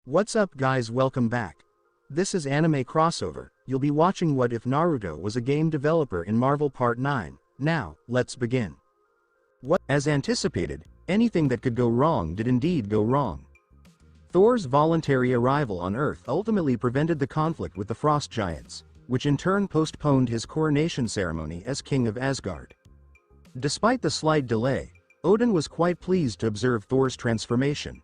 What's up guys, welcome back. This is Anime Crossover. You'll be watching What If Naruto was a game developer in Marvel Part 9. Now, let's begin. As anticipated, anything that could go wrong did indeed go wrong. Thor's voluntary arrival on Earth ultimately prevented the conflict with the Frost Giants, which in turn postponed his coronation ceremony as King of Asgard. Despite the slight delay, Odin was quite pleased to observe Thor's transformation.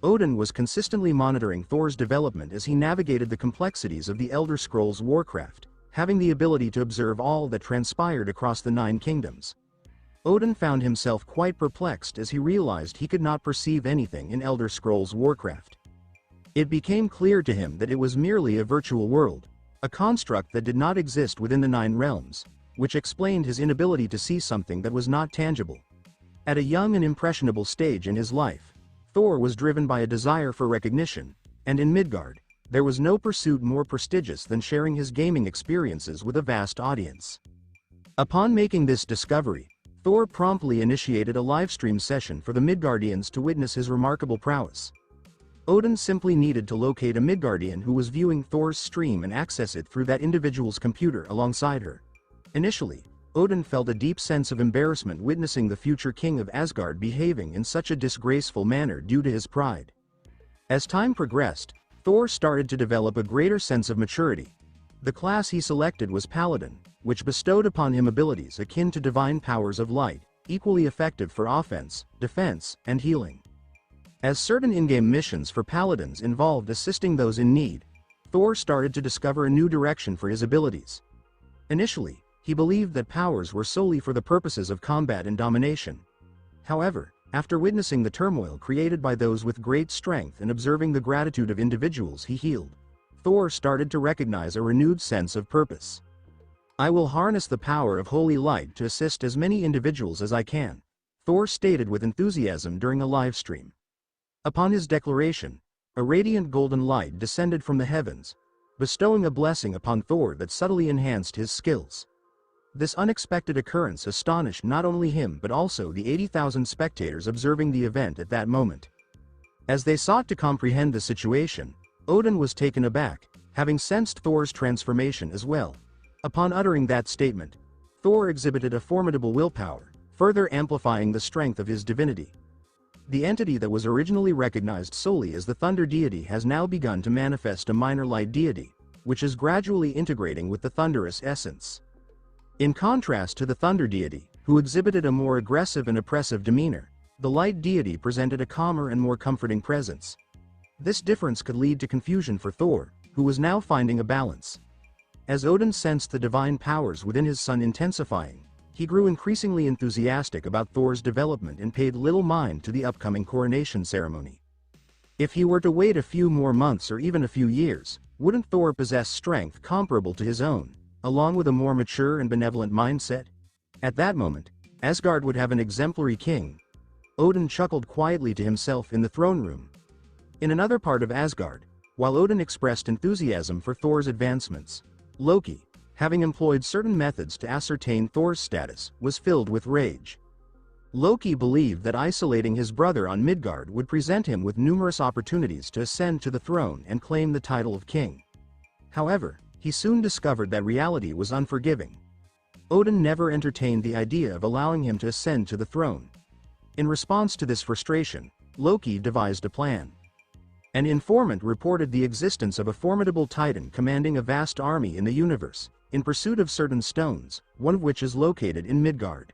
Odin was consistently monitoring Thor's development as he navigated the complexities of the Elder Scrolls Warcraft, having the ability to observe all that transpired across the Nine Kingdoms. Odin found himself quite perplexed as he realized he could not perceive anything in Elder Scrolls Warcraft. It became clear to him that it was merely a virtual world, a construct that did not exist within the Nine Realms, which explained his inability to see something that was not tangible. At a young and impressionable stage in his life, Thor was driven by a desire for recognition, and in Midgard, there was no pursuit more prestigious than sharing his gaming experiences with a vast audience. Upon making this discovery, Thor promptly initiated a livestream session for the Midgardians to witness his remarkable prowess. Odin simply needed to locate a Midgardian who was viewing Thor's stream and access it through that individual's computer alongside her. Initially, Odin felt a deep sense of embarrassment witnessing the future king of Asgard behaving in such a disgraceful manner due to his pride. As time progressed, Thor started to develop a greater sense of maturity. The class he selected was Paladin, which bestowed upon him abilities akin to divine powers of light, equally effective for offense, defense, and healing. As certain in-game missions for Paladins involved assisting those in need, Thor started to discover a new direction for his abilities. Initially, he believed that powers were solely for the purposes of combat and domination. However, after witnessing the turmoil created by those with great strength and observing the gratitude of individuals he healed, Thor started to recognize a renewed sense of purpose. "I will harness the power of holy light to assist as many individuals as I can," Thor stated with enthusiasm during a live stream. Upon his declaration, a radiant golden light descended from the heavens, bestowing a blessing upon Thor that subtly enhanced his skills. This unexpected occurrence astonished not only him but also the 80,000 spectators observing the event at that moment. As they sought to comprehend the situation, Odin was taken aback, having sensed Thor's transformation as well. Upon uttering that statement, Thor exhibited a formidable willpower, further amplifying the strength of his divinity. The entity that was originally recognized solely as the Thunder deity has now begun to manifest a minor light deity, which is gradually integrating with the thunderous essence. In contrast to the Thunder deity, who exhibited a more aggressive and oppressive demeanor, the Light deity presented a calmer and more comforting presence. This difference could lead to confusion for Thor, who was now finding a balance. As Odin sensed the divine powers within his son intensifying, he grew increasingly enthusiastic about Thor's development and paid little mind to the upcoming coronation ceremony. If he were to wait a few more months or even a few years, wouldn't Thor possess strength comparable to his own, along with a more mature and benevolent mindset? At that moment, Asgard would have an exemplary king. Odin chuckled quietly to himself in the throne room. In another part of Asgard, while Odin expressed enthusiasm for Thor's advancements, Loki, having employed certain methods to ascertain Thor's status, was filled with rage. Loki believed that isolating his brother on Midgard would present him with numerous opportunities to ascend to the throne and claim the title of king. However, he soon discovered that reality was unforgiving. Odin never entertained the idea of allowing him to ascend to the throne. In response to this frustration, Loki devised a plan. An informant reported the existence of a formidable titan commanding a vast army in the universe, in pursuit of certain stones, one of which is located in Midgard.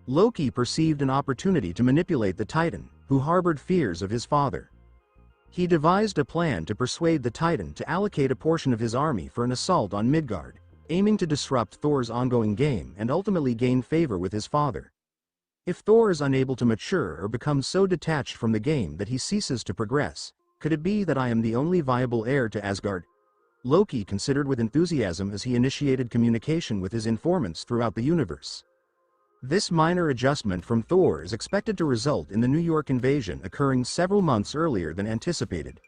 Loki perceived an opportunity to manipulate the titan, who harbored fears of his father. He devised a plan to persuade the Titan to allocate a portion of his army for an assault on Midgard, aiming to disrupt Thor's ongoing game and ultimately gain favor with his father. If Thor is unable to mature or become so detached from the game that he ceases to progress, could it be that I am the only viable heir to Asgard? Loki considered with enthusiasm as he initiated communication with his informants throughout the universe. This minor adjustment from Thor is expected to result in the New York invasion occurring several months earlier than anticipated.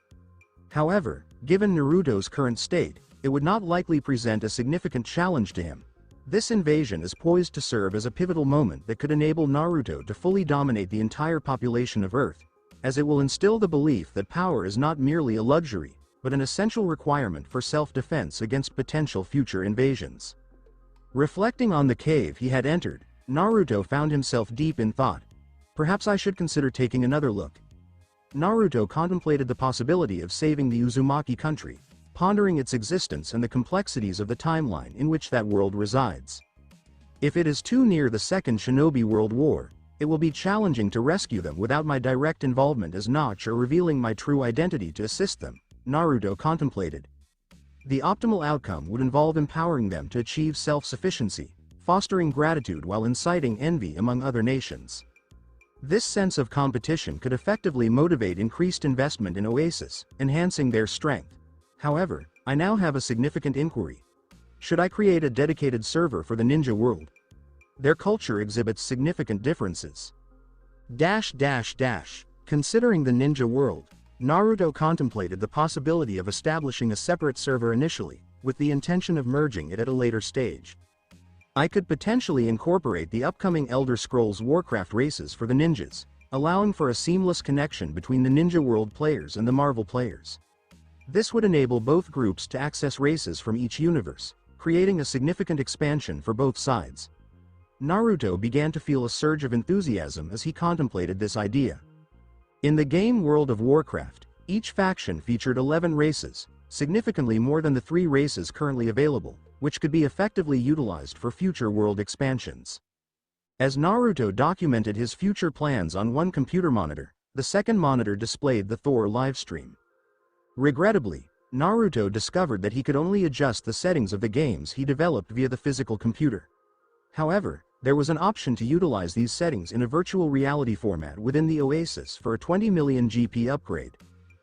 However, given Naruto's current state, it would not likely present a significant challenge to him. This invasion is poised to serve as a pivotal moment that could enable Naruto to fully dominate the entire population of Earth, as it will instill the belief that power is not merely a luxury, but an essential requirement for self-defense against potential future invasions. Reflecting on the cave he had entered, Naruto found himself deep in thought. Perhaps I should consider taking another look. Naruto contemplated the possibility of saving the Uzumaki country, pondering its existence and the complexities of the timeline in which that world resides. If it is too near the Second Shinobi World War, it will be challenging to rescue them without my direct involvement as Notch or revealing my true identity to assist them, Naruto contemplated. The optimal outcome would involve empowering them to achieve self-sufficiency, fostering gratitude while inciting envy among other nations. This sense of competition could effectively motivate increased investment in Oasis, enhancing their strength. However, I now have a significant inquiry. Should I create a dedicated server for the ninja world? Their culture exhibits significant differences. Considering the ninja world, Naruto contemplated the possibility of establishing a separate server initially, with the intention of merging it at a later stage. I could potentially incorporate the upcoming Elder Scrolls Warcraft races for the ninjas, allowing for a seamless connection between the Ninja World players and the Marvel players. This would enable both groups to access races from each universe, creating a significant expansion for both sides. Naruto began to feel a surge of enthusiasm as he contemplated this idea. In the game World of Warcraft, each faction featured 11 races, significantly more than the 3 races currently available, which could be effectively utilized for future world expansions. As Naruto documented his future plans on one computer monitor, the second monitor displayed the Thor livestream. Regrettably, Naruto discovered that he could only adjust the settings of the games he developed via the physical computer. However, there was an option to utilize these settings in a virtual reality format within the Oasis for a 20 million GP upgrade.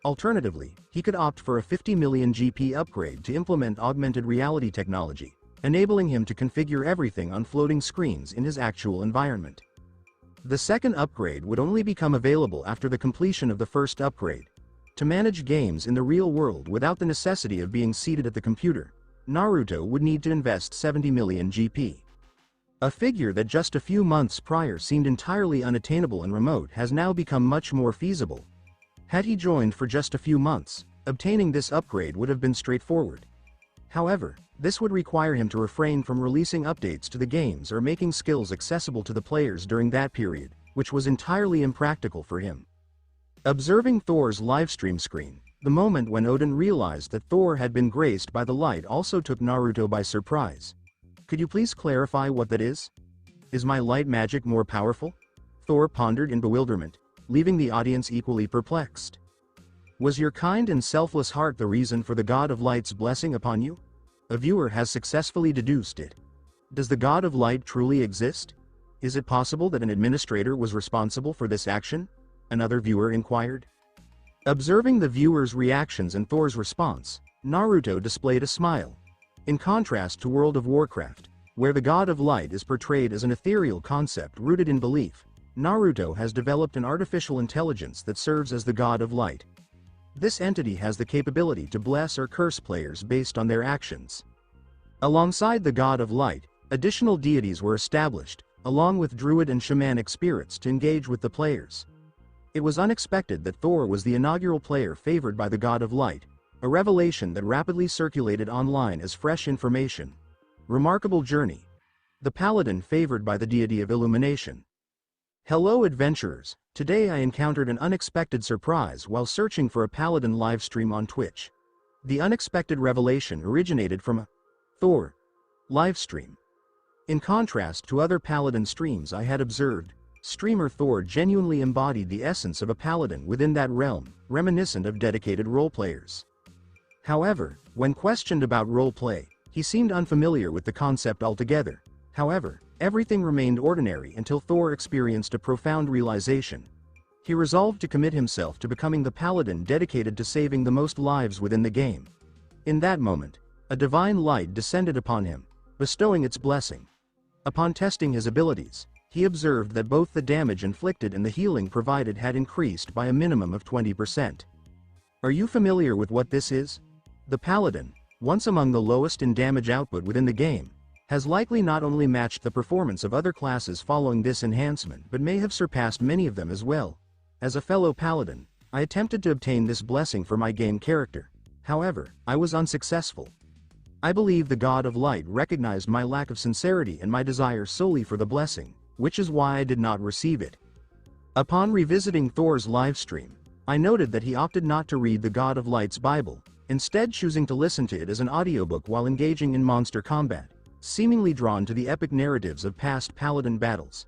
Alternatively, he could opt for a 50 million GP upgrade to implement augmented reality technology, enabling him to configure everything on floating screens in his actual environment. The second upgrade would only become available after the completion of the first upgrade. To manage games in the real world without the necessity of being seated at the computer, Naruto would need to invest 70 million GP. A figure that just a few months prior seemed entirely unattainable and remote has now become much more feasible. Had he joined for just a few months, obtaining this upgrade would have been straightforward. However, this would require him to refrain from releasing updates to the games or making skills accessible to the players during that period, which was entirely impractical for him. Observing Thor's livestream screen, the moment when Odin realized that Thor had been graced by the light also took Naruto by surprise. Could you please clarify what that is? Is my light magic more powerful? Thor pondered in bewilderment, leaving the audience equally perplexed. Was your kind and selfless heart the reason for the God of Light's blessing upon you? A viewer has successfully deduced it. Does the God of Light truly exist? Is it possible that an administrator was responsible for this action? Another viewer inquired. Observing the viewer's reactions and Thor's response, Naruto displayed a smile. In contrast to World of Warcraft, where the God of Light is portrayed as an ethereal concept rooted in belief, Naruto has developed an artificial intelligence that serves as the God of Light. This entity has the capability to bless or curse players based on their actions. Alongside the God of Light, additional deities were established, along with druid and shamanic spirits to engage with the players. It was unexpected that Thor was the inaugural player favored by the God of Light, a revelation that rapidly circulated online as fresh information. Remarkable journey. The paladin favored by the deity of illumination. Hello adventurers, today I encountered an unexpected surprise while searching for a paladin livestream on Twitch. The unexpected revelation originated from a Thor livestream. In contrast to other paladin streams I had observed, streamer Thor genuinely embodied the essence of a paladin within that realm, reminiscent of dedicated roleplayers. However, when questioned about roleplay, he seemed unfamiliar with the concept altogether. However, everything remained ordinary until Thor experienced a profound realization. He resolved to commit himself to becoming the paladin dedicated to saving the most lives within the game. In that moment, a divine light descended upon him, bestowing its blessing. Upon testing his abilities, he observed that both the damage inflicted and the healing provided had increased by a minimum of 20%. Are you familiar with what this is? The paladin, once among the lowest in damage output within the game, has likely not only matched the performance of other classes following this enhancement but may have surpassed many of them as well. As a fellow paladin, I attempted to obtain this blessing for my game character. However, I was unsuccessful. I believe the God of Light recognized my lack of sincerity and my desire solely for the blessing, which is why I did not receive it. Upon revisiting Thor's livestream, I noted that he opted not to read the God of Light's Bible, instead choosing to listen to it as an audiobook while engaging in monster combat, seemingly drawn to the epic narratives of past paladin battles.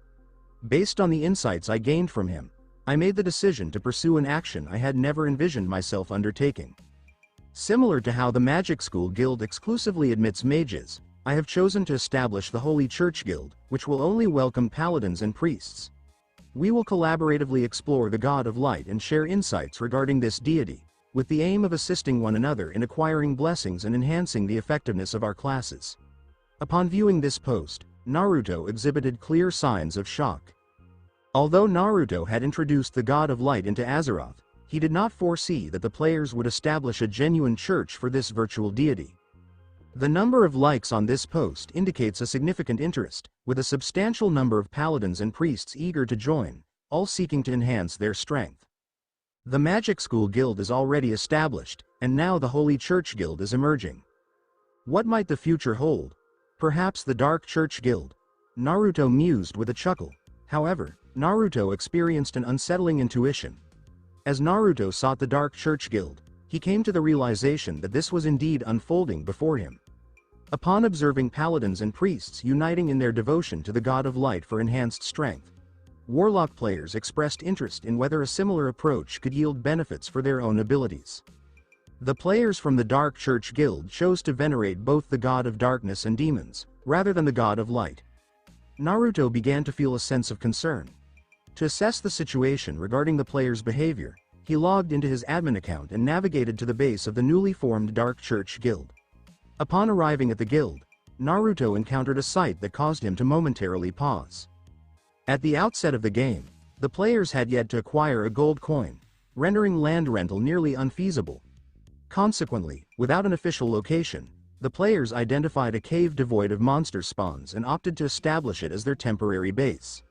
Based on the insights I gained from him, I made the decision to pursue an action I had never envisioned myself undertaking. Similar to how the Magic School Guild exclusively admits mages, I have chosen to establish the Holy Church Guild, which will only welcome paladins and priests. We will collaboratively explore the God of Light and share insights regarding this deity, with the aim of assisting one another in acquiring blessings and enhancing the effectiveness of our classes. Upon viewing this post, Naruto exhibited clear signs of shock. Although Naruto had introduced the God of Light into Azeroth, he did not foresee that the players would establish a genuine church for this virtual deity. The number of likes on this post indicates a significant interest, with a substantial number of paladins and priests eager to join, all seeking to enhance their strength. The Magic School Guild is already established, and now the Holy Church Guild is emerging. What might the future hold? Perhaps the Dark Church Guild? Naruto mused with a chuckle. However, Naruto experienced an unsettling intuition. As Naruto sought the Dark Church Guild, he came to the realization that this was indeed unfolding before him. Upon observing paladins and priests uniting in their devotion to the God of Light for enhanced strength, Warlock players expressed interest in whether a similar approach could yield benefits for their own abilities. The players from the Dark Church Guild chose to venerate both the God of Darkness and demons, rather than the God of Light. Naruto began to feel a sense of concern. To assess the situation regarding the players' behavior, he logged into his admin account and navigated to the base of the newly formed Dark Church Guild. Upon arriving at the guild, Naruto encountered a sight that caused him to momentarily pause. At the outset of the game, the players had yet to acquire a gold coin, rendering land rental nearly unfeasible. Consequently, without an official location, the players identified a cave devoid of monster spawns and opted to establish it as their temporary base.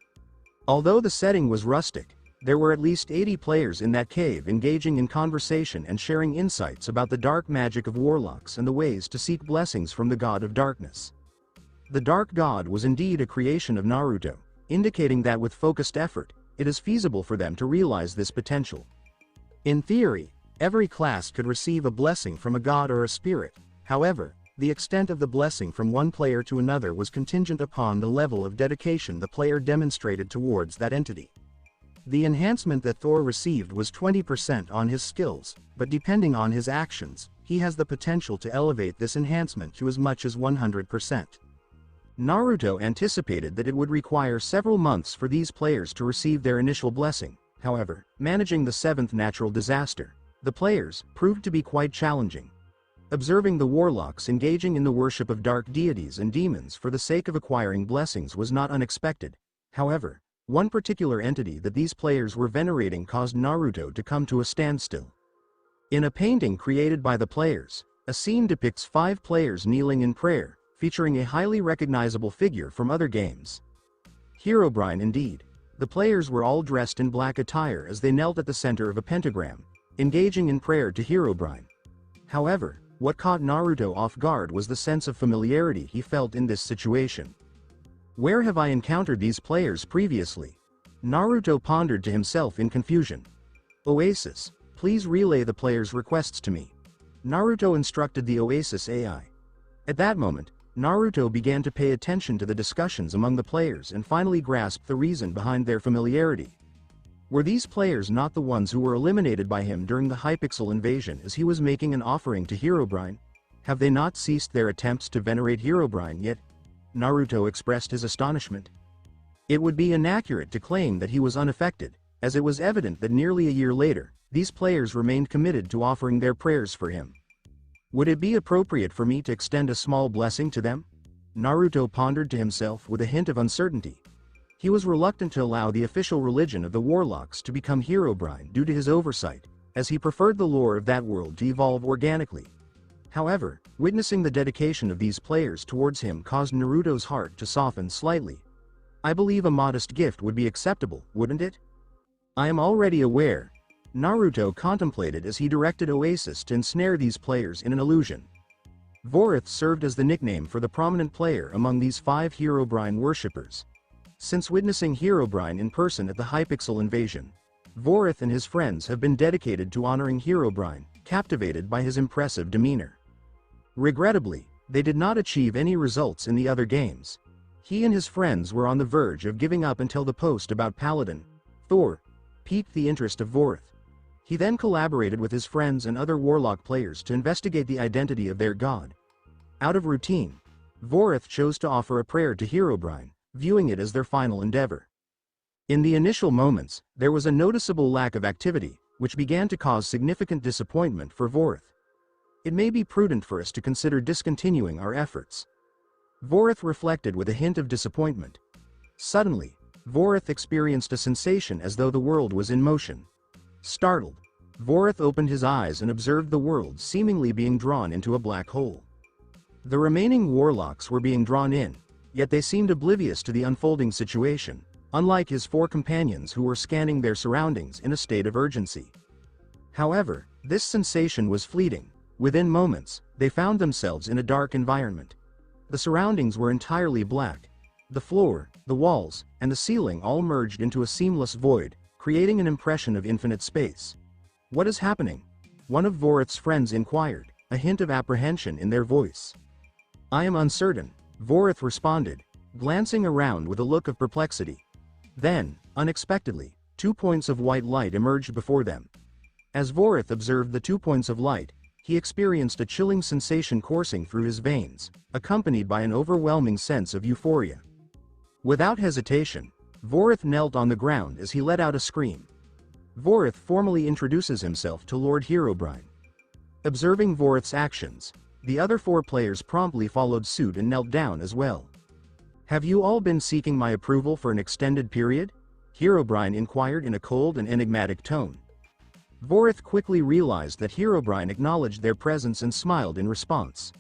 Although the setting was rustic, there were at least 80 players in that cave engaging in conversation and sharing insights about the dark magic of warlocks and the ways to seek blessings from the God of Darkness. The Dark God was indeed a creation of Naruto, indicating that with focused effort, it is feasible for them to realize this potential. In theory, every class could receive a blessing from a god or a spirit. However, the extent of the blessing from one player to another was contingent upon the level of dedication the player demonstrated towards that entity. The enhancement that Thor received was 20% on his skills, but depending on his actions, he has the potential to elevate this enhancement to as much as 100%. Naruto anticipated that it would require several months for these players to receive their initial blessing. However, managing the 7th natural disaster, the players, proved to be quite challenging. Observing the warlocks engaging in the worship of dark deities and demons for the sake of acquiring blessings was not unexpected. However, one particular entity that these players were venerating caused Naruto to come to a standstill. In a painting created by the players, a scene depicts 5 players kneeling in prayer, featuring a highly recognizable figure from other games. Herobrine indeed. The players were all dressed in black attire as they knelt at the center of a pentagram, engaging in prayer to Herobrine. However, what caught Naruto off guard was the sense of familiarity he felt in this situation. Where have I encountered these players previously? Naruto pondered to himself in confusion. Oasis, please relay the players' requests to me. Naruto instructed the Oasis AI. At that moment, Naruto began to pay attention to the discussions among the players and finally grasped the reason behind their familiarity. Were these players not the ones who were eliminated by him during the Hypixel invasion as he was making an offering to Herobrine? Have they not ceased their attempts to venerate Herobrine yet? Naruto expressed his astonishment. It would be inaccurate to claim that he was unaffected, as it was evident that nearly a year later, these players remained committed to offering their prayers for him. Would it be appropriate for me to extend a small blessing to them? Naruto pondered to himself with a hint of uncertainty. He was reluctant to allow the official religion of the Warlocks to become Herobrine due to his oversight, as he preferred the lore of that world to evolve organically. However, witnessing the dedication of these players towards him caused Naruto's heart to soften slightly. I believe a modest gift would be acceptable, wouldn't it? I am already aware. Naruto contemplated as he directed Oasis to ensnare these players in an illusion. Vorith served as the nickname for the prominent player among these 5 Herobrine worshippers. Since witnessing Herobrine in person at the Hypixel invasion, Vorith and his friends have been dedicated to honoring Herobrine, captivated by his impressive demeanor. Regrettably, they did not achieve any results in the other games. He and his friends were on the verge of giving up until the post about Paladin, Thor, piqued the interest of Vorith. He then collaborated with his friends and other Warlock players to investigate the identity of their god. Out of routine, Vorith chose to offer a prayer to Herobrine, viewing it as their final endeavor. In the initial moments, there was a noticeable lack of activity, which began to cause significant disappointment for Vorith. It may be prudent for us to consider discontinuing our efforts. Vorith reflected with a hint of disappointment. Suddenly, Vorith experienced a sensation as though the world was in motion. Startled, Vorith opened his eyes and observed the world seemingly being drawn into a black hole. The remaining warlocks were being drawn in, yet they seemed oblivious to the unfolding situation, unlike his 4 companions who were scanning their surroundings in a state of urgency. However, this sensation was fleeting. Within moments, they found themselves in a dark environment. The surroundings were entirely black. The floor, the walls, and the ceiling all merged into a seamless void, creating an impression of infinite space. "What is happening?" one of Vorith's friends inquired, a hint of apprehension in their voice. "I am uncertain," Vorith responded, glancing around with a look of perplexity. Then, unexpectedly, 2 points of white light emerged before them. As Vorith observed the 2 points of light, he experienced a chilling sensation coursing through his veins, accompanied by an overwhelming sense of euphoria. Without hesitation, Vorith knelt on the ground as he let out a scream. Vorith formally introduces himself to Lord Herobrine. Observing Vorith's actions, the other 4 players promptly followed suit and knelt down as well. "Have you all been seeking my approval for an extended period?" Herobrine inquired in a cold and enigmatic tone. Vorith quickly realized that Herobrine acknowledged their presence and smiled in response.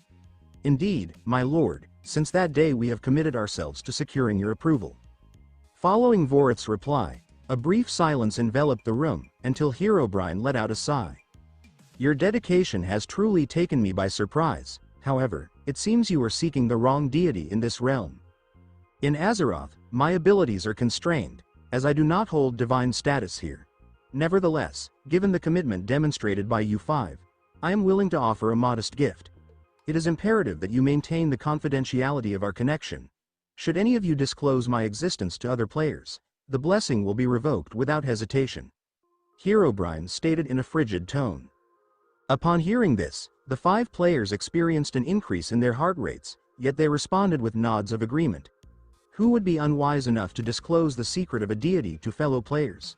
"Indeed, my lord, since that day we have committed ourselves to securing your approval." Following Vorith's reply, a brief silence enveloped the room, until Herobrine let out a sigh. "Your dedication has truly taken me by surprise. However, it seems you are seeking the wrong deity in this realm. In Azeroth, my abilities are constrained, as I do not hold divine status here. Nevertheless, given the commitment demonstrated by you 5, I am willing to offer a modest gift. It is imperative that you maintain the confidentiality of our connection. Should any of you disclose my existence to other players, the blessing will be revoked without hesitation," Herobrine stated in a frigid tone. Upon hearing this, the 5 players experienced an increase in their heart rates, yet they responded with nods of agreement. Who would be unwise enough to disclose the secret of a deity to fellow players?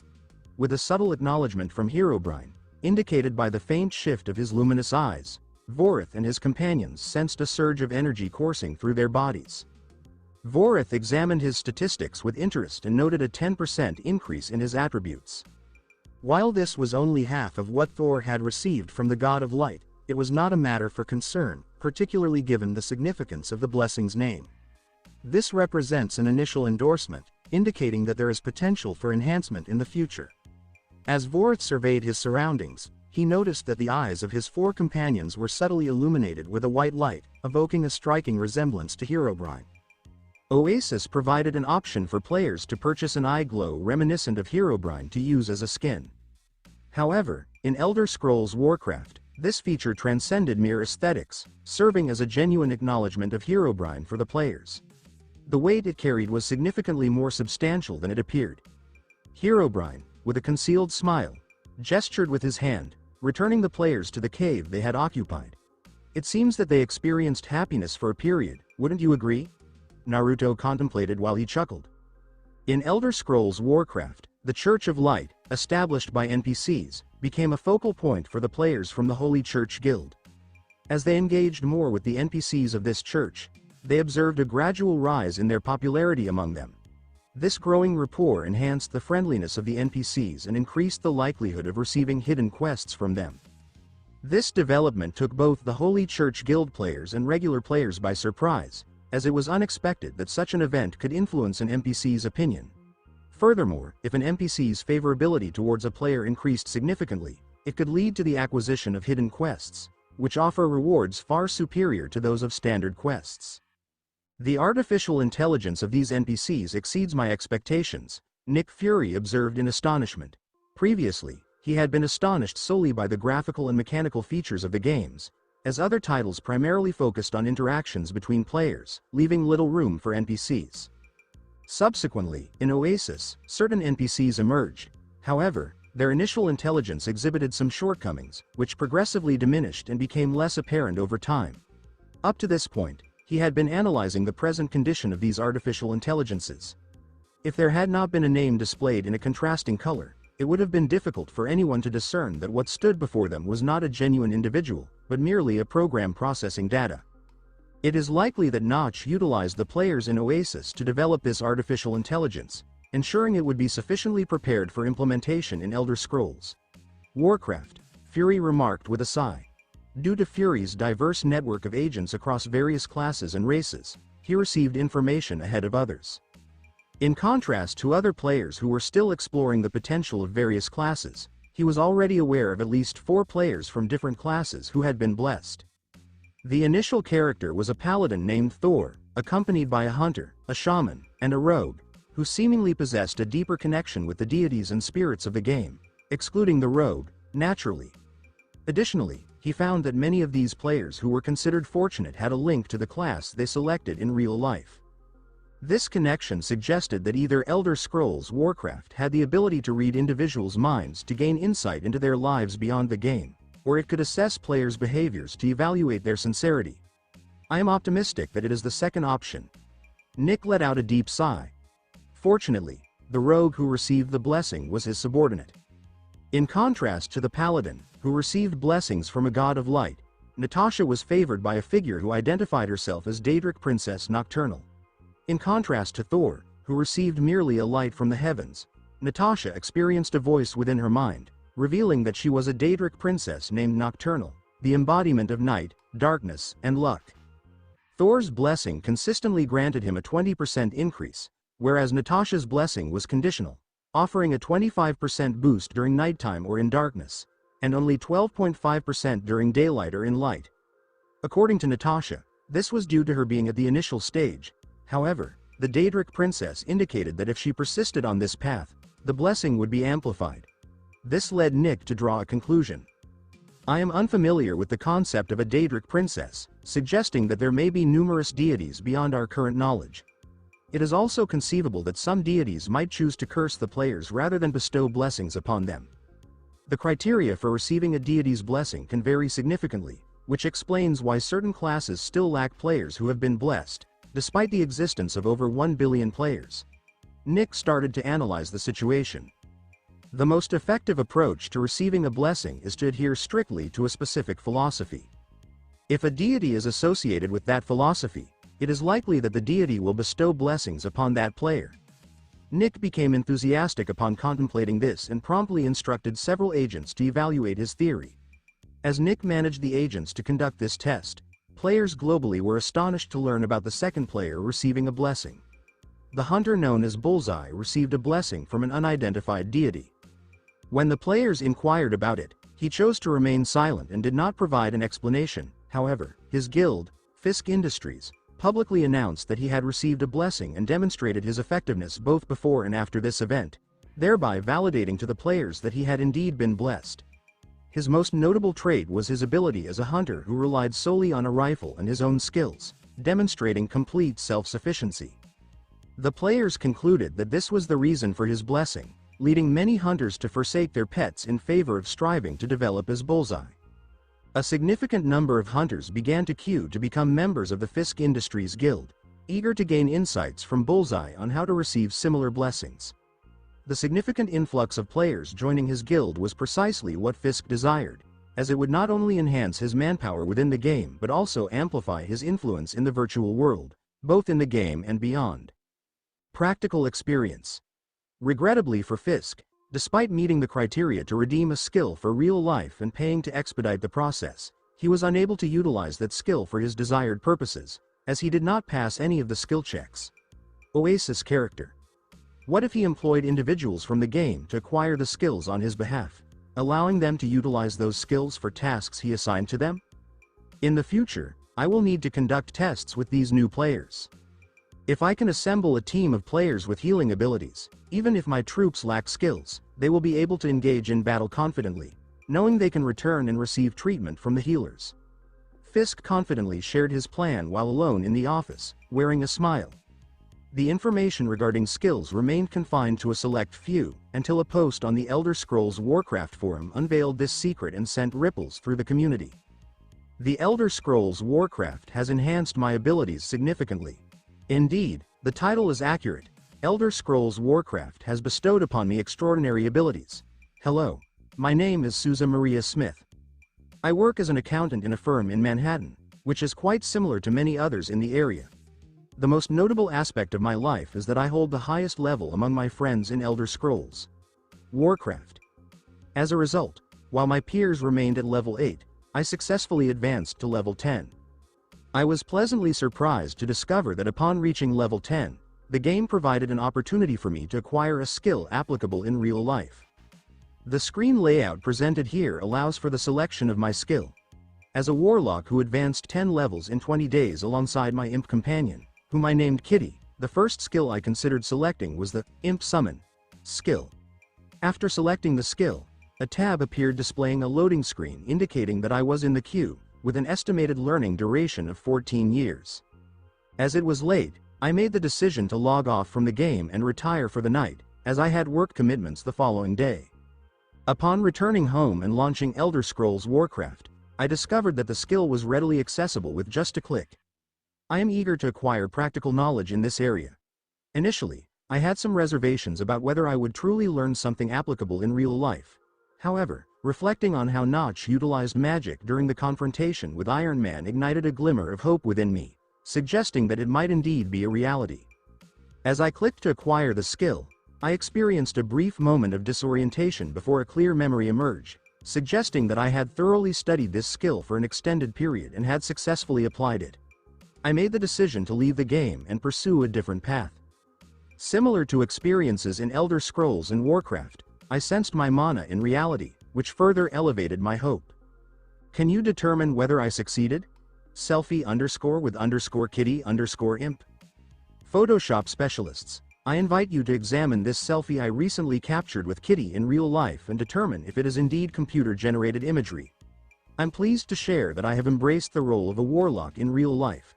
With a subtle acknowledgement from Herobrine, indicated by the faint shift of his luminous eyes, Vorith and his companions sensed a surge of energy coursing through their bodies. Vorith examined his statistics with interest and noted a 10% increase in his attributes. While this was only half of what Thor had received from the God of Light, it was not a matter for concern, particularly given the significance of the blessing's name. This represents an initial endorsement, indicating that there is potential for enhancement in the future. As Vorith surveyed his surroundings, he noticed that the eyes of his 4 companions were subtly illuminated with a white light, evoking a striking resemblance to Herobrine. Oasis provided an option for players to purchase an eye glow reminiscent of Herobrine to use as a skin. However, in Elder Scrolls Warcraft, this feature transcended mere aesthetics, serving as a genuine acknowledgement of Herobrine for the players. The weight it carried was significantly more substantial than it appeared. Herobrine, with a concealed smile, gestured with his hand, returning the players to the cave they had occupied. "It seems that they experienced happiness for a period, wouldn't you agree?" Naruto contemplated while he chuckled. In Elder Scrolls Warcraft, the Church of Light, established by NPCs, became a focal point for the players from the Holy Church Guild. As they engaged more with the NPCs of this church, they observed a gradual rise in their popularity among them. This growing rapport enhanced the friendliness of the NPCs and increased the likelihood of receiving hidden quests from them. This development took both the Holy Church Guild players and regular players by surprise, as it was unexpected that such an event could influence an NPC's opinion. Furthermore, if an NPC's favorability towards a player increased significantly, it could lead to the acquisition of hidden quests, which offer rewards far superior to those of standard quests. The artificial intelligence of these NPCs exceeds my expectations, Nick Fury observed in astonishment. Previously, he had been astonished solely by the graphical and mechanical features of the games, as other titles primarily focused on interactions between players, leaving little room for NPCs. Subsequently, in Oasis, certain NPCs emerged. However, their initial intelligence exhibited some shortcomings, which progressively diminished and became less apparent over time. Up to this point, he had been analyzing the present condition of these artificial intelligences. If there had not been a name displayed in a contrasting color, it would have been difficult for anyone to discern that what stood before them was not a genuine individual, but merely a program processing data. It is likely that Notch utilized the players in Oasis to develop this artificial intelligence, ensuring it would be sufficiently prepared for implementation in Elder Scrolls Warcraft, Fury remarked with a sigh. Due to Fury's diverse network of agents across various classes and races, he received information ahead of others. In contrast to other players who were still exploring the potential of various classes, he was already aware of at least 4 players from different classes who had been blessed. The initial character was a paladin named Thor, accompanied by a hunter, a shaman, and a rogue, who seemingly possessed a deeper connection with the deities and spirits of the game, excluding the rogue, naturally. Additionally, he found that many of these players who were considered fortunate had a link to the class they selected in real life. This connection suggested that either Elder Scrolls Warcraft had the ability to read individuals' minds to gain insight into their lives beyond the game, or it could assess players' behaviors to evaluate their sincerity. I am optimistic that it is the second option. Nick let out a deep sigh. Fortunately, the rogue who received the blessing was his subordinate. In contrast to the paladin, who received blessings from a god of light, Natasha was favored by a figure who identified herself as Daedric Princess Nocturnal. In contrast to Thor, who received merely a light from the heavens, Natasha experienced a voice within her mind, revealing that she was a Daedric princess named Nocturnal, the embodiment of night, darkness, and luck. Thor's blessing consistently granted him a 20% increase, whereas Natasha's blessing was conditional, offering a 25% boost during nighttime or in darkness, and only 12.5% during daylight or in light. According to Natasha, this was due to her being at the initial stage. However, the Daedric princess indicated that if she persisted on this path, the blessing would be amplified. This led Nick to draw a conclusion. I am unfamiliar with the concept of a Daedric princess, suggesting that there may be numerous deities beyond our current knowledge. It is also conceivable that some deities might choose to curse the players rather than bestow blessings upon them. The criteria for receiving a deity's blessing can vary significantly, which explains why certain classes still lack players who have been blessed, despite the existence of over 1 billion players. Nick started to analyze the situation. The most effective approach to receiving a blessing is to adhere strictly to a specific philosophy. If a deity is associated with that philosophy, it is likely that the deity will bestow blessings upon that player. Nick became enthusiastic upon contemplating this and promptly instructed several agents to evaluate his theory. As Nick managed the agents to conduct this test, players globally were astonished to learn about the second player receiving a blessing. The hunter known as Bullseye received a blessing from an unidentified deity. When the players inquired about it, he chose to remain silent and did not provide an explanation. However, his guild, Fisk Industries, publicly announced that he had received a blessing and demonstrated his effectiveness both before and after this event, thereby validating to the players that he had indeed been blessed. His most notable trait was his ability as a hunter who relied solely on a rifle and his own skills, demonstrating complete self-sufficiency. The players concluded that this was the reason for his blessing, leading many hunters to forsake their pets in favor of striving to develop as Bullseye. A significant number of hunters began to queue to become members of the Fisk Industries Guild, eager to gain insights from Bullseye on how to receive similar blessings. The significant influx of players joining his guild was precisely what Fisk desired, as it would not only enhance his manpower within the game but also amplify his influence in the virtual world, both in the game and beyond. Practical experience. Regrettably for Fisk, despite meeting the criteria to redeem a skill for real life and paying to expedite the process, he was unable to utilize that skill for his desired purposes, as he did not pass any of the skill checks. Oasis character. What if he employed individuals from the game to acquire the skills on his behalf, allowing them to utilize those skills for tasks he assigned to them? In the future, I will need to conduct tests with these new players. If I can assemble a team of players with healing abilities, even if my troops lack skills, they will be able to engage in battle confidently, knowing they can return and receive treatment from the healers. Fisk confidently shared his plan while alone in the office, wearing a smile. The information regarding skills remained confined to a select few, until a post on the Elder Scrolls Warcraft forum unveiled this secret and sent ripples through the community. The Elder Scrolls Warcraft has enhanced my abilities significantly. Indeed, the title is accurate. Elder Scrolls Warcraft has bestowed upon me extraordinary abilities. Hello. My name is Susan Maria Smith. I work as an accountant in a firm in Manhattan, which is quite similar to many others in the area. The most notable aspect of my life is that I hold the highest level among my friends in Elder Scrolls Warcraft. As a result, while my peers remained at level 8, I successfully advanced to level 10. I was pleasantly surprised to discover that upon reaching level 10, the game provided an opportunity for me to acquire a skill applicable in real life. The screen layout presented here allows for the selection of my skill. As a warlock who advanced 10 levels in 20 days alongside my imp companion, whom I named Kitty, the first skill I considered selecting was the Imp Summon skill. After selecting the skill, a tab appeared displaying a loading screen indicating that I was in the queue, with an estimated learning duration of 14 years. As it was late, I made the decision to log off from the game and retire for the night, as I had work commitments the following day. Upon returning home and launching Elder Scrolls Warcraft, I discovered that the skill was readily accessible with just a click. I am eager to acquire practical knowledge in this area. Initially, I had some reservations about whether I would truly learn something applicable in real life. However, reflecting on how Notch utilized magic during the confrontation with Iron Man ignited a glimmer of hope within me, suggesting that it might indeed be a reality. As I clicked to acquire the skill, I experienced a brief moment of disorientation before a clear memory emerged, suggesting that I had thoroughly studied this skill for an extended period and had successfully applied it. I made the decision to leave the game and pursue a different path. Similar to experiences in Elder Scrolls and Warcraft, I sensed my mana in reality, which further elevated my hope. Can you determine whether I succeeded? Selfie_with_kitty_imp. Photoshop specialists, I invite you to examine this selfie I recently captured with Kitty in real life and determine if it is indeed computer-generated imagery. I'm pleased to share that I have embraced the role of a warlock in real life.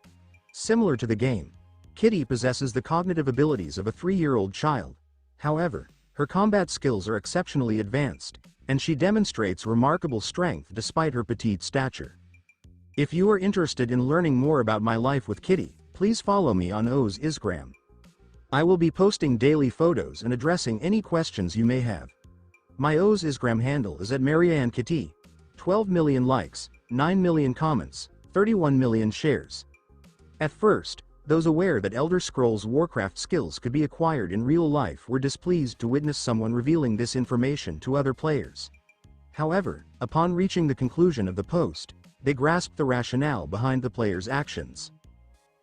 Similar to the game, Kitty possesses the cognitive abilities of a 3-year-old child. However, her combat skills are exceptionally advanced, and she demonstrates remarkable strength despite her petite stature. If you are interested in learning more about my life with Kitty, please follow me on Oasis. I will be posting daily photos and addressing any questions you may have. My Oasis handle is at Marianne Kitty. 12 million likes, 9 million comments, 31 million shares. At first, those aware that Elder Scrolls Warcraft skills could be acquired in real life were displeased to witness someone revealing this information to other players. However, upon reaching the conclusion of the post, they grasped the rationale behind the player's actions.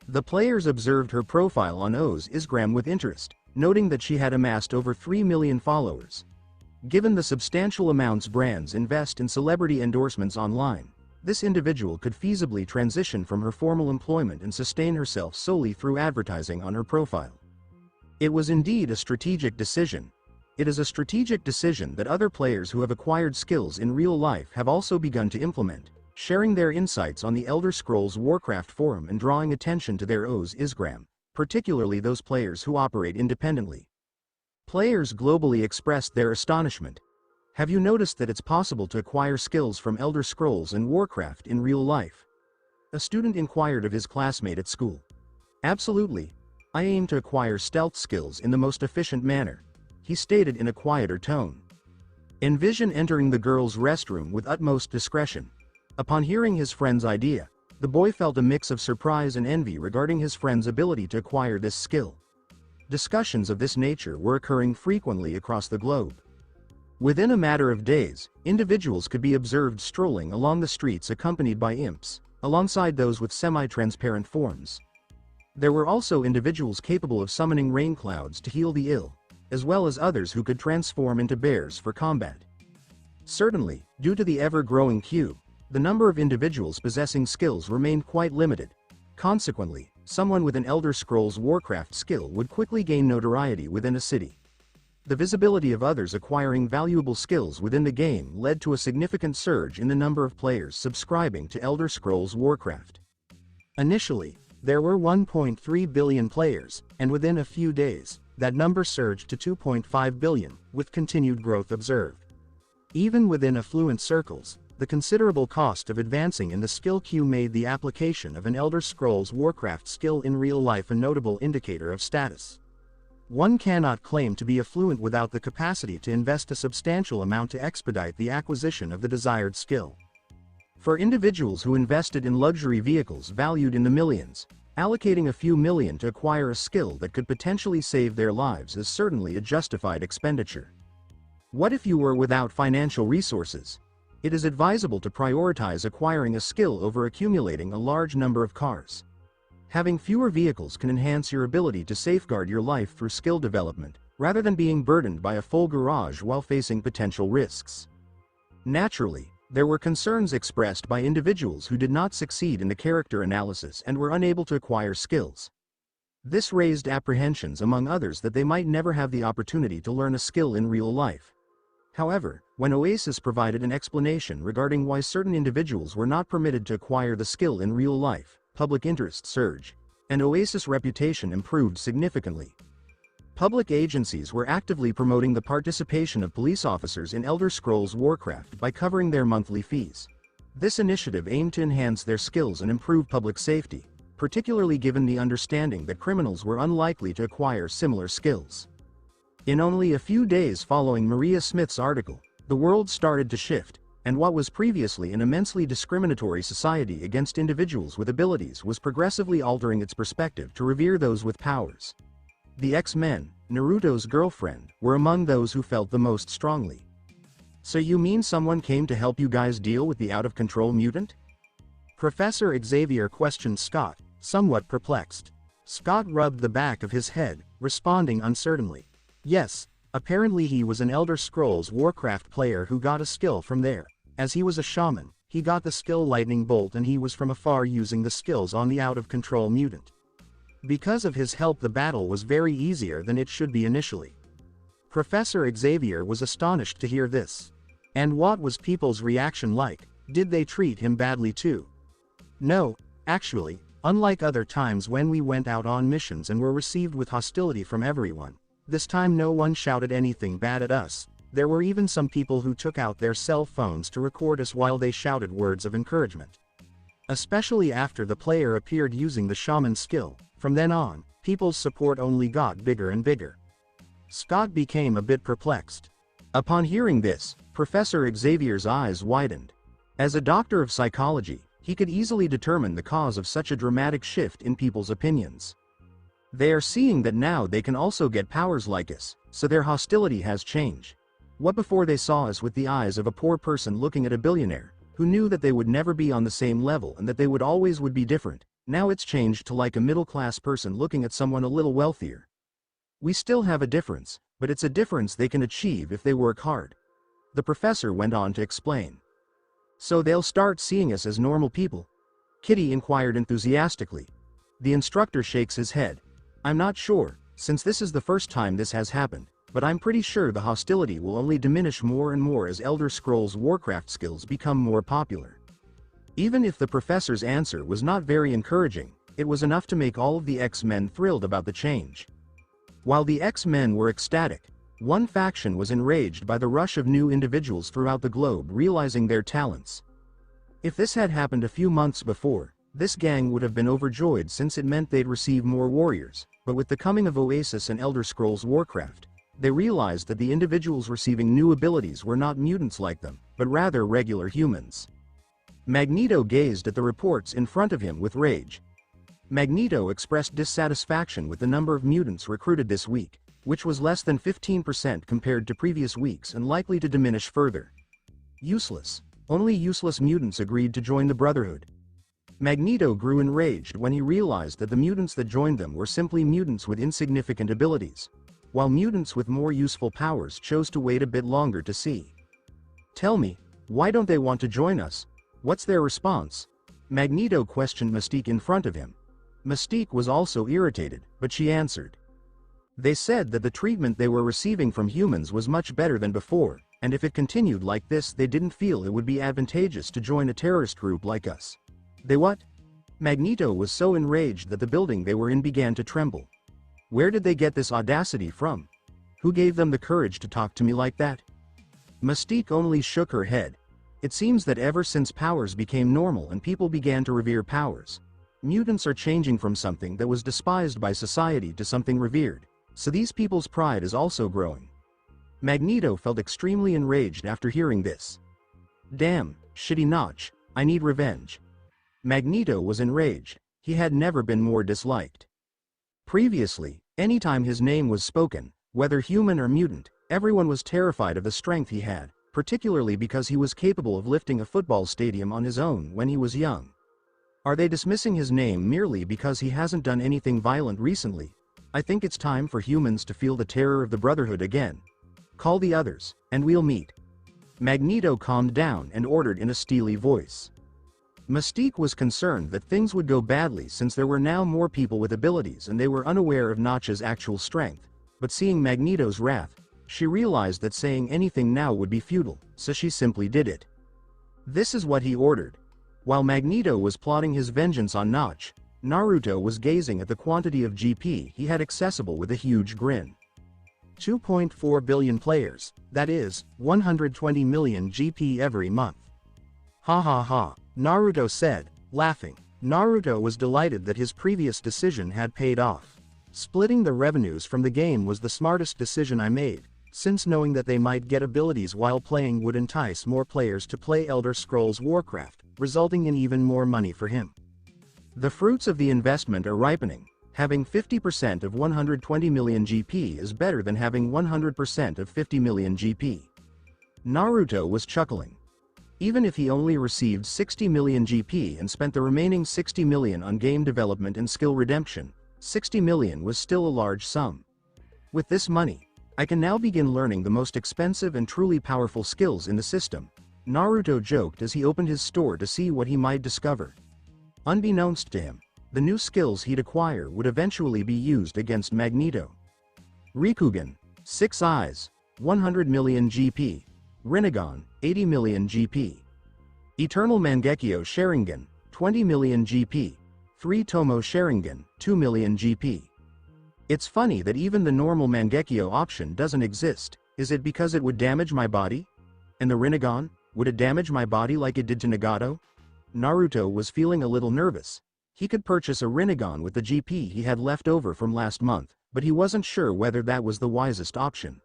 The players observed her profile on Oasis with interest, noting that she had amassed over 3 million followers. Given the substantial amounts brands invest in celebrity endorsements online, this individual could feasibly transition from her formal employment and sustain herself solely through advertising on her profile. It was indeed a strategic decision. It is a strategic decision that other players who have acquired skills in real life have also begun to implement, sharing their insights on the Elder Scrolls Warcraft forum and drawing attention to their Oasis, particularly those players who operate independently. Players globally expressed their astonishment. Have you noticed that it's possible to acquire skills from Elder Scrolls and Warcraft in real life? A student inquired of his classmate at school. Absolutely. I aim to acquire stealth skills in the most efficient manner, he stated in a quieter tone. Envision entering the girls' restroom with utmost discretion. Upon hearing his friend's idea, the boy felt a mix of surprise and envy regarding his friend's ability to acquire this skill. Discussions of this nature were occurring frequently across the globe. Within a matter of days, individuals could be observed strolling along the streets accompanied by imps, alongside those with semi-transparent forms. There were also individuals capable of summoning rain clouds to heal the ill. as well as others who could transform into bears for combat. Certainly, due to the ever-growing queue, the number of individuals possessing skills remained quite limited. Consequently, someone with an Elder Scrolls Warcraft skill would quickly gain notoriety within a city. The visibility of others acquiring valuable skills within the game led to a significant surge in the number of players subscribing to Elder Scrolls Warcraft. Initially, there were 1.3 billion players, and within a few days, that number surged to 2.5 billion, with continued growth observed. Even within affluent circles, the considerable cost of advancing in the skill queue made the application of an Elder Scrolls Warcraft skill in real life a notable indicator of status. One cannot claim to be affluent without the capacity to invest a substantial amount to expedite the acquisition of the desired skill. For individuals who invested in luxury vehicles valued in the millions, allocating a few million to acquire a skill that could potentially save their lives is certainly a justified expenditure. What if you were without financial resources? It is advisable to prioritize acquiring a skill over accumulating a large number of cars. Having fewer vehicles can enhance your ability to safeguard your life through skill development, rather than being burdened by a full garage while facing potential risks. Naturally, there were concerns expressed by individuals who did not succeed in the character analysis and were unable to acquire skills. This raised apprehensions among others that they might never have the opportunity to learn a skill in real life. However, when Oasis provided an explanation regarding why certain individuals were not permitted to acquire the skill in real life, public interest surged, and Oasis' reputation improved significantly. Public agencies were actively promoting the participation of police officers in Elder Scrolls Warcraft by covering their monthly fees. This initiative aimed to enhance their skills and improve public safety, particularly given the understanding that criminals were unlikely to acquire similar skills. In only a few days following Maria Smith's article, the world started to shift, and what was previously an immensely discriminatory society against individuals with abilities was progressively altering its perspective to revere those with powers. The X-Men, Naruto's girlfriend, were among those who felt the most strongly. "So you mean someone came to help you guys deal with the out-of-control mutant?" Professor Xavier questioned Scott, somewhat perplexed. Scott rubbed the back of his head, responding uncertainly. Yes, apparently he was an Elder Scrolls Warcraft player who got a skill from there. As he was a shaman, he got the skill Lightning Bolt and he was from afar using the skills on the out-of-control mutant. Because of his help the battle was very easier than it should be initially. Professor Xavier was astonished to hear this. And what was people's reaction like? Did they treat him badly too? No, actually, unlike other times when we went out on missions and were received with hostility from everyone, this time no one shouted anything bad at us. There were even some people who took out their cell phones to record us while they shouted words of encouragement. Especially after the player appeared using the shaman skill, from then on, people's support only got bigger and bigger. Scott became a bit perplexed. Upon hearing this, Professor Xavier's eyes widened. As a doctor of psychology, he could easily determine the cause of such a dramatic shift in people's opinions. They are seeing that now they can also get powers like us, so their hostility has changed. What before they saw us with the eyes of a poor person looking at a billionaire, who knew that they would never be on the same level and that they would always be different, now it's changed to like a middle-class person looking at someone a little wealthier. We still have a difference, but it's a difference they can achieve if they work hard. The professor went on to explain. So they'll start seeing us as normal people? Kitty inquired enthusiastically. The instructor shakes his head. I'm not sure, since this is the first time this has happened, but I'm pretty sure the hostility will only diminish more and more as Elder Scrolls Warcraft skills become more popular. Even if the professor's answer was not very encouraging, it was enough to make all of the X-Men thrilled about the change. While the X-Men were ecstatic, one faction was enraged by the rush of new individuals throughout the globe realizing their talents. If this had happened a few months before, this gang would have been overjoyed since it meant they'd receive more warriors, but with the coming of Oasis and Elder Scrolls Warcraft, they realized that the individuals receiving new abilities were not mutants like them, but rather regular humans. Magneto gazed at the reports in front of him with rage. Magneto expressed dissatisfaction with the number of mutants recruited this week, which was less than 15% compared to previous weeks and likely to diminish further. Useless. Only useless mutants agreed to join the Brotherhood. Magneto grew enraged when he realized that the mutants that joined them were simply mutants with insignificant abilities. while mutants with more useful powers chose to wait a bit longer to see. Tell me, why don't they want to join us? What's their response? Magneto questioned Mystique in front of him. Mystique was also irritated, but she answered. They said that the treatment they were receiving from humans was much better than before, and if it continued like this they didn't feel it would be advantageous to join a terrorist group like us. They what? Magneto was so enraged that the building they were in began to tremble. Where did they get this audacity from? Who gave them the courage to talk to me like that? Mystique only shook her head. It seems that ever since powers became normal and people began to revere powers, mutants are changing from something that was despised by society to something revered, so these people's pride is also growing. Magneto felt extremely enraged after hearing this. Damn, shitty Notch, I need revenge. Magneto was enraged. He had never been more disliked. Previously, anytime his name was spoken, whether human or mutant, everyone was terrified of the strength he had, particularly because he was capable of lifting a football stadium on his own when he was young. Are they dismissing his name merely because he hasn't done anything violent recently? I think it's time for humans to feel the terror of the Brotherhood again. Call the others, and we'll meet. Magneto calmed down and ordered in a steely voice. Mystique was concerned that things would go badly since there were now more people with abilities and they were unaware of Notch's actual strength, but seeing Magneto's wrath, she realized that saying anything now would be futile, so she simply did it. This is what he ordered. While Magneto was plotting his vengeance on Notch, Naruto was gazing at the quantity of GP he had accessible with a huge grin. 2.4 billion players, that is, 120 million GP every month. Ha ha ha, Naruto said, laughing. Naruto was delighted that his previous decision had paid off. Splitting the revenues from the game was the smartest decision I made, since knowing that they might get abilities while playing would entice more players to play Elder Scrolls Warcraft, resulting in even more money for him. The fruits of the investment are ripening. Having 50% of 120 million GP is better than having 100% of 50 million GP. Naruto was chuckling. Even if he only received 60 million GP and spent the remaining 60 million on game development and skill redemption, 60 million was still a large sum. With this money, I can now begin learning the most expensive and truly powerful skills in the system, Naruto joked as he opened his store to see what he might discover. Unbeknownst to him, the new skills he'd acquire would eventually be used against Magneto. Rikugan, 6 eyes, 100 million GP. Rinnegan, 80 million GP. Eternal Mangekyo Sharingan, 20 million GP. 3 Tomo Sharingan, 2 million GP. It's funny that even the normal Mangekyo option doesn't exist. Is it because it would damage my body? And the Rinnegan, would it damage my body like it did to Nagato? Naruto was feeling a little nervous. He could purchase a Rinnegan with the GP he had left over from last month, but he wasn't sure whether that was the wisest option.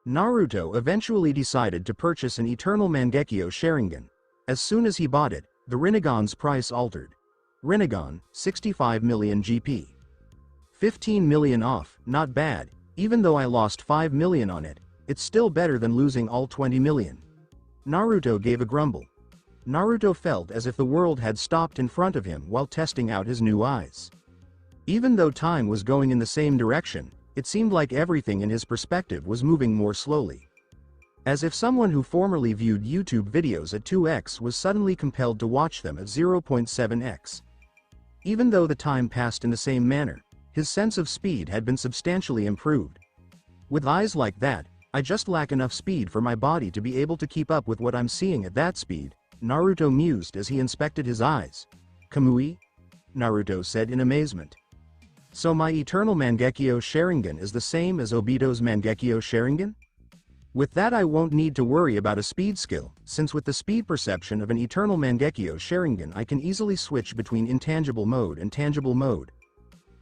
Naruto eventually decided to purchase an Eternal Mangekyo Sharingan. As soon as he bought it, the Rinnegan's price altered. Rinnegan, 65 million GP. 15 million off, not bad. Even though I lost 5 million on it, it's still better than losing all 20 million. Naruto gave a grumble. Naruto felt as if the world had stopped in front of him while testing out his new eyes. Even though time was going in the same direction, it seemed like everything in his perspective was moving more slowly. As if someone who formerly viewed YouTube videos at 2x was suddenly compelled to watch them at 0.7x. Even though the time passed in the same manner, his sense of speed had been substantially improved. With eyes like that, I just lack enough speed for my body to be able to keep up with what I'm seeing at that speed, Naruto mused as he inspected his eyes. Kamui? Naruto said in amazement. So my Eternal Mangekyo Sharingan is the same as Obito's Mangekyo Sharingan? With that I won't need to worry about a speed skill, since with the speed perception of an Eternal Mangekyo Sharingan I can easily switch between intangible mode and tangible mode.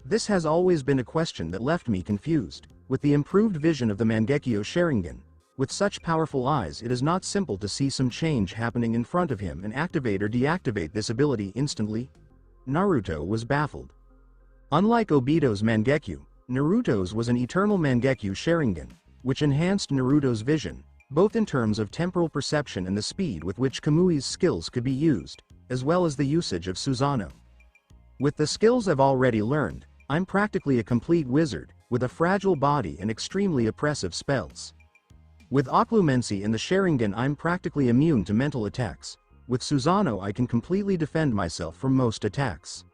This has always been a question that left me confused. With the improved vision of the Mangekyo Sharingan, with such powerful eyes it is not simple to see some change happening in front of him and activate or deactivate this ability instantly. Naruto was baffled. Unlike Obito's Mangekyo, Naruto's was an Eternal Mangekyo Sharingan, which enhanced Naruto's vision, both in terms of temporal perception and the speed with which Kamui's skills could be used, as well as the usage of Susanoo. With the skills I've already learned, I'm practically a complete wizard, with a fragile body and extremely oppressive spells. With Occlumency and the Sharingan I'm practically immune to mental attacks. With Susanoo I can completely defend myself from most attacks.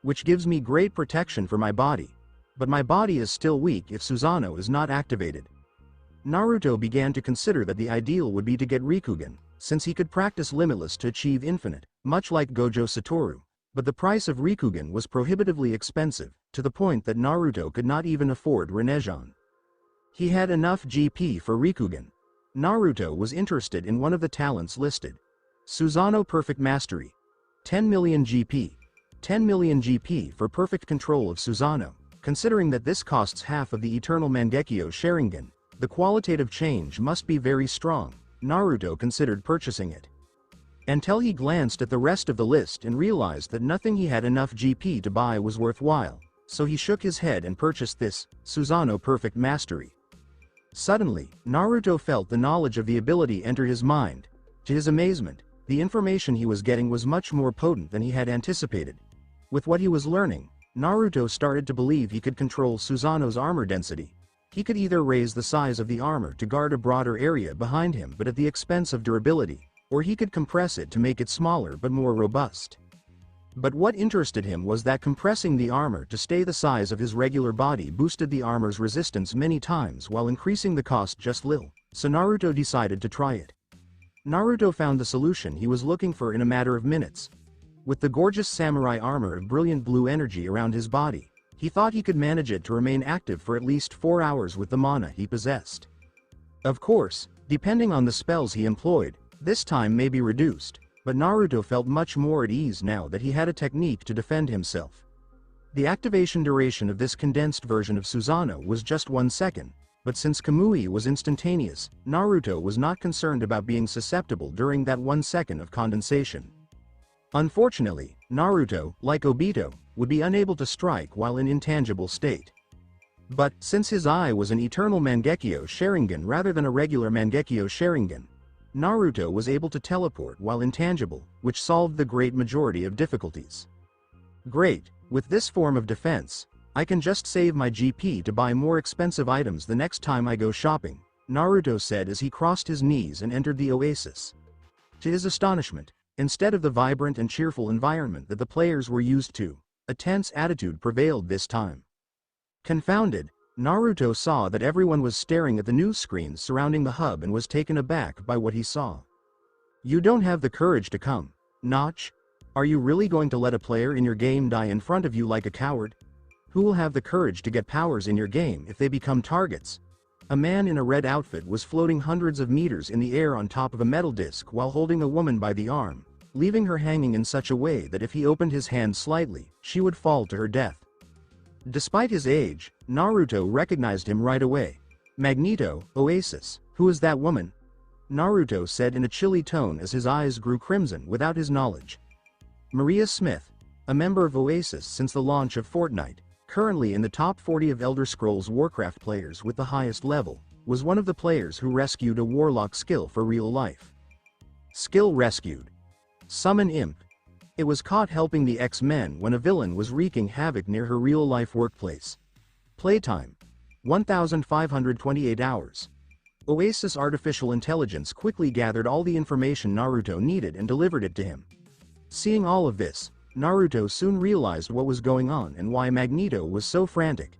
Which gives me great protection for my body. But my body is still weak if Susanoo is not activated. Naruto began to consider that the ideal would be to get Rikugan, since he could practice Limitless to achieve infinite, much like Gojo Satoru. But the price of Rikugan was prohibitively expensive, to the point that Naruto could not even afford Rinnegan. He had enough GP for Rikugan. Naruto was interested in one of the talents listed. Susanoo Perfect Mastery. 10 million GP. 10 million GP for perfect control of Susanoo. Considering that this costs half of the Eternal Mangekyo Sharingan, the qualitative change must be very strong. Naruto considered purchasing it. Until he glanced at the rest of the list and realized that nothing he had enough GP to buy was worthwhile, so he shook his head and purchased this, Susanoo Perfect Mastery. Suddenly, Naruto felt the knowledge of the ability enter his mind. To his amazement, the information he was getting was much more potent than he had anticipated. With what he was learning, Naruto started to believe he could control Susanoo's armor density. He could either raise the size of the armor to guard a broader area behind him but at the expense of durability, or he could compress it to make it smaller but more robust. But what interested him was that compressing the armor to stay the size of his regular body boosted the armor's resistance many times while increasing the cost just little, so Naruto decided to try it. Naruto found the solution he was looking for in a matter of minutes. With the gorgeous samurai armor of brilliant blue energy around his body, he thought he could manage it to remain active for at least 4 hours with the mana he possessed. Of course, depending on the spells he employed, this time may be reduced, but Naruto felt much more at ease now that he had a technique to defend himself. The activation duration of this condensed version of Susanoo was just 1 second, but since Kamui was instantaneous, Naruto was not concerned about being susceptible during that 1 second of condensation. Unfortunately, Naruto, like Obito, would be unable to strike while in intangible state. But, since his eye was an Eternal Mangekyo Sharingan rather than a regular Mangekyo Sharingan, Naruto was able to teleport while intangible, which solved the great majority of difficulties. Great, with this form of defense, I can just save my GP to buy more expensive items the next time I go shopping, Naruto said as he crossed his knees and entered the Oasis. To his astonishment, instead of the vibrant and cheerful environment that the players were used to, a tense attitude prevailed this time. Confounded, Naruto saw that everyone was staring at the news screens surrounding the hub and was taken aback by what he saw. You don't have the courage to come, Notch? Are you really going to let a player in your game die in front of you like a coward? Who will have the courage to get powers in your game if they become targets? A man in a red outfit was floating hundreds of meters in the air on top of a metal disc while holding a woman by the arm, leaving her hanging in such a way that if he opened his hand slightly, she would fall to her death. Despite his age, Naruto recognized him right away. Magneto, Oasis, who is that woman? Naruto said in a chilly tone as his eyes grew crimson without his knowledge. Maria Smith, a member of Oasis since the launch of Fortnite, currently in the top 40 of Elder Scrolls Warcraft players with the highest level, was one of the players who rescued a warlock skill for real life. Skill rescued. Summon Imp. It was caught helping the X-Men when a villain was wreaking havoc near her real-life workplace. Playtime: 1,528 hours. Oasis Artificial Intelligence quickly gathered all the information Naruto needed and delivered it to him. Seeing all of this, Naruto soon realized what was going on and why Magneto was so frantic.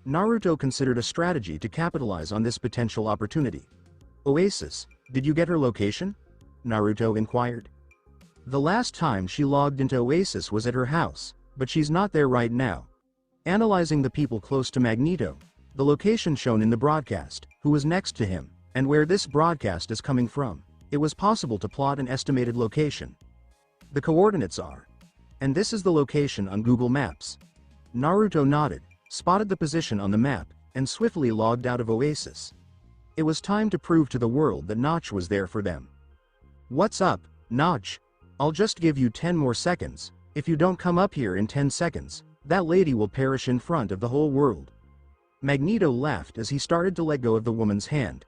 Naruto considered a strategy to capitalize on this potential opportunity. Oasis, did you get her location? Naruto inquired. The last time she logged into Oasis was at her house, but she's not there right now. Analyzing the people close to Magneto, the location shown in the broadcast, who was next to him, and where this broadcast is coming from, it was possible to plot an estimated location. The coordinates are. And this is the location on Google Maps. Naruto nodded, spotted the position on the map, and swiftly logged out of Oasis. It was time to prove to the world that Notch was there for them. What's up, Notch? I'll just give you 10 more seconds. If you don't come up here in 10 seconds, that lady will perish in front of the whole world. Magneto laughed as he started to let go of the woman's hand.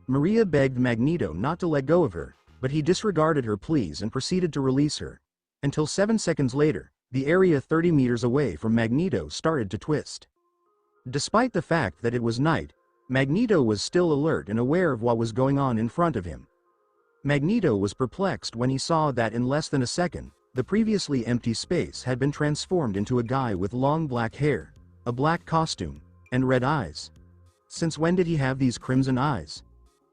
Maria begged Magneto not to let go of her, but he disregarded her pleas and proceeded to release her. Until 7 seconds later, the area 30 meters away from Magneto started to twist. Despite the fact that it was night, Magneto was still alert and aware of what was going on in front of him. Magneto was perplexed when he saw that in less than a second, the previously empty space had been transformed into a guy with long black hair, a black costume, and red eyes. Since when did he have these crimson eyes?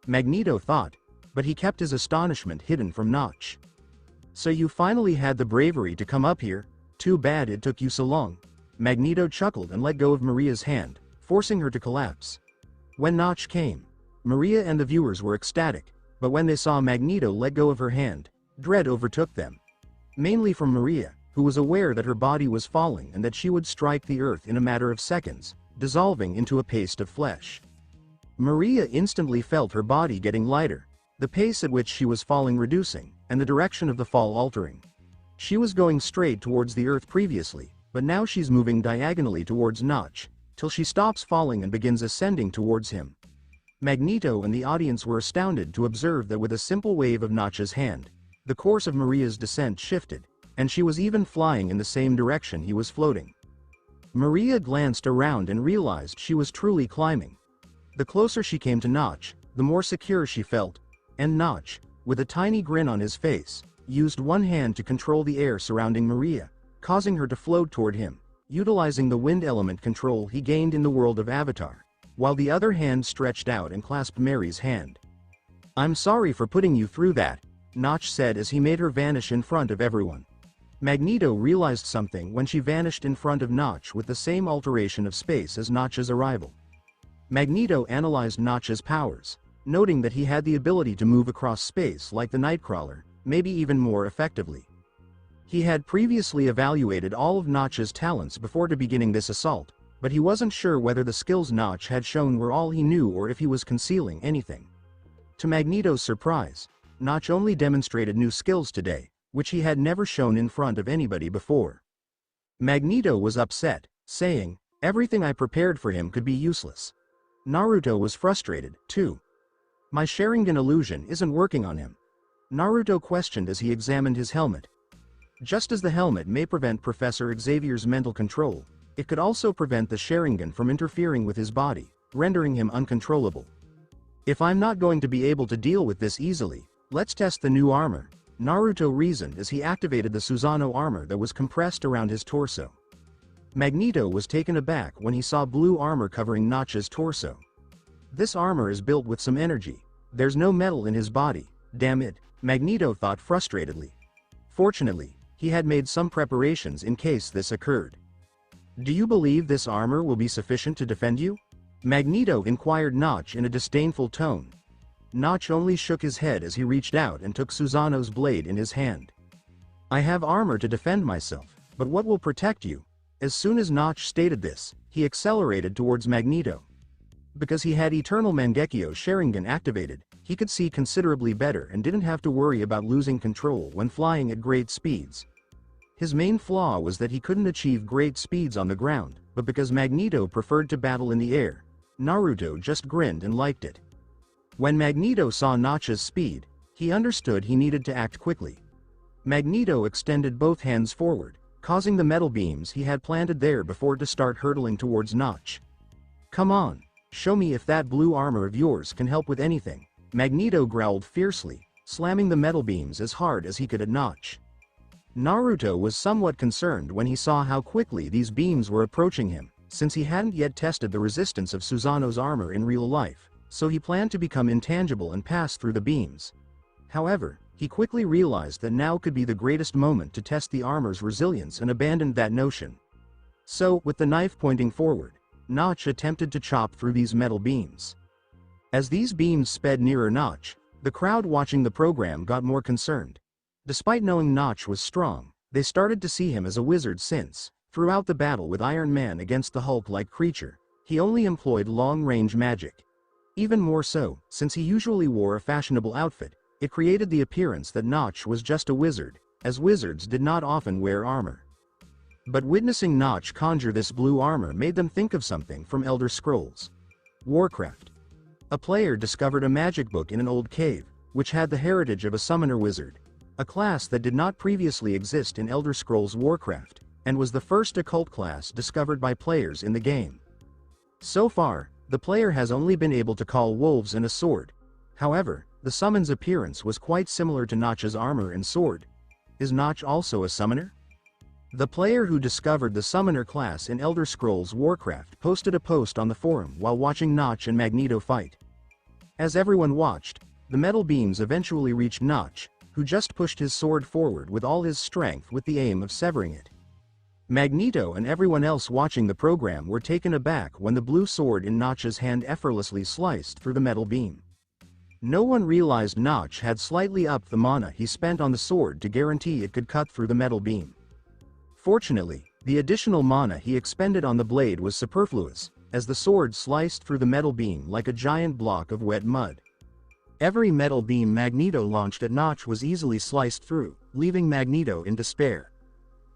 Magneto thought, but he kept his astonishment hidden from Notch. So you finally had the bravery to come up here? Too bad it took you so long. Magneto chuckled and let go of Maria's hand, forcing her to collapse. When Notch came, Maria and the viewers were ecstatic, but when they saw Magneto let go of her hand, dread overtook them. Mainly from Maria, who was aware that her body was falling and that she would strike the earth in a matter of seconds, dissolving into a paste of flesh. Maria instantly felt her body getting lighter, the pace at which she was falling reducing, and the direction of the fall altering. She was going straight towards the earth previously, but now she's moving diagonally towards Notch, till she stops falling and begins ascending towards him. Magneto and the audience were astounded to observe that with a simple wave of Notch's hand, the course of Maria's descent shifted, and she was even flying in the same direction he was floating. Maria glanced around and realized she was truly climbing. The closer she came to Notch, the more secure she felt, and Notch, with a tiny grin on his face, used one hand to control the air surrounding Maria, causing her to float toward him, utilizing the wind element control he gained in the world of Avatar, while the other hand stretched out and clasped Mary's hand. "I'm sorry for putting you through that," Notch said as he made her vanish in front of everyone. Magneto realized something when she vanished in front of Notch with the same alteration of space as Notch's arrival. Magneto analyzed Notch's powers, noting that he had the ability to move across space like the Nightcrawler, maybe even more effectively. He had previously evaluated all of Notch's talents before beginning this assault, but he wasn't sure whether the skills Notch had shown were all he knew or if he was concealing anything. To Magneto's surprise, Notch only demonstrated new skills today, which he had never shown in front of anybody before. Magneto was upset, saying, "Everything I prepared for him could be useless." Naruto was frustrated, too. "My Sharingan illusion isn't working on him," Naruto questioned as he examined his helmet. Just as the helmet may prevent Professor Xavier's mental control, it could also prevent the Sharingan from interfering with his body, rendering him uncontrollable. "If I'm not going to be able to deal with this easily, let's test the new armor," Naruto reasoned as he activated the Susanoo armor that was compressed around his torso. Magneto was taken aback when he saw blue armor covering Notch's torso. "This armor is built with some energy. There's no metal in his body, damn it," Magneto thought frustratedly. Fortunately, he had made some preparations in case this occurred. "Do you believe this armor will be sufficient to defend you?" Magneto inquired Notch in a disdainful tone. Notch only shook his head as he reached out and took Susanoo's blade in his hand. "I have armor to defend myself, but what will protect you?" As soon as Notch stated this, he accelerated towards Magneto. Because he had Eternal Mangekyo Sharingan activated, he could see considerably better and didn't have to worry about losing control when flying at great speeds. His main flaw was that he couldn't achieve great speeds on the ground, but because Magneto preferred to battle in the air, Naruto just grinned and liked it. When Magneto saw Notch's speed, he understood he needed to act quickly. Magneto extended both hands forward, causing the metal beams he had planted there before to start hurtling towards Notch. "Come on, show me if that blue armor of yours can help with anything," Magneto growled fiercely, slamming the metal beams as hard as he could at Notch. Naruto was somewhat concerned when he saw how quickly these beams were approaching him, since he hadn't yet tested the resistance of Susanoo's armor in real life, so he planned to become intangible and pass through the beams. However, he quickly realized that now could be the greatest moment to test the armor's resilience and abandoned that notion. So, with the knife pointing forward, Notch attempted to chop through these metal beams. As these beams sped nearer Notch, the crowd watching the program got more concerned. Despite knowing Notch was strong, they started to see him as a wizard since, throughout the battle with Iron Man against the Hulk-like creature, he only employed long-range magic. Even more so, since he usually wore a fashionable outfit, it created the appearance that Notch was just a wizard, as wizards did not often wear armor. But witnessing Notch conjure this blue armor made them think of something from Elder Scrolls. Warcraft. A player discovered a magic book in an old cave, which had the heritage of a summoner wizard, a class that did not previously exist in Elder Scrolls Warcraft, and was the first occult class discovered by players in the game. So far, the player has only been able to call wolves and a sword. However, the summon's appearance was quite similar to Notch's armor and sword. Is Notch also a summoner? The player who discovered the summoner class in Elder Scrolls Warcraft posted a post on the forum while watching Notch and Magneto fight. As everyone watched, the metal beams eventually reached Notch, who just pushed his sword forward with all his strength with the aim of severing it. Magneto and everyone else watching the program were taken aback when the blue sword in Notch's hand effortlessly sliced through the metal beam. No one realized Notch had slightly upped the mana he spent on the sword to guarantee it could cut through the metal beam. Fortunately, the additional mana he expended on the blade was superfluous, as the sword sliced through the metal beam like a giant block of wet mud. Every metal beam Magneto launched at Notch was easily sliced through, leaving Magneto in despair.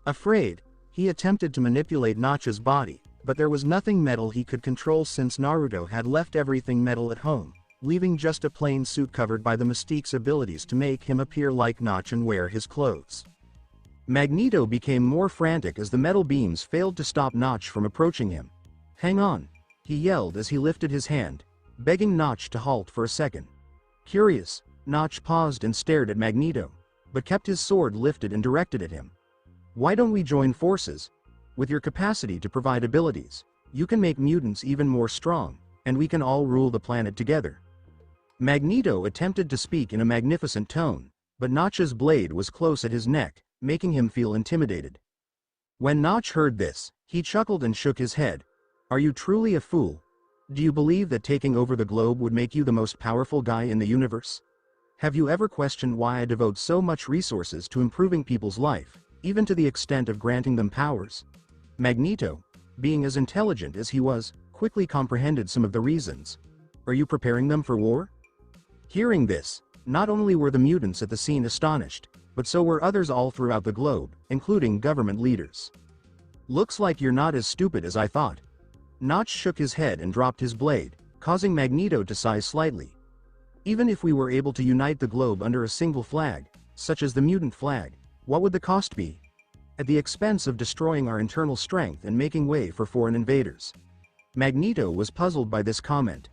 Afraid, he attempted to manipulate Notch's body, but there was nothing metal he could control since Naruto had left everything metal at home, leaving just a plain suit covered by the Mystique's abilities to make him appear like Notch and wear his clothes. Magneto became more frantic as the metal beams failed to stop Notch from approaching him. "Hang on," he yelled as he lifted his hand, begging Notch to halt for a second. Curious, Notch paused and stared at Magneto, but kept his sword lifted and directed at him. "Why don't we join forces? With your capacity to provide abilities, you can make mutants even more strong, and we can all rule the planet together." Magneto attempted to speak in a magnificent tone, but Notch's blade was close at his neck, making him feel intimidated. When Notch heard this, he chuckled and shook his head. "Are you truly a fool? Do you believe that taking over the globe would make you the most powerful guy in the universe? Have you ever questioned why I devote so much resources to improving people's life, even to the extent of granting them powers?" Magneto, being as intelligent as he was, quickly comprehended some of the reasons. "Are you preparing them for war?" Hearing this, not only were the mutants at the scene astonished, but so were others all throughout the globe, including government leaders. "Looks like you're not as stupid as I thought." Notch shook his head and dropped his blade, causing Magneto to sigh slightly. "Even if we were able to unite the globe under a single flag, such as the mutant flag, what would the cost be? At the expense of destroying our internal strength and making way for foreign invaders." Magneto was puzzled by this comment.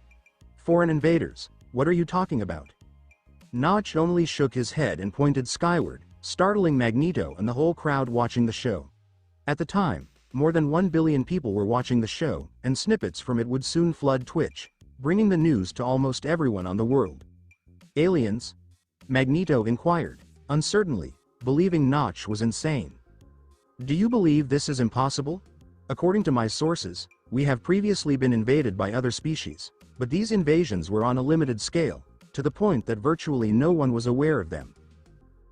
"Foreign invaders? What are you talking about?" Notch only shook his head and pointed skyward, startling Magneto and the whole crowd watching the show. At the time, more than 1 billion people were watching the show, and snippets from it would soon flood Twitch, bringing the news to almost everyone on the world. "Aliens?" Magneto inquired, uncertainly, believing Notch was insane. "Do you believe this is impossible? According to my sources, we have previously been invaded by other species, but these invasions were on a limited scale, to the point that virtually no one was aware of them.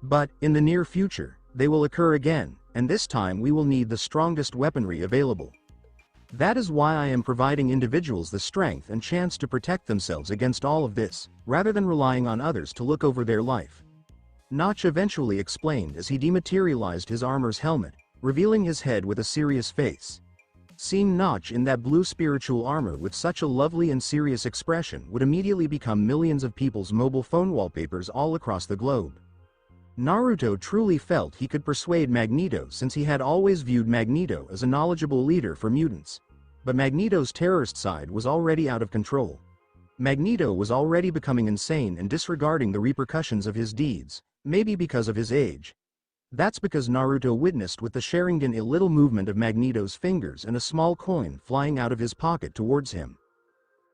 But, in the near future, they will occur again, and this time we will need the strongest weaponry available. That is why I am providing individuals the strength and chance to protect themselves against all of this, rather than relying on others to look over their life." Notch eventually explained as he dematerialized his armor's helmet, revealing his head with a serious face. Seeing Notch in that blue spiritual armor with such a lovely and serious expression would immediately become millions of people's mobile phone wallpapers all across the globe. Naruto truly felt he could persuade Magneto since he had always viewed Magneto as a knowledgeable leader for mutants. But Magneto's terrorist side was already out of control. Magneto was already becoming insane and disregarding the repercussions of his deeds, maybe because of his age. That's because Naruto witnessed with the Sharingan a little movement of Magneto's fingers and a small coin flying out of his pocket towards him.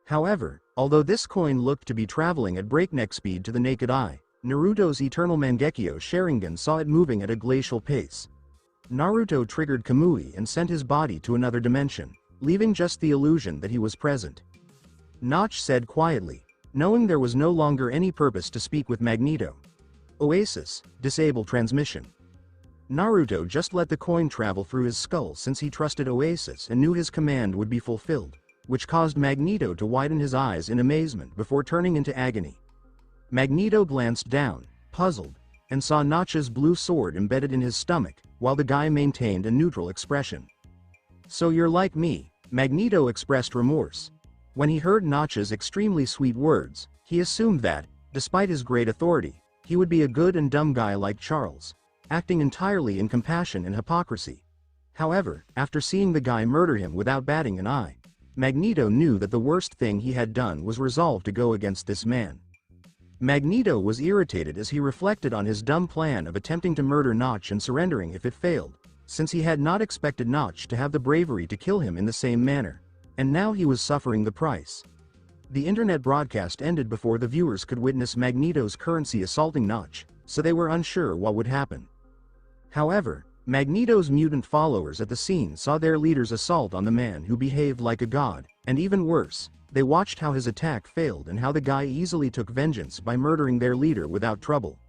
However, although this coin looked to be traveling at breakneck speed to the naked eye, Naruto's Eternal Mangekyo Sharingan saw it moving at a glacial pace. Naruto triggered Kamui and sent his body to another dimension, leaving just the illusion that he was present. Notch said quietly, knowing there was no longer any purpose to speak with Magneto. "Oasis, disable transmission." Naruto just let the coin travel through his skull since he trusted Oasis and knew his command would be fulfilled, which caused Magneto to widen his eyes in amazement before turning into agony. Magneto glanced down, puzzled, and saw Notch's blue sword embedded in his stomach, while the guy maintained a neutral expression. "So you're like me," Magneto expressed remorse. When he heard Notch's extremely sweet words, he assumed that, despite his great authority, he would be a good and dumb guy like Charles, acting entirely in compassion and hypocrisy. However, after seeing the guy murder him without batting an eye, Magneto knew that the worst thing he had done was resolve to go against this man. Magneto was irritated as he reflected on his dumb plan of attempting to murder Notch and surrendering if it failed, since he had not expected Notch to have the bravery to kill him in the same manner, and now he was suffering the price. The internet broadcast ended before the viewers could witness Magneto's currency assaulting Notch, so they were unsure what would happen. However, Magneto's mutant followers at the scene saw their leader's assault on the man who behaved like a god, and even worse, they watched how his attack failed and how the guy easily took vengeance by murdering their leader without trouble.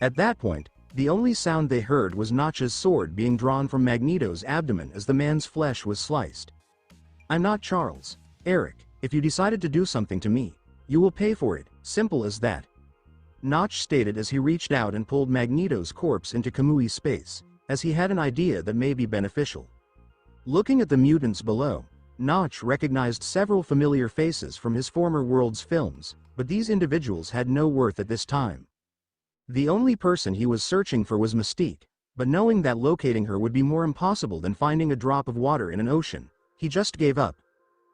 At that point, the only sound they heard was Notch's sword being drawn from Magneto's abdomen as the man's flesh was sliced. "I'm not Charles. Eric, if you decided to do something to me, you will pay for it, simple as that," Notch stated as he reached out and pulled Magneto's corpse into Kamui's space, as he had an idea that may be beneficial. Looking at the mutants below, Notch recognized several familiar faces from his former world's films, but these individuals had no worth at this time. The only person he was searching for was Mystique, but knowing that locating her would be more impossible than finding a drop of water in an ocean, he just gave up.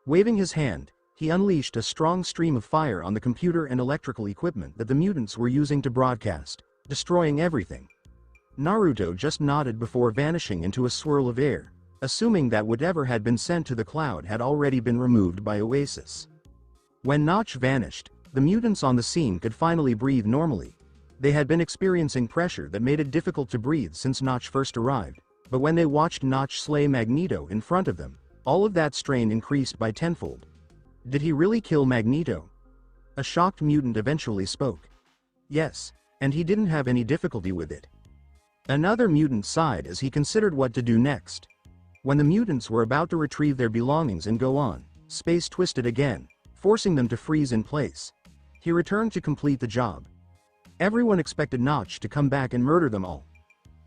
Waving his hand, he unleashed a strong stream of fire on the computer and electrical equipment that the mutants were using to broadcast, destroying everything. Naruto just nodded before vanishing into a swirl of air, assuming that whatever had been sent to the cloud had already been removed by Oasis. When Notch vanished, the mutants on the scene could finally breathe normally. They had been experiencing pressure that made it difficult to breathe since Notch first arrived, but when they watched Notch slay Magneto in front of them, all of that strain increased by tenfold. Did he really kill Magneto? A shocked mutant eventually spoke. Yes, and he didn't have any difficulty with it. Another mutant sighed as he considered what to do next. When the mutants were about to retrieve their belongings and go on, space twisted again, forcing them to freeze in place. He returned to complete the job. Everyone expected Notch to come back and murder them all.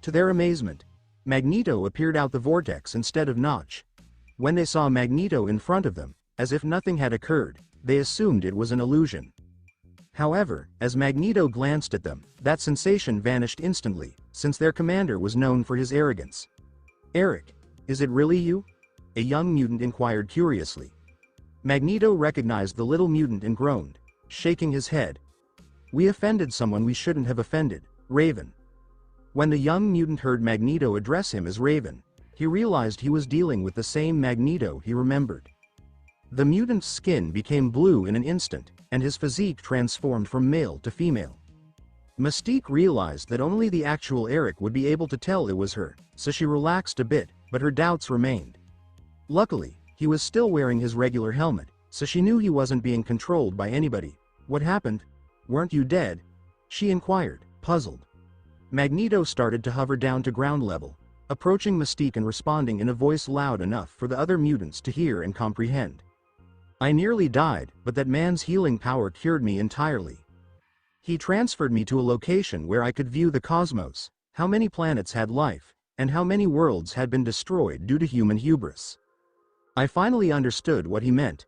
To their amazement, Magneto appeared out the vortex instead of Notch. When they saw Magneto in front of them, as if nothing had occurred, they assumed it was an illusion. However, as Magneto glanced at them, that sensation vanished instantly, since their commander was known for his arrogance. "Eric, is it really you?" a young mutant inquired curiously. Magneto recognized the little mutant and groaned, shaking his head. "We offended someone we shouldn't have offended, Raven." When the young mutant heard Magneto address him as Raven, he realized he was dealing with the same Magneto he remembered. The mutant's skin became blue in an instant, and his physique transformed from male to female. Mystique realized that only the actual Eric would be able to tell it was her, so she relaxed a bit, but her doubts remained. Luckily, he was still wearing his regular helmet, so she knew he wasn't being controlled by anybody. "What happened? Weren't you dead?" she inquired, puzzled. Magneto started to hover down to ground level, approaching Mystique and responding in a voice loud enough for the other mutants to hear and comprehend. "I nearly died, but that man's healing power cured me entirely. He transferred me to a location where I could view the cosmos, how many planets had life, and how many worlds had been destroyed due to human hubris. I finally understood what he meant,"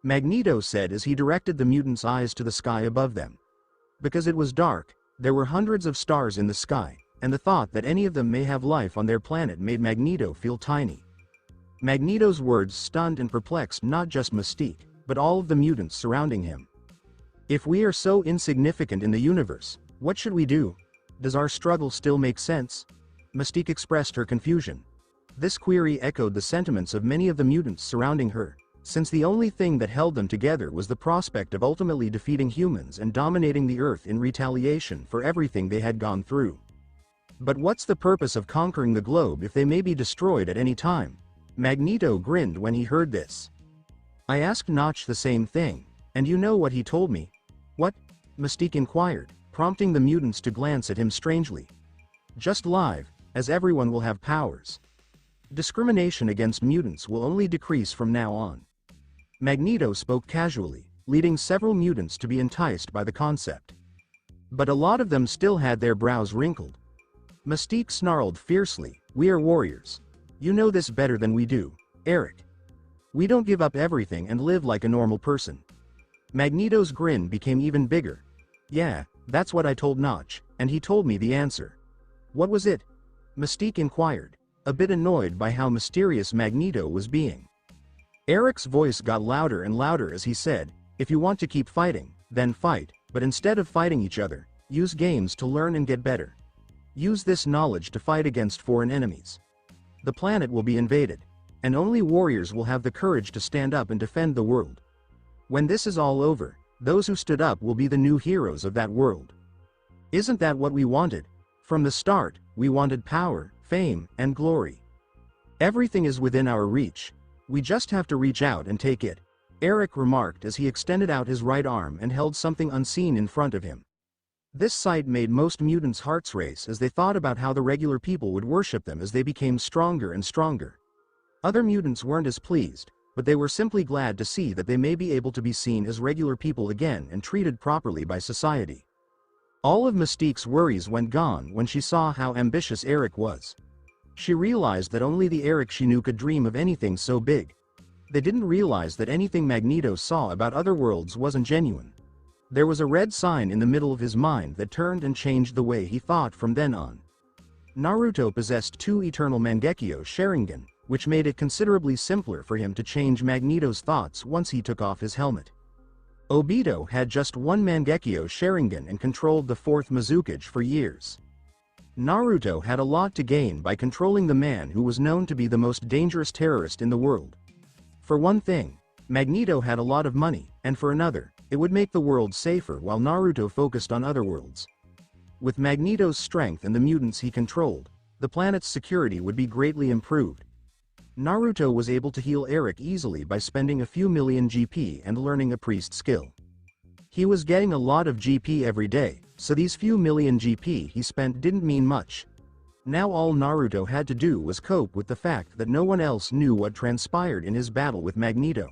Magneto said as he directed the mutants' eyes to the sky above them. Because it was dark, there were hundreds of stars in the sky, and the thought that any of them may have life on their planet made Magneto feel tiny. Magneto's words stunned and perplexed not just Mystique, but all of the mutants surrounding him. "If we are so insignificant in the universe, what should we do? Does our struggle still make sense?" Mystique expressed her confusion. This query echoed the sentiments of many of the mutants surrounding her, since the only thing that held them together was the prospect of ultimately defeating humans and dominating the Earth in retaliation for everything they had gone through. "But what's the purpose of conquering the globe if they may be destroyed at any time?" Magneto grinned when he heard this. "I asked Notch the same thing, and you know what he told me." "What?" Mystique inquired, prompting the mutants to glance at him strangely. "Just live, as everyone will have powers. Discrimination against mutants will only decrease from now on." Magneto spoke casually, leading several mutants to be enticed by the concept. But a lot of them still had their brows wrinkled. Mystique snarled fiercely, "We are warriors. You know this better than we do, Eric. We don't give up everything and live like a normal person." Magneto's grin became even bigger. "Yeah, that's what I told Notch, and he told me the answer." "What was it?" Mystique inquired, a bit annoyed by how mysterious Magneto was being. Eric's voice got louder and louder as he said, "If you want to keep fighting, then fight, but instead of fighting each other, use games to learn and get better. Use this knowledge to fight against foreign enemies. The planet will be invaded, and only warriors will have the courage to stand up and defend the world. When this is all over, those who stood up will be the new heroes of that world. Isn't that what we wanted? From the start, we wanted power, fame, and glory. Everything is within our reach. We just have to reach out and take it," Eric remarked as he extended out his right arm and held something unseen in front of him. This sight made most mutants' hearts race as they thought about how the regular people would worship them as they became stronger and stronger. Other mutants weren't as pleased, but they were simply glad to see that they may be able to be seen as regular people again and treated properly by society. All of Mystique's worries went gone when she saw how ambitious Eric was. She realized that only the Eric she knew could dream of anything so big. They didn't realize that anything Magneto saw about other worlds wasn't genuine. There was a red sign in the middle of his mind that turned and changed the way he thought from then on. Naruto possessed 2 eternal Mangekyo Sharingan, which made it considerably simpler for him to change Magneto's thoughts once he took off his helmet. Obito had just 1 Mangekyo Sharingan and controlled the 4th Mizukage for years. Naruto had a lot to gain by controlling the man who was known to be the most dangerous terrorist in the world. For one thing, Magneto had a lot of money, and for another, it would make the world safer while Naruto focused on other worlds. With Magneto's strength and the mutants he controlled, the planet's security would be greatly improved. Naruto was able to heal Eric easily by spending a few million GP and learning a priest skill. He was getting a lot of GP every day, so these few million GP he spent didn't mean much. Now all Naruto had to do was cope with the fact that no one else knew what transpired in his battle with Magneto.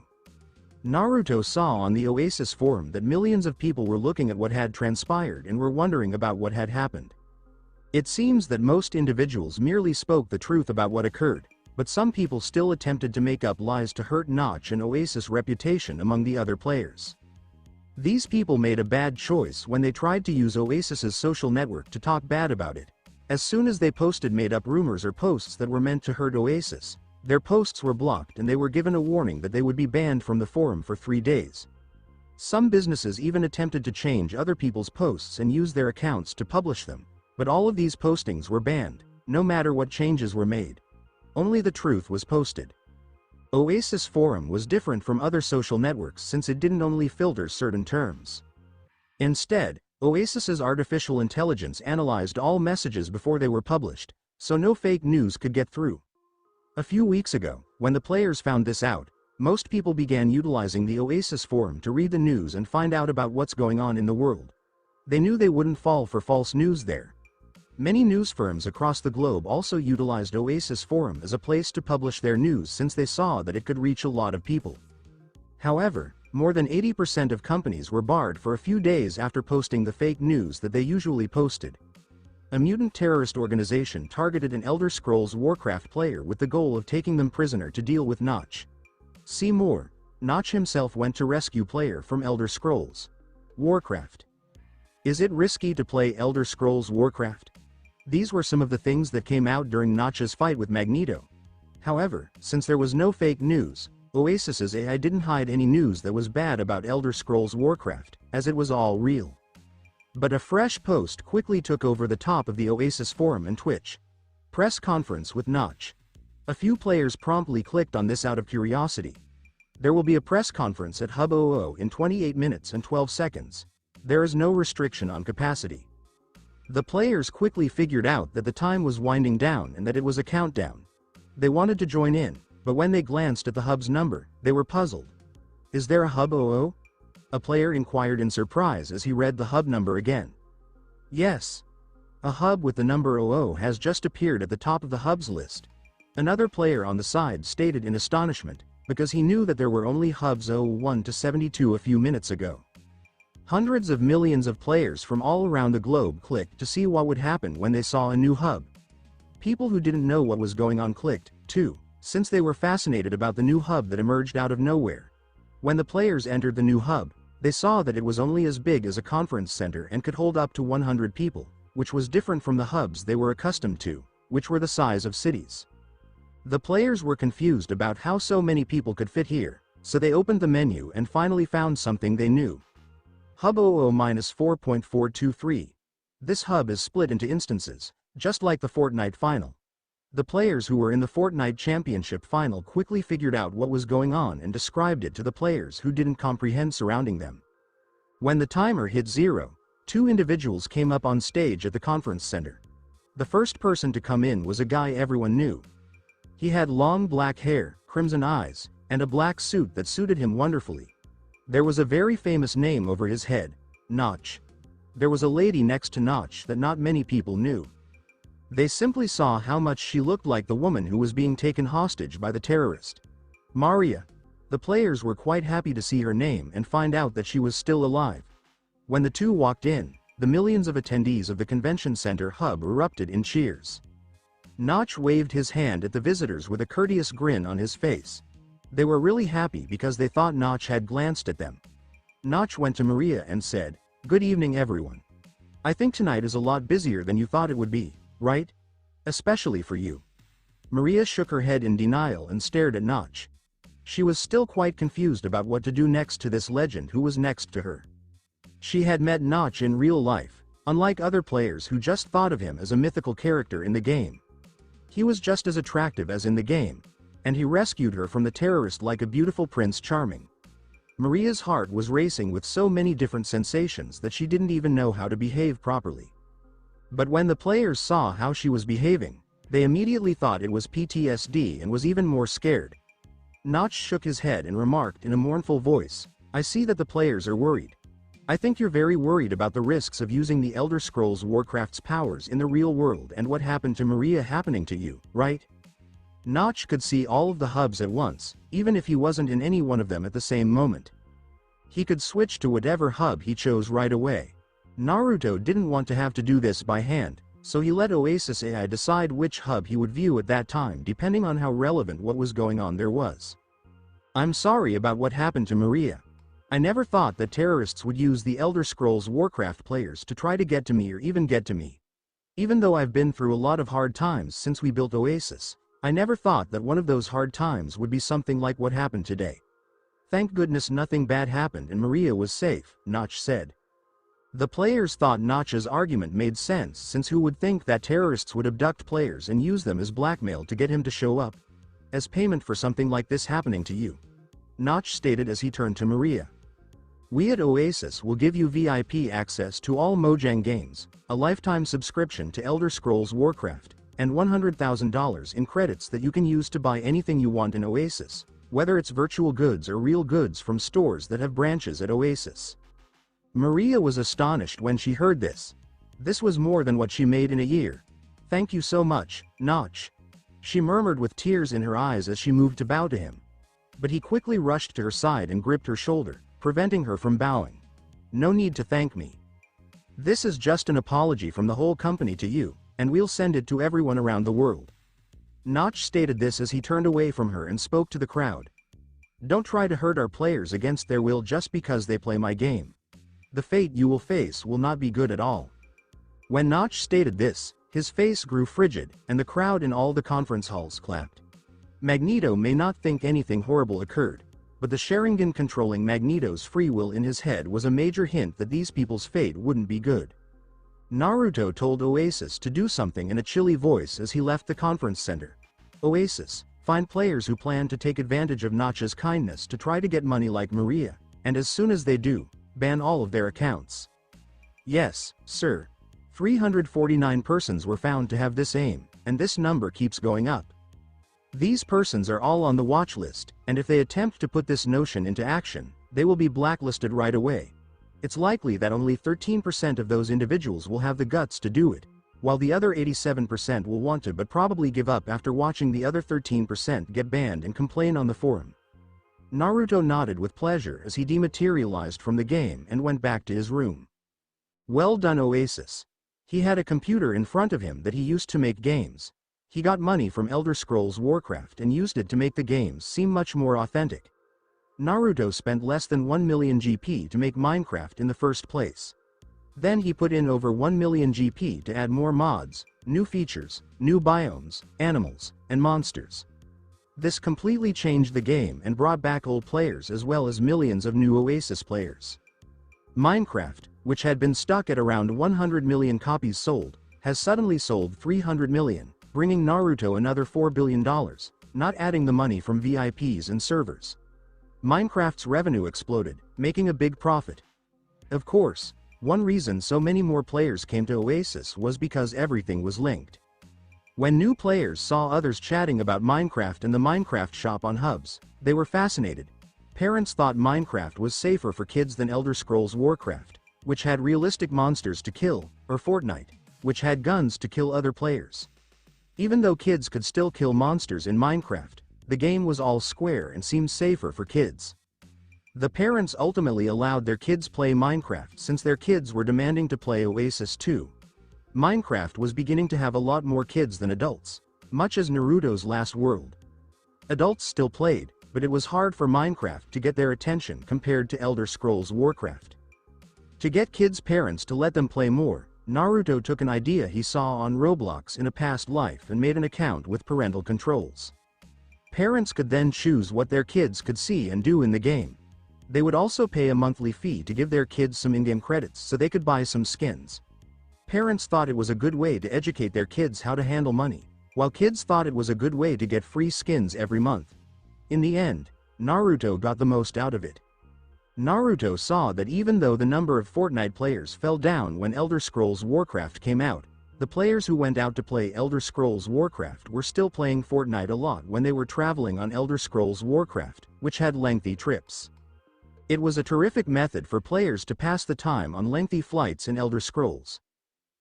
Naruto saw on the Oasis forum that millions of people were looking at what had transpired and were wondering about what had happened. It seems that most individuals merely spoke the truth about what occurred, but some people still attempted to make up lies to hurt Notch and Oasis' reputation among the other players. These people made a bad choice when they tried to use Oasis's social network to talk bad about it. As soon as they posted made-up rumors or posts that were meant to hurt Oasis, their posts were blocked and they were given a warning that they would be banned from the forum for 3 days. Some businesses even attempted to change other people's posts and use their accounts to publish them, but all of these postings were banned, no matter what changes were made. Only the truth was posted. Oasis forum was different from other social networks since it didn't only filter certain terms. Instead, Oasis's artificial intelligence analyzed all messages before they were published, so no fake news could get through. A few weeks ago, when the players found this out, most people began utilizing the Oasis forum to read the news and find out about what's going on in the world. They knew they wouldn't fall for false news there. Many news firms across the globe also utilized Oasis forum as a place to publish their news since they saw that it could reach a lot of people. However, more than 80% of companies were barred for a few days after posting the fake news that they usually posted. A mutant terrorist organization targeted an Elder Scrolls Warcraft player with the goal of taking them prisoner to deal with Notch. See more. Notch himself went to rescue player from Elder Scrolls Warcraft. Is it risky to play Elder Scrolls Warcraft? These were some of the things that came out during Notch's fight with Magneto. However, since there was no fake news, Oasis's AI didn't hide any news that was bad about Elder Scrolls Warcraft, as it was all real. But a fresh post quickly took over the top of the Oasis forum and Twitch. Press conference with Notch. A few players promptly clicked on this out of curiosity. There will be a press conference at Hub 00 in 28 minutes and 12 seconds. There is no restriction on capacity. The players quickly figured out that the time was winding down and that it was a countdown. They wanted to join in, but when they glanced at the hub's number, they were puzzled. Is there a Hub 00? A player inquired in surprise as he read the hub number again. Yes. A hub with the number 00 has just appeared at the top of the hub's list. Another player on the side stated in astonishment, because he knew that there were only hubs 01 to 72 a few minutes ago. Hundreds of millions of players from all around the globe clicked to see what would happen when they saw a new hub. People who didn't know what was going on clicked, too, since they were fascinated about the new hub that emerged out of nowhere. When the players entered the new hub, they saw that it was only as big as a conference center and could hold up to 100 people, which was different from the hubs they were accustomed to, which were the size of cities. The players were confused about how so many people could fit here, so they opened the menu and finally found something they knew. Hub 00-4.423. This hub is split into instances, just like the Fortnite final. The players who were in the Fortnite Championship final quickly figured out what was going on and described it to the players who didn't comprehend surrounding them. When the timer hit 0, 2 individuals came up on stage at the conference center. The first person to come in was a guy everyone knew. He had long black hair, crimson eyes, and a black suit that suited him wonderfully. There was a very famous name over his head, Notch. There was a lady next to Notch that not many people knew. They simply saw how much she looked like the woman who was being taken hostage by the terrorist. Maria. The players were quite happy to see her name and find out that she was still alive. When the two walked in, the millions of attendees of the convention center hub erupted in cheers. Notch waved his hand at the visitors with a courteous grin on his face. They were really happy because they thought Notch had glanced at them. Notch went to Maria and said, "Good evening everyone. I think tonight is a lot busier than you thought it would be, right? Especially for you." Maria shook her head in denial and stared at Notch. She was still quite confused about what to do next to this legend who was next to her. She had met Notch in real life, unlike other players who just thought of him as a mythical character in the game. He was just as attractive as in the game, and he rescued her from the terrorist like a beautiful Prince Charming. Maria's heart was racing with so many different sensations that she didn't even know how to behave properly. But when the players saw how she was behaving, they immediately thought it was PTSD and was even more scared. Notch shook his head and remarked in a mournful voice, "I see that the players are worried. I think you're very worried about the risks of using the Elder Scrolls Warcraft's powers in the real world and what happened to Maria happening to you, right?" Notch could see all of the hubs at once, even if he wasn't in any one of them at the same moment. He could switch to whatever hub he chose right away. Naruto didn't want to have to do this by hand, so he let Oasis AI decide which hub he would view at that time depending on how relevant what was going on there was. "I'm sorry about what happened to Maria. I never thought that terrorists would use the Elder Scrolls Warcraft players to try to get to me or even get to me. Even though I've been through a lot of hard times since we built Oasis, I never thought that one of those hard times would be something like what happened today. Thank goodness nothing bad happened and Maria was safe," Notch said. The players thought Notch's argument made sense since who would think that terrorists would abduct players and use them as blackmail to get him to show up? As payment for something like this happening to you. Notch stated as he turned to Maria. "We at Oasis will give you VIP access to all Mojang games, a lifetime subscription to Elder Scrolls Warcraft, and $100,000 in credits that you can use to buy anything you want in Oasis, whether it's virtual goods or real goods from stores that have branches at Oasis." Maria was astonished when she heard this. This was more than what she made in a year. "Thank you so much, Notch," she murmured with tears in her eyes as she moved to bow to him. But he quickly rushed to her side and gripped her shoulder, preventing her from bowing. "No need to thank me. This is just an apology from the whole company to you, and we'll send it to everyone around the world." Notch stated this as he turned away from her and spoke to the crowd. "Don't try to hurt our players against their will just because they play my game. The fate you will face will not be good at all." When Notch stated this, his face grew frigid, and the crowd in all the conference halls clapped. Magneto may not think anything horrible occurred, but the Sharingan controlling Magneto's free will in his head was a major hint that these people's fate wouldn't be good. Naruto told Oasis to do something in a chilly voice as he left the conference center. "Oasis, find players who plan to take advantage of Notch's kindness to try to get money like Maria, and as soon as they do, ban all of their accounts." "Yes, sir." 349 persons were found to have this aim, and this number keeps going up. These persons are all on the watch list, and if they attempt to put this notion into action, they will be blacklisted right away. It's likely that only 13% of those individuals will have the guts to do it, while the other 87% will want to but probably give up after watching the other 13% get banned and complain on the forum. Naruto nodded with pleasure as he dematerialized from the game and went back to his room. Well done, Oasis. He had a computer in front of him that he used to make games. He got money from Elder Scrolls Warcraft and used it to make the games seem much more authentic. Naruto spent less than 1 million GP to make Minecraft in the first place. Then he put in over 1 million GP to add more mods, new features, new biomes, animals, and monsters. This completely changed the game and brought back old players as well as millions of new Oasis players. Minecraft, which had been stuck at around 100 million copies sold, has suddenly sold 300 million, bringing Naruto another $4 billion, not adding the money from VIPs and servers. Minecraft's revenue exploded, making a big profit. Of course, one reason so many more players came to Oasis was because everything was linked. When new players saw others chatting about Minecraft and the Minecraft shop on hubs, they were fascinated. Parents thought Minecraft was safer for kids than Elder Scrolls Warcraft, which had realistic monsters to kill, or Fortnite, which had guns to kill other players. Even though kids could still kill monsters in Minecraft, the game was all square and seemed safer for kids. The parents ultimately allowed their kids play Minecraft since their kids were demanding to play Oasis too. Minecraft was beginning to have a lot more kids than adults, much as Naruto's Last World. Adults still played, but it was hard for Minecraft to get their attention compared to Elder Scrolls Warcraft. To get kids' parents to let them play more, Naruto took an idea he saw on Roblox in a past life and made an account with parental controls. Parents could then choose what their kids could see and do in the game. They would also pay a monthly fee to give their kids some in-game credits so they could buy some skins. Parents thought it was a good way to educate their kids how to handle money, while kids thought it was a good way to get free skins every month. In the end, Naruto got the most out of it. Naruto saw that even though the number of Fortnite players fell down when Elder Scrolls Warcraft came out, the players who went out to play Elder Scrolls Warcraft were still playing Fortnite a lot when they were traveling on Elder Scrolls Warcraft, which had lengthy trips. It was a terrific method for players to pass the time on lengthy flights in Elder Scrolls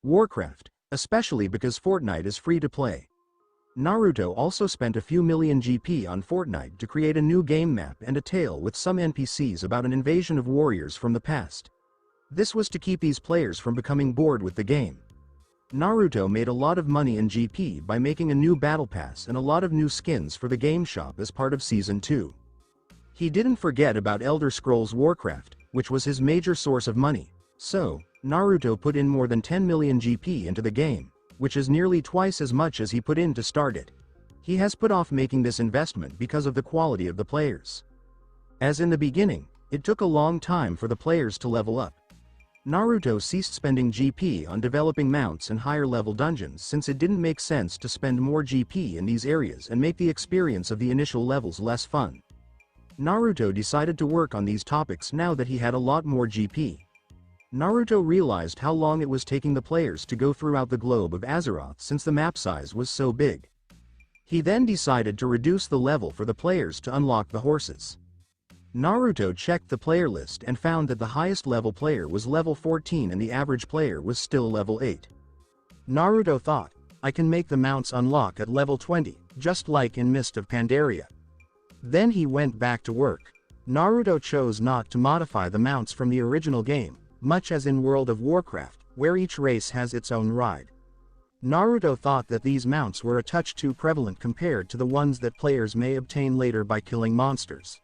Warcraft, especially because Fortnite is free to play. Naruto also spent a few million GP on Fortnite to create a new game map and a tale with some NPCs about an invasion of warriors from the past. This was to keep these players from becoming bored with the game. Naruto made a lot of money in GP by making a new battle pass and a lot of new skins for the game shop as part of Season 2. He didn't forget about Elder Scrolls Warcraft, which was his major source of money, so Naruto put in more than 10 million GP into the game, which is nearly twice as much as he put in to start it. He has put off making this investment because of the quality of the players. As in the beginning, it took a long time for the players to level up. Naruto ceased spending GP on developing mounts and higher level dungeons since it didn't make sense to spend more GP in these areas and make the experience of the initial levels less fun. Naruto decided to work on these topics now that he had a lot more GP. Naruto realized how long it was taking the players to go throughout the globe of Azeroth since the map size was so big. He then decided to reduce the level for the players to unlock the horses. Naruto checked the player list and found that the highest level player was level 14 and the average player was still level 8. Naruto thought, I can make the mounts unlock at level 20, just like in Mist of Pandaria. Then he went back to work. Naruto chose not to modify the mounts from the original game, much as in World of Warcraft, where each race has its own ride. Naruto thought that these mounts were a touch too prevalent compared to the ones that players may obtain later by killing monsters.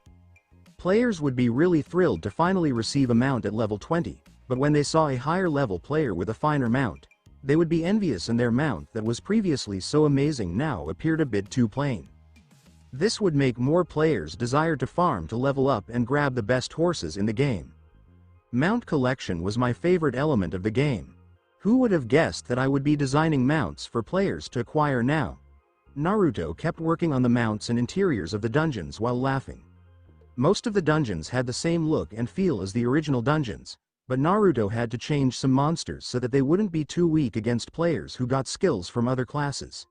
Players would be really thrilled to finally receive a mount at level 20, but when they saw a higher level player with a finer mount, they would be envious and their mount that was previously so amazing now appeared a bit too plain. This would make more players desire to farm to level up and grab the best horses in the game. Mount collection was my favorite element of the game. Who would have guessed that I would be designing mounts for players to acquire now? Naruto kept working on the mounts and interiors of the dungeons while laughing. Most of the dungeons had the same look and feel as the original dungeons, but Naruto had to change some monsters so that they wouldn't be too weak against players who got skills from other classes.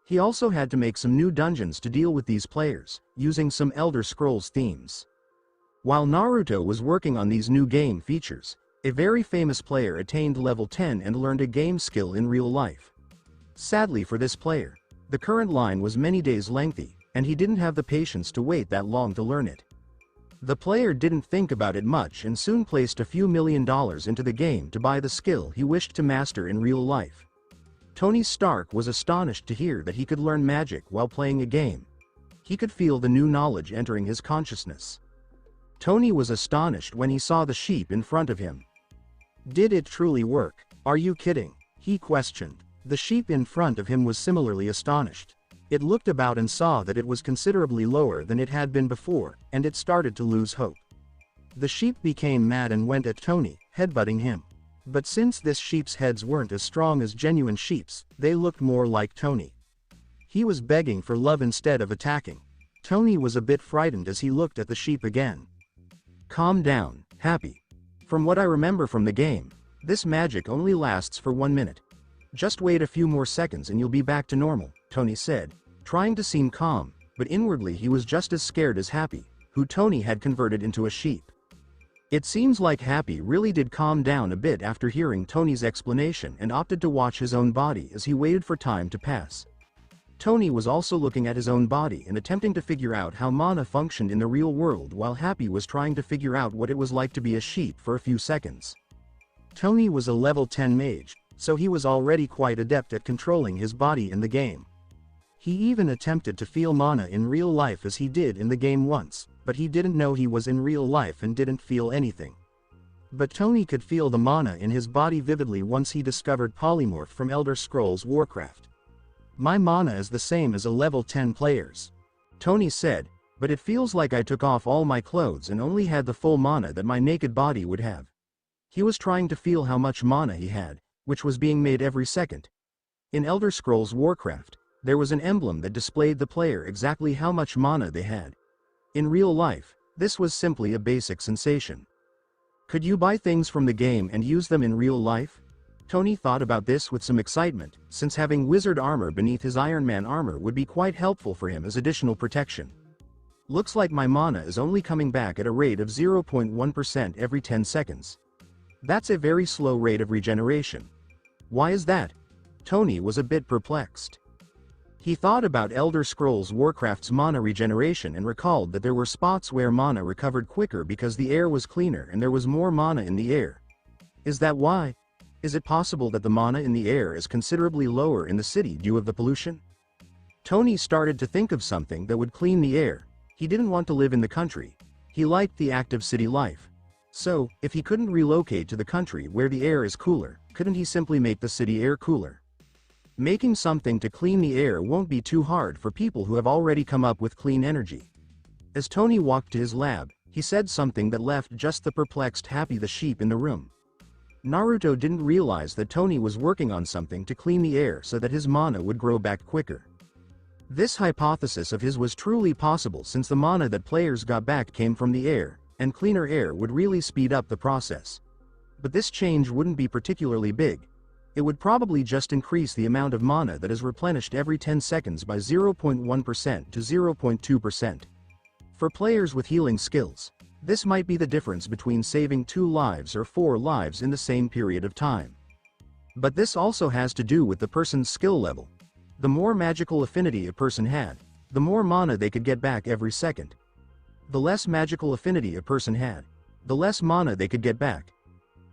He also had to make some new dungeons to deal with these players, using some Elder Scrolls themes. While Naruto was working on these new game features, a very famous player attained level 10 and learned a game skill in real life. Sadly for this player, the current line was many days lengthy, and he didn't have the patience to wait that long to learn it. The player didn't think about it much and soon placed a few $1 million into the game to buy the skill he wished to master in real life. Tony Stark was astonished to hear that he could learn magic while playing a game. He could feel the new knowledge entering his consciousness. Tony was astonished when he saw the sheep in front of him. Did it truly work? Are you kidding? He questioned. The sheep in front of him was similarly astonished. It looked about and saw that it was considerably lower than it had been before, and it started to lose hope. The sheep became mad and went at Tony, headbutting him. But since this sheep's heads weren't as strong as genuine sheep's, they looked more like Tony. He was begging for love instead of attacking. Tony was a bit frightened as he looked at the sheep again. Calm down, Happy. From what I remember from the game, this magic only lasts for 1 minute. Just wait a few more seconds and you'll be back to normal, Tony said, trying to seem calm, but inwardly he was just as scared as Happy, who Tony had converted into a sheep. It seems like Happy really did calm down a bit after hearing Tony's explanation and opted to watch his own body as he waited for time to pass. Tony was also looking at his own body and attempting to figure out how mana functioned in the real world while Happy was trying to figure out what it was like to be a sheep for a few seconds. Tony was a level 10 mage, so he was already quite adept at controlling his body in the game. He even attempted to feel mana in real life as he did in the game once, but he didn't know he was in real life and didn't feel anything. But Tony could feel the mana in his body vividly once he discovered Polymorph from Elder Scrolls Warcraft. My mana is the same as a level 10 player's, Tony said, but it feels like I took off all my clothes and only had the full mana that my naked body would have. He was trying to feel how much mana he had, which was being made every second. In Elder Scrolls Warcraft, there was an emblem that displayed the player exactly how much mana they had. In real life, this was simply a basic sensation. Could you buy things from the game and use them in real life? Tony thought about this with some excitement, since having wizard armor beneath his Iron Man armor would be quite helpful for him as additional protection. Looks like my mana is only coming back at a rate of 0.1% every 10 seconds. That's a very slow rate of regeneration. Why is that? Tony was a bit perplexed. He thought about Elder Scrolls Warcraft's mana regeneration and recalled that there were spots where mana recovered quicker because the air was cleaner and there was more mana in the air. Is that why? Is it possible that the mana in the air is considerably lower in the city due to the pollution? Tony started to think of something that would clean the air. He didn't want to live in the country. He liked the active city life. So, if he couldn't relocate to the country where the air is cooler, couldn't he simply make the city air cooler? Making something to clean the air won't be too hard for people who have already come up with clean energy. As Tony walked to his lab, he said something that left just the perplexed Happy the sheep in the room. Naruto didn't realize that Tony was working on something to clean the air so that his mana would grow back quicker. This hypothesis of his was truly possible since the mana that players got back came from the air, and cleaner air would really speed up the process. But this change wouldn't be particularly big. It would probably just increase the amount of mana that is replenished every 10 seconds by 0.1% to 0.2%. For players with healing skills, this might be the difference between saving 2 lives or 4 lives in the same period of time. But this also has to do with the person's skill level. The more magical affinity a person had, the more mana they could get back every second. The less magical affinity a person had, the less mana they could get back.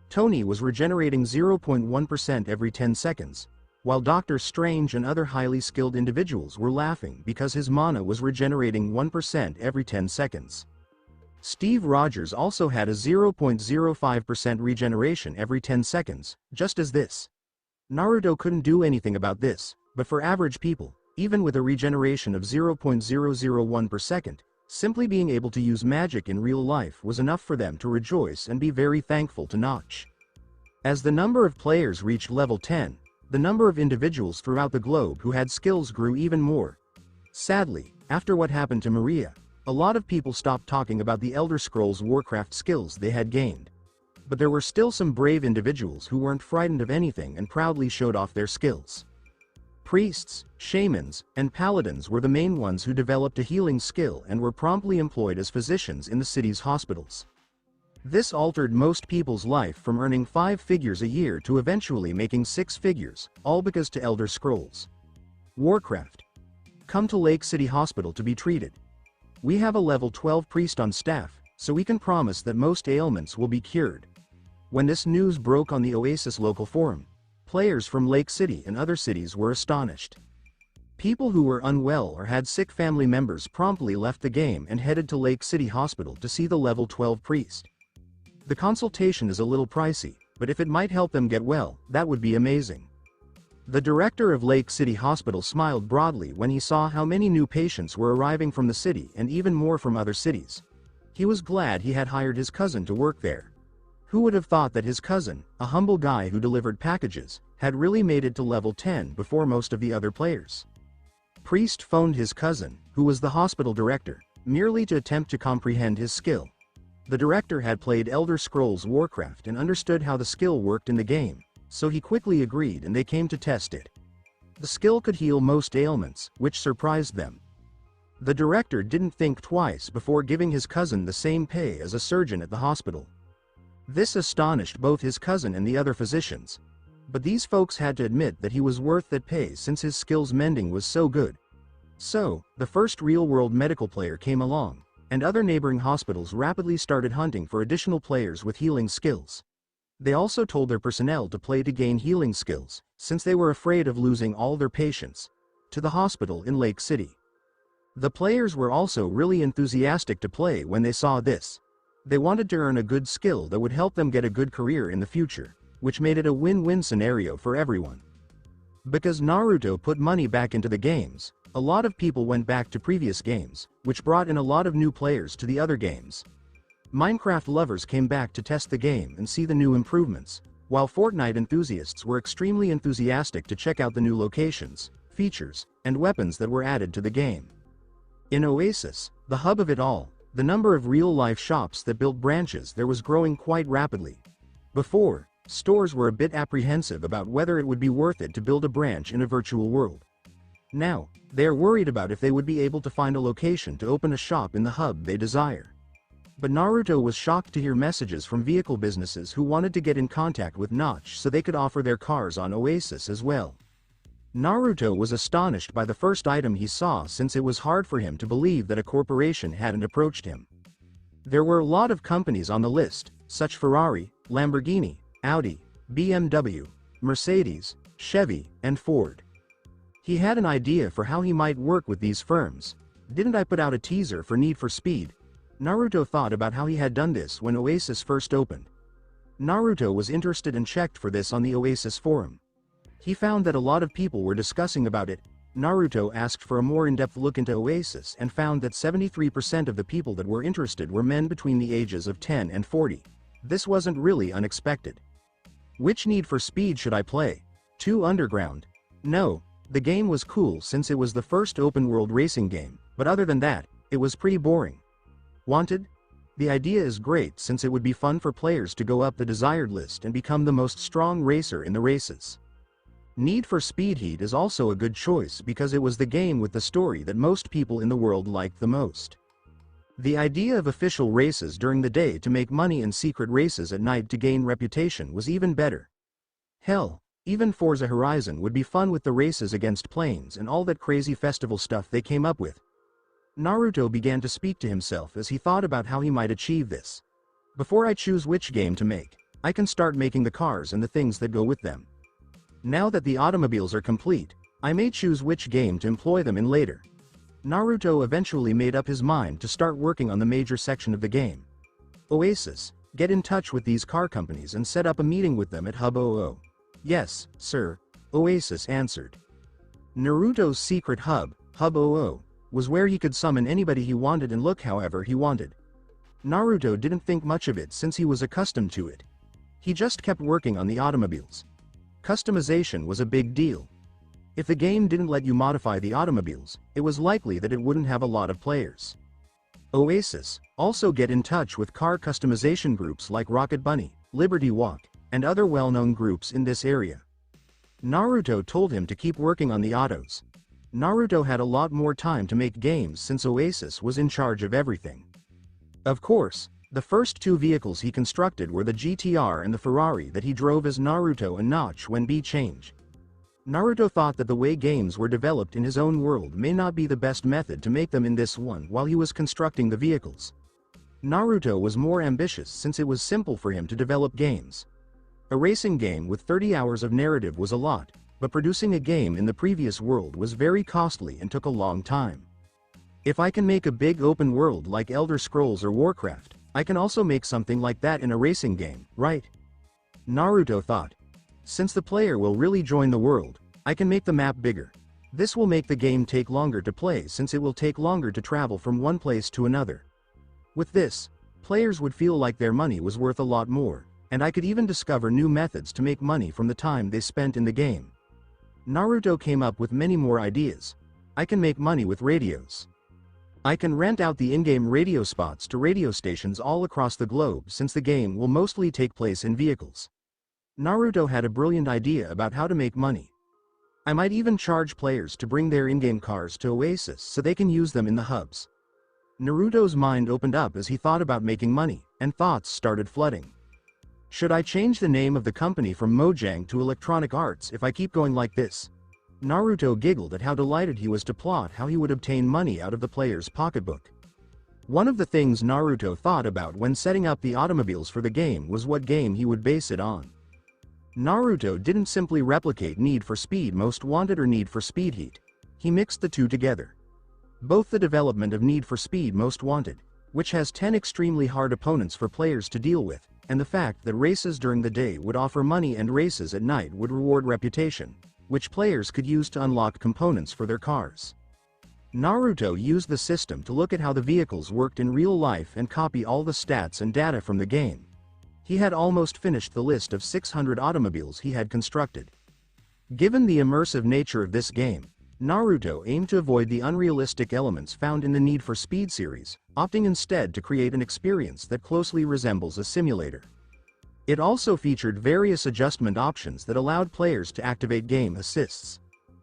Tony was regenerating 0.1% every 10 seconds, while Doctor Strange and other highly skilled individuals were laughing because his mana was regenerating 1% every 10 seconds. Steve Rogers also had a 0.05% regeneration every 10 seconds, just as this. Naruto couldn't do anything about this, but for average people, even with a regeneration of 0.001 per second, simply being able to use magic in real life was enough for them to rejoice and be very thankful to Notch. As the number of players reached level 10, the number of individuals throughout the globe who had skills grew even more. Sadly, after what happened to Maria, a lot of people stopped talking about the Elder Scrolls Warcraft skills they had gained. But there were still some brave individuals who weren't frightened of anything and proudly showed off their skills. Priests, shamans, and paladins were the main ones who developed a healing skill and were promptly employed as physicians in the city's hospitals. This altered most people's life from earning 5 figures a year to eventually making 6 figures, all because to Elder Scrolls Warcraft. Come to Lake City Hospital to be treated. We have a level 12 priest on staff, so we can promise that most ailments will be cured. When this news broke on the Oasis local forum, players from Lake City and other cities were astonished. People who were unwell or had sick family members promptly left the game and headed to Lake City Hospital to see the level 12 priest. The consultation is a little pricey, but if it might help them get well, that would be amazing. The director of Lake City Hospital smiled broadly when he saw how many new patients were arriving from the city and even more from other cities. He was glad he had hired his cousin to work there. Who would have thought that his cousin, a humble guy who delivered packages, had really made it to level 10 before most of the other players? Priest phoned his cousin, who was the hospital director, merely to attempt to comprehend his skill. The director had played Elder Scrolls Warcraft and understood how the skill worked in the game, so he quickly agreed and they came to test it. The skill could heal most ailments, which surprised them. The director didn't think twice before giving his cousin the same pay as a surgeon at the hospital. This astonished both his cousin and the other physicians. But these folks had to admit that he was worth that pay since his skills mending was so good. So, the first real-world medical player came along, and other neighboring hospitals rapidly started hunting for additional players with healing skills. They also told their personnel to play to gain healing skills, since they were afraid of losing all their patients to the hospital in Lake City. The players were also really enthusiastic to play when they saw this. They wanted to earn a good skill that would help them get a good career in the future, which made it a win-win scenario for everyone. Because Naruto put money back into the games, a lot of people went back to previous games, which brought in a lot of new players to the other games. Minecraft lovers came back to test the game and see the new improvements, while Fortnite enthusiasts were extremely enthusiastic to check out the new locations, features, and weapons that were added to the game. In Oasis, the hub of it all, the number of real-life shops that built branches there was growing quite rapidly. Before, stores were a bit apprehensive about whether it would be worth it to build a branch in a virtual world. Now, they are worried about if they would be able to find a location to open a shop in the hub they desire. But Naruto was shocked to hear messages from vehicle businesses who wanted to get in contact with Notch so they could offer their cars on Oasis as well. Naruto was astonished by the first item he saw since it was hard for him to believe that a corporation hadn't approached him. There were a lot of companies on the list, such Ferrari, Lamborghini, Audi, BMW, Mercedes, Chevy, and Ford. He had an idea for how he might work with these firms. Didn't I put out a teaser for Need for Speed? Naruto thought about how he had done this when Oasis first opened. Naruto was interested and checked for this on the Oasis forum. He found that a lot of people were discussing about it. Naruto asked for a more in-depth look into Oasis and found that 73% of the people that were interested were men between the ages of 10 and 40. This wasn't really unexpected. Which Need for Speed should I play? 2 Underground? No, the game was cool since it was the first open-world racing game, but other than that, it was pretty boring. Wanted? The idea is great since it would be fun for players to go up the desired list and become the most strong racer in the races. Need for Speed Heat is also a good choice because it was the game with the story that most people in the world liked the most. The idea of official races during the day to make money and secret races at night to gain reputation was even better. Hell, even Forza Horizon would be fun with the races against planes and all that crazy festival stuff they came up with. Naruto began to speak to himself as he thought about how he might achieve this. Before I choose which game to make, I can start making the cars and the things that go with them. Now that the automobiles are complete, I may choose which game to employ them in later. Naruto eventually made up his mind to start working on the major section of the game. Oasis, get in touch with these car companies and set up a meeting with them at Hub 00. Yes, sir, Oasis answered. Naruto's secret hub, Hub 00, was where he could summon anybody he wanted and look however he wanted. Naruto didn't think much of it since he was accustomed to it. He just kept working on the automobiles. Customization was a big deal. If the game didn't let you modify the automobiles, it was likely that it wouldn't have a lot of players. Oasis, also get in touch with car customization groups like Rocket Bunny, Liberty Walk, and other well-known groups in this area. Naruto told him to keep working on the autos. Naruto had a lot more time to make games since Oasis was in charge of everything. Of course, the first 2 vehicles he constructed were the GTR and the Ferrari that he drove as Naruto and Notch when B-Change. Naruto thought that the way games were developed in his own world may not be the best method to make them in this one while he was constructing the vehicles. Naruto was more ambitious since it was simple for him to develop games. A racing game with 30 hours of narrative was a lot, but producing a game in the previous world was very costly and took a long time. If I can make a big open world like Elder Scrolls or Warcraft, I can also make something like that in a racing game, right? Naruto thought. Since the player will really join the world, I can make the map bigger. This will make the game take longer to play since it will take longer to travel from one place to another. With this, players would feel like their money was worth a lot more, and I could even discover new methods to make money from the time they spent in the game. Naruto came up with many more ideas. I can make money with radios. I can rent out the in-game radio spots to radio stations all across the globe since the game will mostly take place in vehicles. Naruto had a brilliant idea about how to make money. I might even charge players to bring their in-game cars to Oasis so they can use them in the hubs. Naruto's mind opened up as he thought about making money, and thoughts started flooding. Should I change the name of the company from Mojang to Electronic Arts if I keep going like this? Naruto giggled at how delighted he was to plot how he would obtain money out of the player's pocketbook. One of the things Naruto thought about when setting up the automobiles for the game was what game he would base it on. Naruto didn't simply replicate Need for Speed Most Wanted or Need for Speed Heat. He mixed the two together. Both the development of Need for Speed Most Wanted, which has 10 extremely hard opponents for players to deal with, and the fact that races during the day would offer money and races at night would reward reputation, which players could use to unlock components for their cars. Naruto used the system to look at how the vehicles worked in real life and copy all the stats and data from the game. He had almost finished the list of 600 automobiles he had constructed. Given the immersive nature of this game, Naruto aimed to avoid the unrealistic elements found in the Need for Speed series, opting instead to create an experience that closely resembles a simulator. It also featured various adjustment options that allowed players to activate game assists.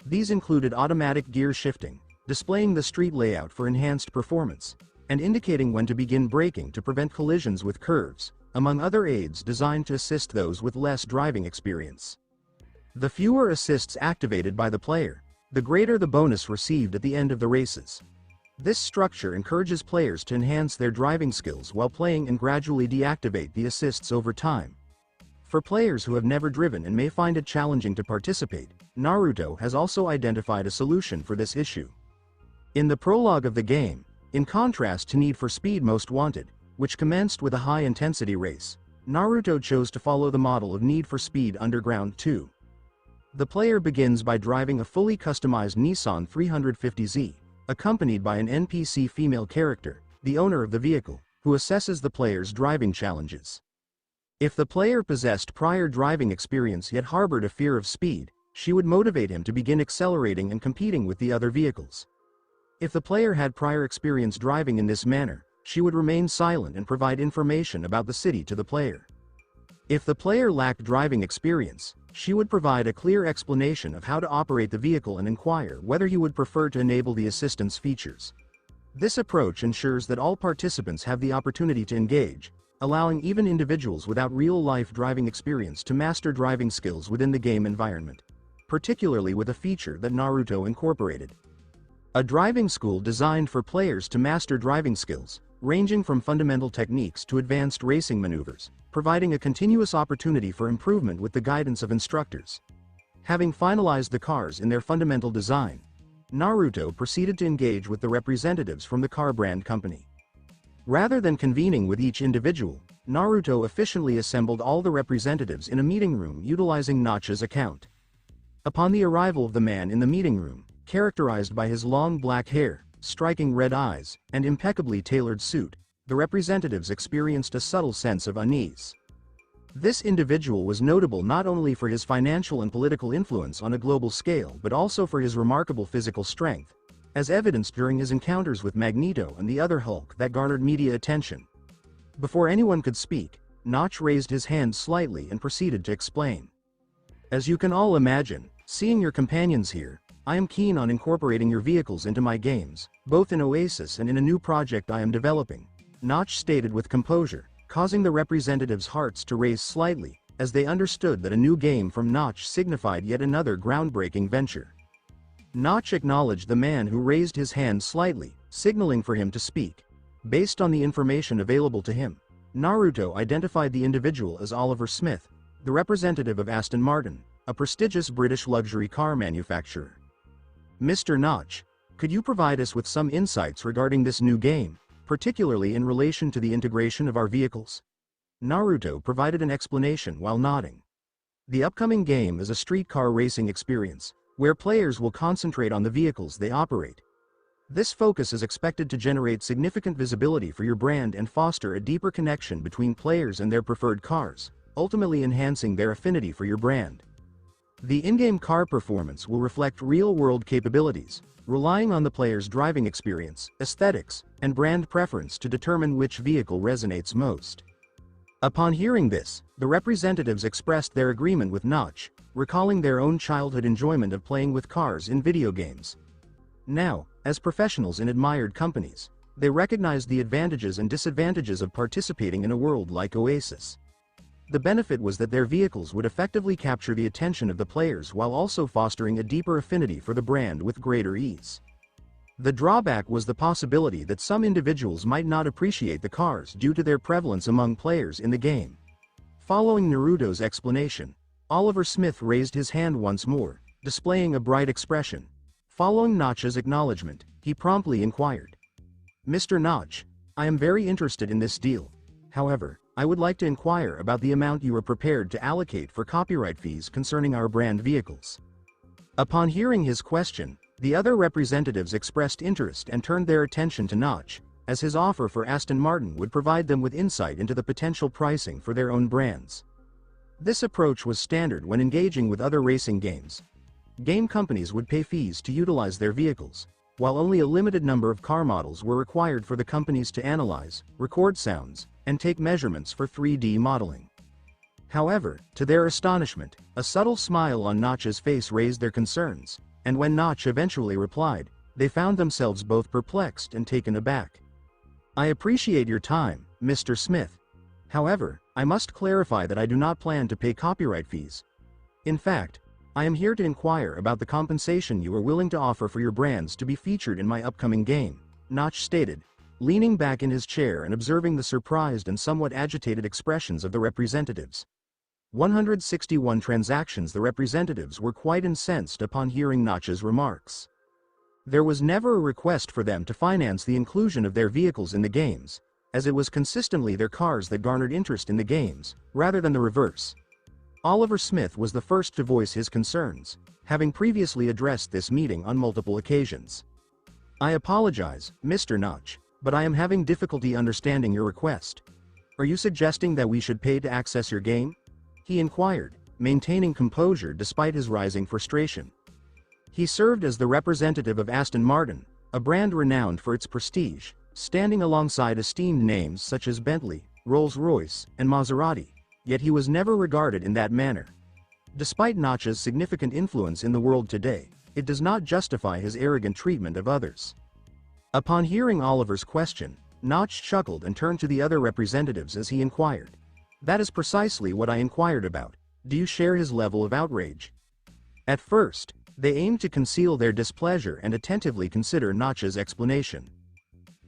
These included automatic gear shifting, displaying the street layout for enhanced performance, and indicating when to begin braking to prevent collisions with curves, among other aids designed to assist those with less driving experience. The fewer assists activated by the player, the greater the bonus received at the end of the races. This structure encourages players to enhance their driving skills while playing and gradually deactivate the assists over time. For players who have never driven and may find it challenging to participate, Naruto has also identified a solution for this issue. In the prologue of the game, in contrast to Need for Speed Most Wanted, which commenced with a high-intensity race, Naruto chose to follow the model of Need for Speed Underground 2. The player begins by driving a fully customized Nissan 350Z, accompanied by an NPC female character, the owner of the vehicle, who assesses the player's driving challenges. If the player possessed prior driving experience yet harbored a fear of speed, she would motivate him to begin accelerating and competing with the other vehicles. If the player had prior experience driving in this manner, she would remain silent and provide information about the city to the player. If the player lacked driving experience, she would provide a clear explanation of how to operate the vehicle and inquire whether he would prefer to enable the assistance features. This approach ensures that all participants have the opportunity to engage, allowing even individuals without real-life driving experience to master driving skills within the game environment, particularly with a feature that Naruto incorporated. A driving school designed for players to master driving skills, ranging from fundamental techniques to advanced racing maneuvers, providing a continuous opportunity for improvement with the guidance of instructors. Having finalized the cars in their fundamental design, Naruto proceeded to engage with the representatives from the car brand company. Rather than convening with each individual, Naruto efficiently assembled all the representatives in a meeting room utilizing Notch's account. Upon the arrival of the man in the meeting room, characterized by his long black hair, striking red eyes, and impeccably tailored suit, the representatives experienced a subtle sense of unease. This individual was notable not only for his financial and political influence on a global scale but also for his remarkable physical strength, as evidenced during his encounters with Magneto and the other Hulk that garnered media attention. Before anyone could speak, Notch raised his hand slightly and proceeded to explain. As you can all imagine, seeing your companions here, I am keen on incorporating your vehicles into my games, both in Oasis and in a new project I am developing, Notch stated with composure, causing the representatives' hearts to race slightly, as they understood that a new game from Notch signified yet another groundbreaking venture. Notch acknowledged the man who raised his hand slightly, signaling for him to speak. Based on the information available to him, Naruto identified the individual as Oliver Smith, the representative of Aston Martin, a prestigious British luxury car manufacturer. Mr. Notch, could you provide us with some insights regarding this new game, particularly in relation to the integration of our vehicles? Naruto provided an explanation while nodding. The upcoming game is a streetcar racing experience, where players will concentrate on the vehicles they operate. This focus is expected to generate significant visibility for your brand and foster a deeper connection between players and their preferred cars, ultimately enhancing their affinity for your brand. The in-game car performance will reflect real-world capabilities, relying on the player's driving experience, aesthetics, and brand preference to determine which vehicle resonates most. Upon hearing this, the representatives expressed their agreement with Notch, recalling their own childhood enjoyment of playing with cars in video games. Now, as professionals in admired companies, they recognized the advantages and disadvantages of participating in a world like Oasis. The benefit was that their vehicles would effectively capture the attention of the players while also fostering a deeper affinity for the brand with greater ease. The drawback was the possibility that some individuals might not appreciate the cars due to their prevalence among players in the game. Following Naruto's explanation, Oliver Smith raised his hand once more, displaying a bright expression. Following Notch's acknowledgement, he promptly inquired, "Mr. Notch, I am very interested in this deal. However, I would like to inquire about the amount you are prepared to allocate for copyright fees concerning our brand vehicles." Upon hearing his question, the other representatives expressed interest and turned their attention to Notch, as his offer for Aston Martin would provide them with insight into the potential pricing for their own brands. This approach was standard when engaging with other racing games. Game companies would pay fees to utilize their vehicles, while only a limited number of car models were required for the companies to analyze, record sounds, and take measurements for 3D modeling. However, to their astonishment, a subtle smile on Notch's face raised their concerns, and when Notch eventually replied, they found themselves both perplexed and taken aback. "I appreciate your time, Mr. Smith. However, I must clarify that I do not plan to pay copyright fees. In fact, I am here to inquire about the compensation you are willing to offer for your brands to be featured in my upcoming game," Notch stated, leaning back in his chair and observing the surprised and somewhat agitated expressions of the representatives. 161 transactions. The representatives were quite incensed upon hearing Notch's remarks. There was never a request for them to finance the inclusion of their vehicles in the games, as it was consistently their cars that garnered interest in the games, rather than the reverse. Oliver Smith was the first to voice his concerns, having previously addressed this meeting on multiple occasions. "I apologize, Mr. Notch, but I am having difficulty understanding your request. Are you suggesting that we should pay to access your game?" he inquired, maintaining composure despite his rising frustration. He served as the representative of Aston Martin, a brand renowned for its prestige, standing alongside esteemed names such as Bentley, Rolls-Royce, and Maserati, yet he was never regarded in that manner. Despite Notch's significant influence in the world today, it does not justify his arrogant treatment of others. Upon hearing Oliver's question, Notch chuckled and turned to the other representatives as he inquired, "That is precisely what I inquired about. Do you share his level of outrage?" At first, they aimed to conceal their displeasure and attentively consider Notch's explanation.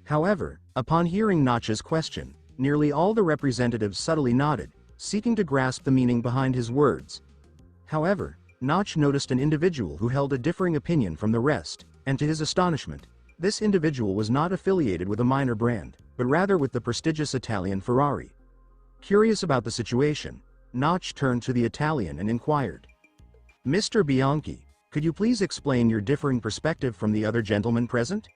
However, upon hearing Notch's question, nearly all the representatives subtly nodded, seeking to grasp the meaning behind his words. However, Notch noticed an individual who held a differing opinion from the rest, and to his astonishment, this individual was not affiliated with a minor brand, but rather with the prestigious Italian Ferrari. Curious about the situation, Notch turned to the Italian and inquired, "Mr. Bianchi, could you please explain your differing perspective from the other gentlemen present?"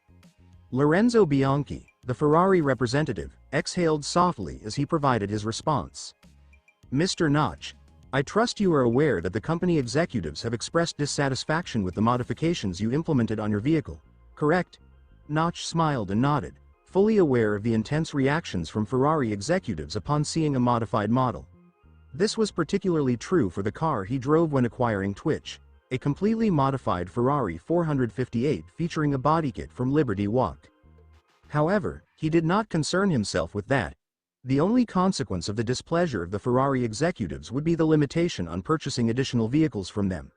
Lorenzo Bianchi, the Ferrari representative, exhaled softly as he provided his response. "Mr. Notch, I trust you are aware that the company executives have expressed dissatisfaction with the modifications you implemented on your vehicle, correct?" Notch smiled and nodded, fully aware of the intense reactions from Ferrari executives upon seeing a modified model. This was particularly true for the car he drove when acquiring Twitch, a completely modified Ferrari 458 featuring a body kit from Liberty Walk. However, he did not concern himself with that. The only consequence of the displeasure of the Ferrari executives would be the limitation on purchasing additional vehicles from them.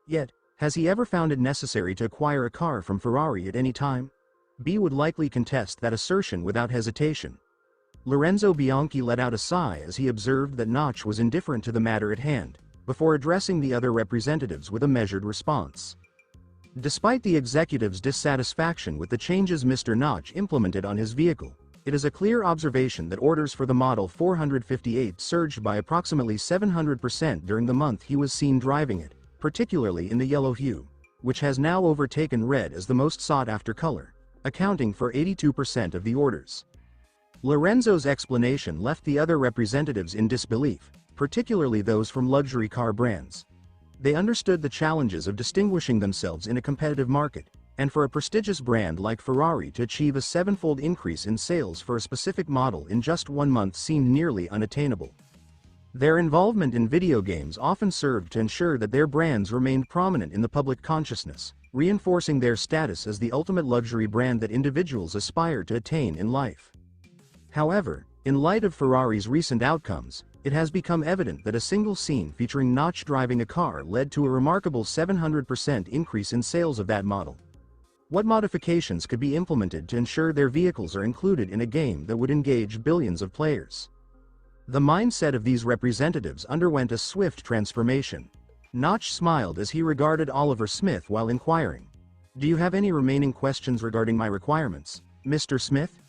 Yet, has he ever found it necessary to acquire a car from Ferrari at any time? B would likely contest that assertion without hesitation. Lorenzo Bianchi let out a sigh as he observed that Notch was indifferent to the matter at hand, before addressing the other representatives with a measured response. Despite the executive's dissatisfaction with the changes Mr. Notch implemented on his vehicle, it is a clear observation that orders for the Model 458 surged by approximately 700% during the month he was seen driving it, particularly in the yellow hue, which has now overtaken red as the most sought-after color, accounting for 82% of the orders. Lorenzo's explanation left the other representatives in disbelief, particularly those from luxury car brands. They understood the challenges of distinguishing themselves in a competitive market, and for a prestigious brand like Ferrari to achieve a sevenfold increase in sales for a specific model in just 1 month seemed nearly unattainable. Their involvement in video games often served to ensure that their brands remained prominent in the public consciousness, reinforcing their status as the ultimate luxury brand that individuals aspire to attain in life. However, in light of Ferrari's recent outcomes, it has become evident that a single scene featuring Notch driving a car led to a remarkable 700% increase in sales of that model. What modifications could be implemented to ensure their vehicles are included in a game that would engage billions of players? The mindset of these representatives underwent a swift transformation. Notch smiled as he regarded Oliver Smith while inquiring, "Do you have any remaining questions regarding my requirements, Mr. Smith?"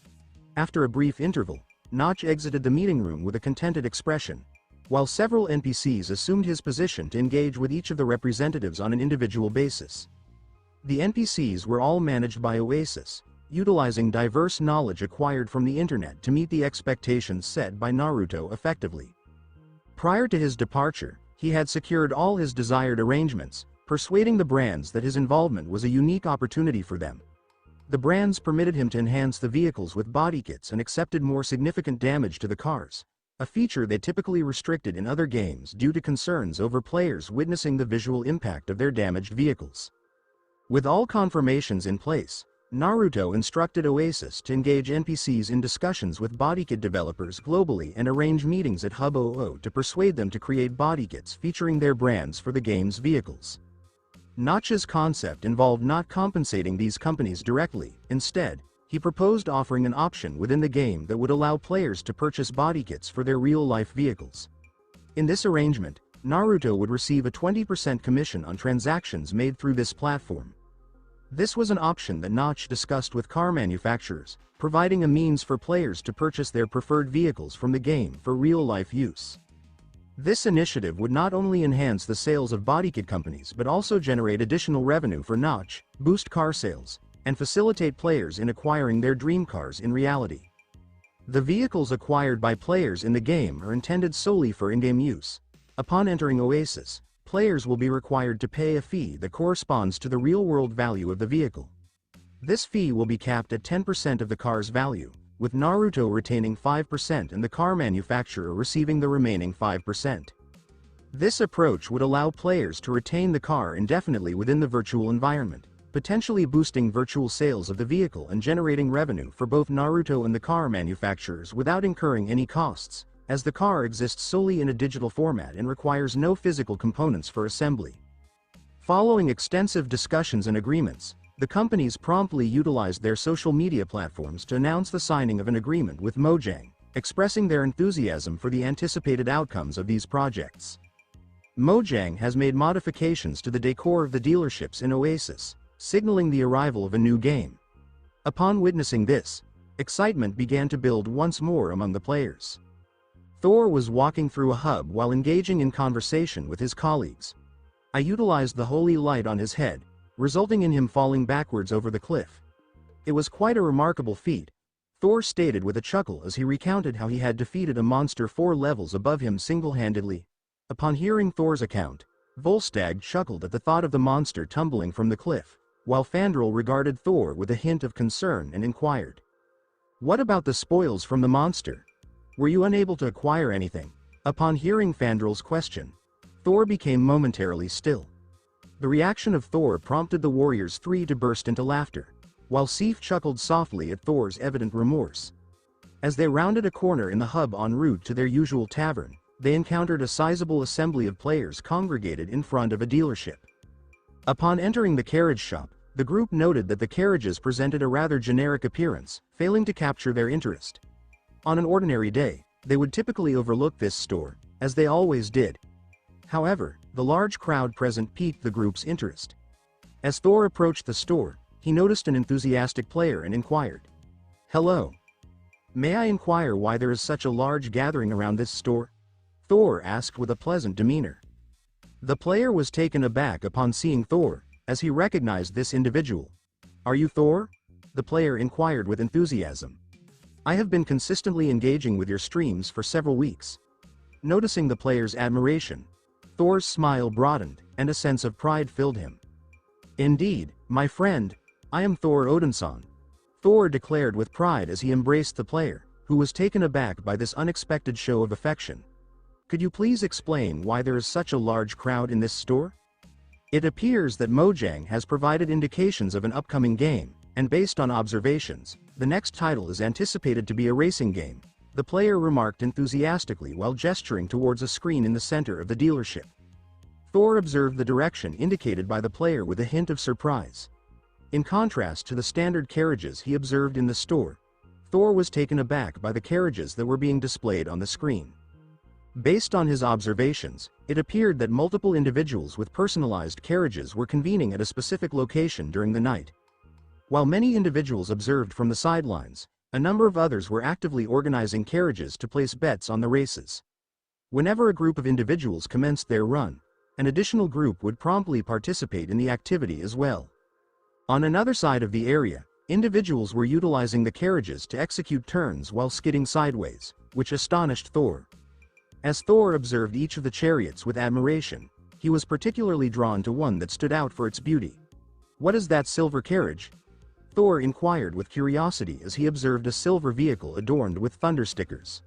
After a brief interval, Notch exited the meeting room with a contented expression, while several NPCs assumed his position to engage with each of the representatives on an individual basis. The NPCs were all managed by Oasis, utilizing diverse knowledge acquired from the internet to meet the expectations set by Naruto effectively. Prior to his departure, he had secured all his desired arrangements, persuading the brands that his involvement was a unique opportunity for them. The brands permitted him to enhance the vehicles with body kits and accepted more significant damage to the cars, a feature they typically restricted in other games due to concerns over players witnessing the visual impact of their damaged vehicles. With all confirmations in place, Naruto instructed Oasis to engage NPCs in discussions with bodykit developers globally and arrange meetings at Hub 00 to persuade them to create bodykits featuring their brands for the game's vehicles. Notch's concept involved not compensating these companies directly. Instead, he proposed offering an option within the game that would allow players to purchase bodykits for their real-life vehicles. In this arrangement, Naruto would receive a 20% commission on transactions made through this platform. This was an option that Notch discussed with car manufacturers, providing a means for players to purchase their preferred vehicles from the game for real-life use. This initiative would not only enhance the sales of bodykit companies but also generate additional revenue for Notch, boost car sales, and facilitate players in acquiring their dream cars in reality. The vehicles acquired by players in the game are intended solely for in-game use. Upon entering Oasis, players will be required to pay a fee that corresponds to the real-world value of the vehicle. This fee will be capped at 10% of the car's value, with Naruto retaining 5% and the car manufacturer receiving the remaining 5%. This approach would allow players to retain the car indefinitely within the virtual environment, potentially boosting virtual sales of the vehicle and generating revenue for both Naruto and the car manufacturers without incurring any costs, as the car exists solely in a digital format and requires no physical components for assembly. Following extensive discussions and agreements, the companies promptly utilized their social media platforms to announce the signing of an agreement with Mojang, expressing their enthusiasm for the anticipated outcomes of these projects. Mojang has made modifications to the decor of the dealerships in Oasis, signaling the arrival of a new game. Upon witnessing this, excitement began to build once more among the players. Thor was walking through a hub while engaging in conversation with his colleagues. I utilized the holy light on his head, resulting in him falling backwards over the cliff. It was quite a remarkable feat, Thor stated with a chuckle as he recounted how he had defeated a monster 4 levels above him single-handedly. Upon hearing Thor's account, Volstagg chuckled at the thought of the monster tumbling from the cliff, while Fandral regarded Thor with a hint of concern and inquired, "What about the spoils from the monster? Were you unable to acquire anything?" Upon hearing Fandral's question, Thor became momentarily still. The reaction of Thor prompted the Warriors 3 to burst into laughter, while Sif chuckled softly at Thor's evident remorse. As they rounded a corner in the hub en route to their usual tavern, they encountered a sizable assembly of players congregated in front of a dealership. Upon entering the carriage shop, the group noted that the carriages presented a rather generic appearance, failing to capture their interest. On an ordinary day, they would typically overlook this store, as they always did. However, the large crowd present piqued the group's interest. As Thor approached the store, he noticed an enthusiastic player and inquired, "Hello. May I inquire why there is such a large gathering around this store?" Thor asked with a pleasant demeanor. The player was taken aback upon seeing Thor, as he recognized this individual. "Are you Thor?" the player inquired with enthusiasm. "I have been consistently engaging with your streams for several weeks." Noticing the player's admiration, Thor's smile broadened, and a sense of pride filled him. "Indeed, my friend, I am Thor Odinson," Thor declared with pride as he embraced the player, who was taken aback by this unexpected show of affection. "Could you please explain why there is such a large crowd in this store?" It appears that Mojang has provided indications of an upcoming game, and based on observations, the next title is anticipated to be a racing game, the player remarked enthusiastically while gesturing towards a screen in the center of the dealership. Thor observed the direction indicated by the player with a hint of surprise. In contrast to the standard carriages he observed in the store, Thor was taken aback by the carriages that were being displayed on the screen. Based on his observations, it appeared that multiple individuals with personalized carriages were convening at a specific location during the night. While many individuals observed from the sidelines, a number of others were actively organizing carriages to place bets on the races. Whenever a group of individuals commenced their run, an additional group would promptly participate in the activity as well. On another side of the area, individuals were utilizing the carriages to execute turns while skidding sideways, which astonished Thor. As Thor observed each of the chariots with admiration, he was particularly drawn to one that stood out for its beauty. "What is that silver carriage?" Thor inquired with curiosity as he observed a silver vehicle adorned with thunder stickers.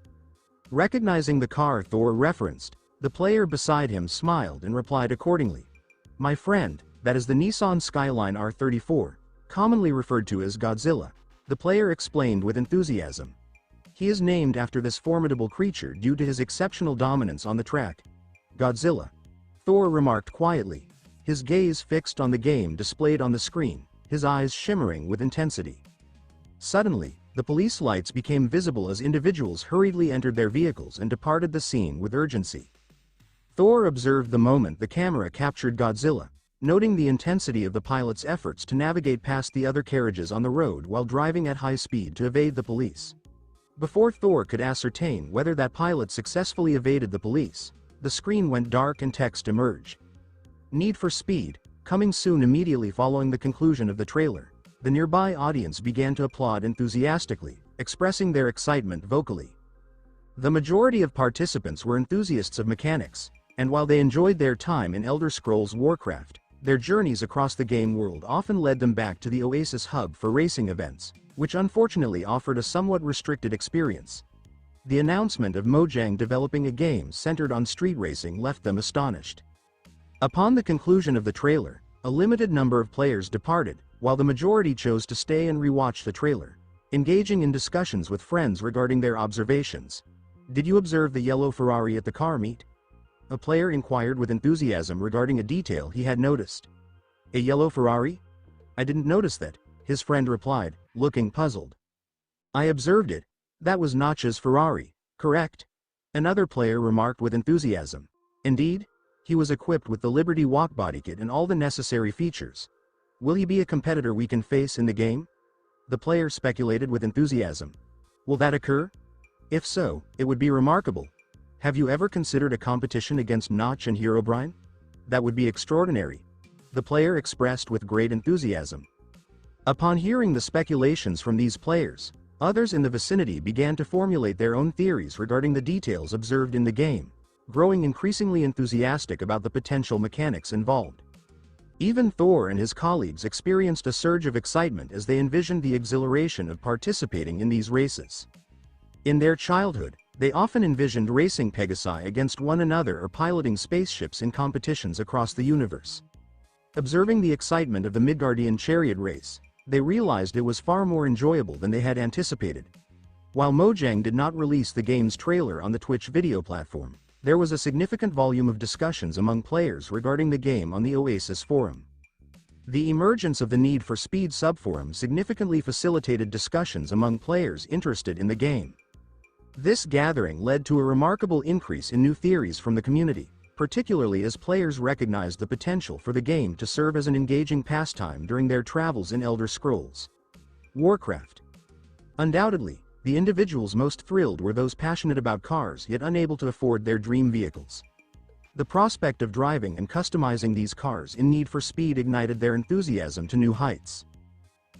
Recognizing the car Thor referenced, the player beside him smiled and replied accordingly. "My friend, that is the Nissan Skyline R34, commonly referred to as Godzilla," the player explained with enthusiasm. "He is named after this formidable creature due to his exceptional dominance on the track." "Godzilla," Thor remarked quietly, his gaze fixed on the game displayed on the screen, his eyes shimmering with intensity. Suddenly, the police lights became visible as individuals hurriedly entered their vehicles and departed the scene with urgency. Thor observed the moment the camera captured Godzilla, noting the intensity of the pilot's efforts to navigate past the other carriages on the road while driving at high speed to evade the police. Before Thor could ascertain whether that pilot successfully evaded the police, the screen went dark and text emerged. "Need for Speed," coming soon immediately following the conclusion of the trailer. The nearby audience began to applaud enthusiastically, expressing their excitement vocally. The majority of participants were enthusiasts of mechanics, and while they enjoyed their time in Elder Scrolls Warcraft, their journeys across the game world often led them back to the Oasis hub for racing events, which unfortunately offered a somewhat restricted experience. The announcement of Mojang developing a game centered on street racing left them astonished. Upon the conclusion of the trailer, a limited number of players departed, while the majority chose to stay and rewatch the trailer, engaging in discussions with friends regarding their observations. "Did you observe the yellow Ferrari at the car meet?" a player inquired with enthusiasm regarding a detail he had noticed. "A yellow Ferrari? I didn't notice that," his friend replied, looking puzzled. "I observed it. That was Notch's Ferrari, correct?" another player remarked with enthusiasm. "Indeed? He was equipped with the Liberty Walk body kit and all the necessary features. Will he be a competitor we can face in the game?" the player speculated with enthusiasm. "Will that occur? If so, it would be remarkable. Have you ever considered a competition against Notch and Herobrine? That would be extraordinary," the player expressed with great enthusiasm. Upon hearing the speculations from these players, others in the vicinity began to formulate their own theories regarding the details observed in the game, growing increasingly enthusiastic about the potential mechanics involved. Even Thor and his colleagues experienced a surge of excitement as they envisioned the exhilaration of participating in these races. In their childhood, they often envisioned racing Pegasi against one another or piloting spaceships in competitions across the universe. Observing the excitement of the Midgardian chariot race, they realized it was far more enjoyable than they had anticipated. While Mojang did not release the game's trailer on the Twitch video platform, there was a significant volume of discussions among players regarding the game on the Oasis forum. The emergence of the Need for Speed subforum significantly facilitated discussions among players interested in the game. This gathering led to a remarkable increase in new theories from the community, particularly as players recognized the potential for the game to serve as an engaging pastime during their travels in Elder Scrolls Warcraft. Undoubtedly, the individuals most thrilled were those passionate about cars yet unable to afford their dream vehicles. The prospect of driving and customizing these cars in Need for Speed ignited their enthusiasm to new heights.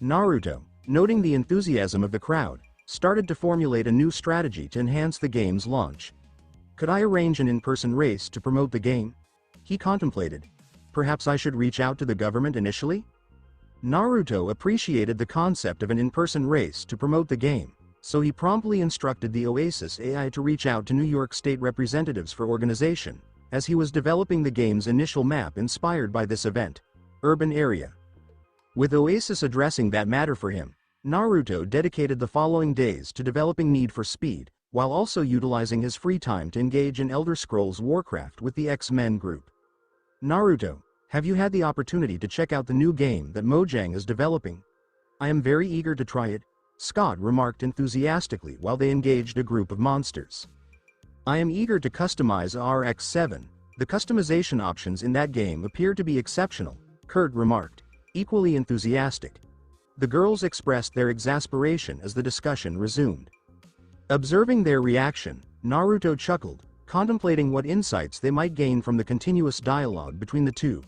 Naruto, noting the enthusiasm of the crowd, started to formulate a new strategy to enhance the game's launch. Could I arrange an in-person race to promote the game? He contemplated. Perhaps I should reach out to the government initially? Naruto appreciated the concept of an in-person race to promote the game, so he promptly instructed the Oasis AI to reach out to New York State representatives for organization, as he was developing the game's initial map inspired by this event, urban area. With Oasis addressing that matter for him, Naruto dedicated the following days to developing Need for Speed, while also utilizing his free time to engage in Elder Scrolls Warcraft with the X-Men group. Naruto, have you had the opportunity to check out the new game that Mojang is developing? I am very eager to try it, Scott remarked enthusiastically while they engaged a group of monsters. I am eager to customize RX-7, the customization options in that game appear to be exceptional, Kurt remarked, equally enthusiastic. The girls expressed their exasperation as the discussion resumed. Observing their reaction, Naruto chuckled, contemplating what insights they might gain from the continuous dialogue between the two.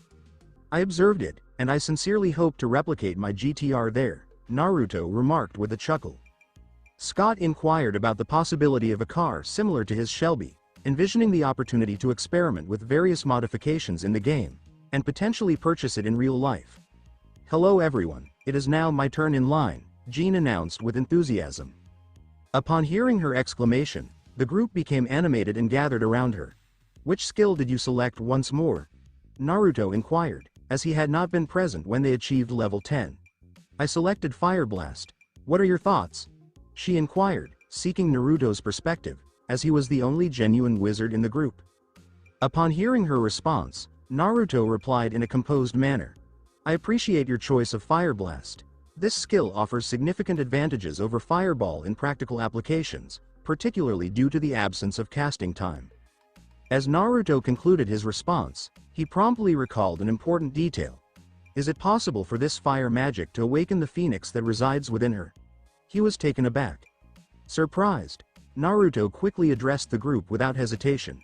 I observed it, and I sincerely hope to replicate my GTR there, Naruto remarked with a chuckle. Scott inquired about the possibility of a car similar to his Shelby, envisioning the opportunity to experiment with various modifications in the game, and potentially purchase it in real life. Hello everyone, it is now my turn in line, Jean announced with enthusiasm. Upon hearing her exclamation, the group became animated and gathered around her. Which skill did you select once more? Naruto inquired, as he had not been present when they achieved level 10. I selected Fire Blast. What are your thoughts? She inquired, seeking Naruto's perspective, as he was the only genuine wizard in the group. Upon hearing her response, Naruto replied in a composed manner. I appreciate your choice of Fire Blast. This skill offers significant advantages over Fireball in practical applications, particularly due to the absence of casting time. As Naruto concluded his response, he promptly recalled an important detail. Is it possible for this fire magic to awaken the phoenix that resides within her? He was taken aback. Surprised, Naruto quickly addressed the group without hesitation.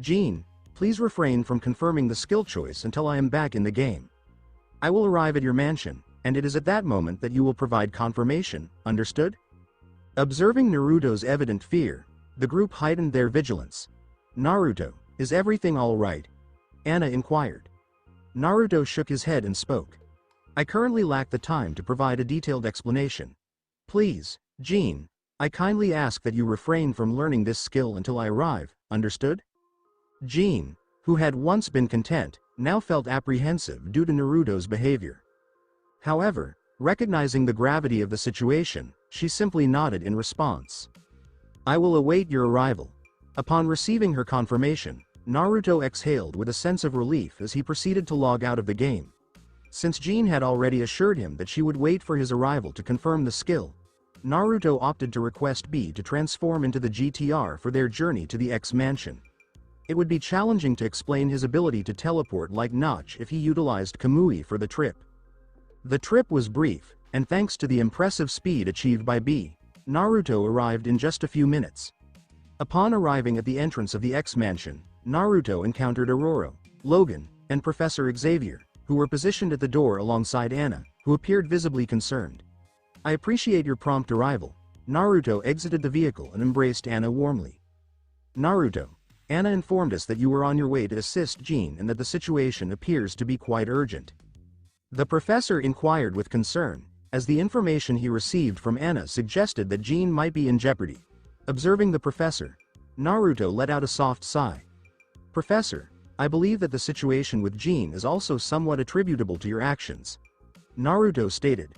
Jean, please refrain from confirming the skill choice until I am back in the game. I will arrive at your mansion, and it is at that moment that you will provide confirmation, understood? Observing Naruto's evident fear, the group heightened their vigilance. Naruto, is everything all right? Anna inquired. Naruto shook his head and spoke. I currently lack the time to provide a detailed explanation. Please, Jean, I kindly ask that you refrain from learning this skill until I arrive, understood? Jean, who had once been content, now felt apprehensive due to Naruto's behavior. However, recognizing the gravity of the situation, she simply nodded in response. I will await your arrival. Upon receiving her confirmation, Naruto exhaled with a sense of relief as he proceeded to log out of the game. Since Jean had already assured him that she would wait for his arrival to confirm the skill, Naruto opted to request B to transform into the GTR for their journey to the X-Mansion. It would be challenging to explain his ability to teleport like Notch if he utilized Kamui for the trip. The trip was brief, and thanks to the impressive speed achieved by B, Naruto arrived in just a few minutes. Upon arriving at the entrance of the X-Mansion, Naruto encountered Aurora, Logan, and Professor Xavier, who were positioned at the door alongside Anna, who appeared visibly concerned. I appreciate your prompt arrival. Naruto exited the vehicle and embraced Anna warmly. Naruto, Anna informed us that you were on your way to assist Jean and that the situation appears to be quite urgent. The professor inquired with concern, as the information he received from Anna suggested that Jean might be in jeopardy. Observing the professor, Naruto let out a soft sigh. Professor, I believe that the situation with Jean is also somewhat attributable to your actions. Naruto stated.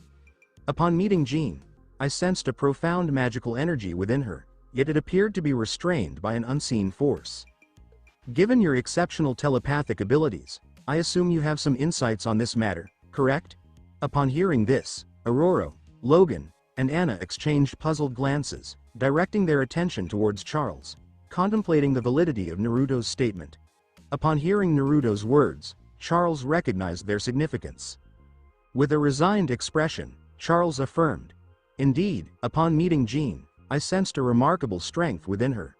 Upon meeting Jean, I sensed a profound magical energy within her, yet it appeared to be restrained by an unseen force. Given your exceptional telepathic abilities, I assume you have some insights on this matter, correct? Upon hearing this, Aurora, Logan, and Anna exchanged puzzled glances, directing their attention towards Charles, contemplating the validity of Naruto's statement. Upon hearing Naruto's words, Charles recognized their significance. With a resigned expression, Charles affirmed, Indeed, upon meeting Jean, I sensed a remarkable strength within her.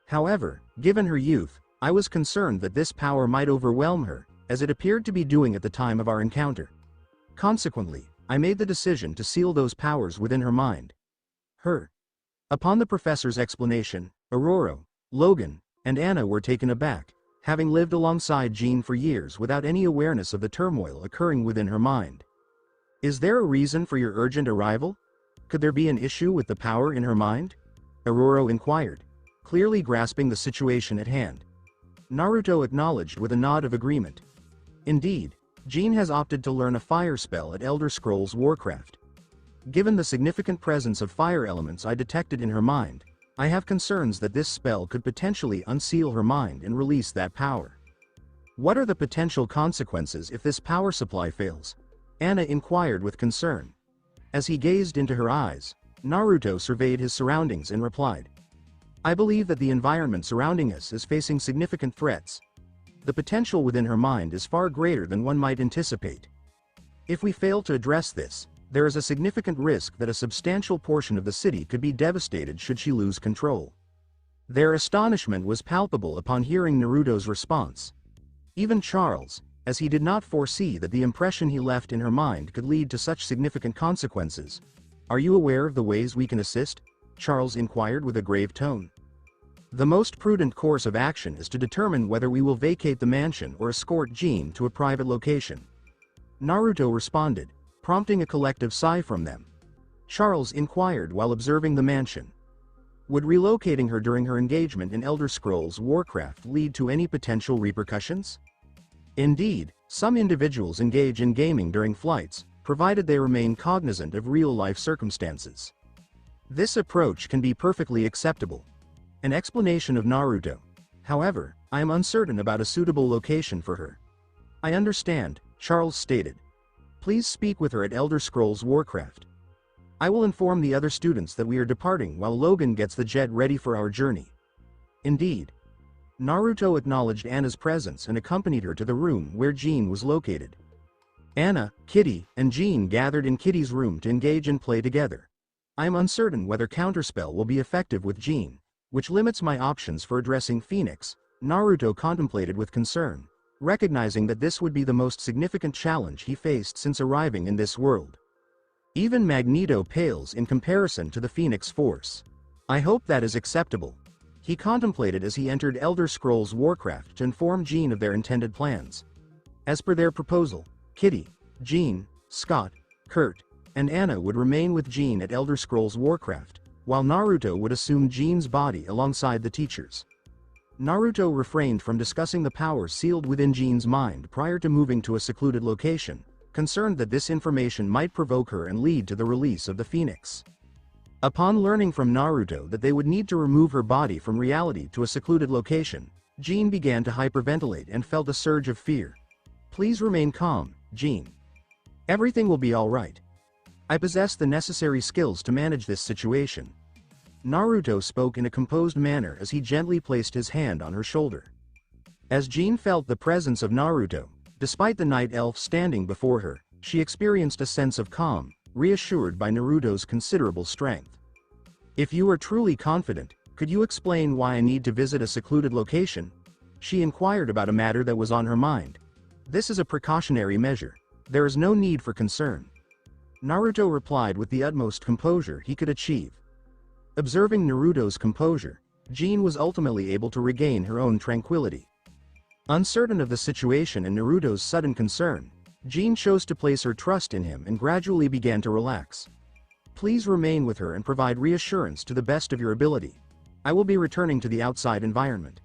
However, given her youth, I was concerned that this power might overwhelm her, as it appeared to be doing at the time of our encounter. Consequently, I made the decision to seal those powers within her mind. Upon the professor's explanation, Aurora, Logan, and Anna were taken aback, having lived alongside Jean for years without any awareness of the turmoil occurring within her mind. Is there a reason for your urgent arrival? Could there be an issue with the power in her mind? Aurora inquired, clearly grasping the situation at hand. Naruto acknowledged with a nod of agreement. Indeed, Jean has opted to learn a fire spell at Elder Scrolls Warcraft. Given the significant presence of fire elements I detected in her mind, I have concerns that this spell could potentially unseal her mind and release that power. What are the potential consequences if this power supply fails? Anna inquired with concern. As he gazed into her eyes, Naruto surveyed his surroundings and replied, I believe that the environment surrounding us is facing significant threats. The potential within her mind is far greater than one might anticipate. If we fail to address this, there is a significant risk that a substantial portion of the city could be devastated should she lose control. Their astonishment was palpable upon hearing Naruto's response. Even Charles, as he did not foresee that the impression he left in her mind could lead to such significant consequences. Are you aware of the ways we can assist? Charles inquired with a grave tone. The most prudent course of action is to determine whether we will vacate the mansion or escort Jean to a private location. Naruto responded, prompting a collective sigh from them. Charles inquired while observing the mansion. Would relocating her during her engagement in Elder Scrolls Warcraft lead to any potential repercussions? Indeed, some individuals engage in gaming during flights, provided they remain cognizant of real-life circumstances. This approach can be perfectly acceptable. An explanation of Naruto. However, I am uncertain about a suitable location for her. I understand, Charles stated. Please speak with her at Elder Scrolls Warcraft. I will inform the other students that we are departing while Logan gets the jet ready for our journey. Indeed. Naruto acknowledged Anna's presence and accompanied her to the room where Jean was located. Anna, Kitty, and Jean gathered in Kitty's room to engage and play together. I am uncertain whether Counterspell will be effective with Jean, which limits my options for addressing Phoenix, Naruto contemplated with concern, recognizing that this would be the most significant challenge he faced since arriving in this world. Even Magneto pales in comparison to the Phoenix Force. I hope that is acceptable. He contemplated as he entered Elder Scrolls Warcraft to inform Jean of their intended plans. As per their proposal, Kitty, Jean, Scott, Kurt, and Anna would remain with Jean at Elder Scrolls Warcraft, while Naruto would assume Jean's body alongside the teachers. Naruto refrained from discussing the powers sealed within Jean's mind prior to moving to a secluded location, concerned that this information might provoke her and lead to the release of the Phoenix. Upon learning from Naruto that they would need to remove her body from reality to a secluded location, Jean began to hyperventilate and felt a surge of fear. Please remain calm, Jean. Everything will be all right. I possess the necessary skills to manage this situation. Naruto spoke in a composed manner as he gently placed his hand on her shoulder. As Jean felt the presence of Naruto, despite the night elf standing before her, she experienced a sense of calm, reassured by Naruto's considerable strength. If you are truly confident, could you explain why I need to visit a secluded location? She inquired about a matter that was on her mind. This is a precautionary measure. There is no need for concern. Naruto replied with the utmost composure he could achieve. Observing Naruto's composure, Jean was ultimately able to regain her own tranquility. Uncertain of the situation and Naruto's sudden concern, Jean chose to place her trust in him and gradually began to relax. Please remain with her and provide reassurance to the best of your ability. I will be returning to the outside environment.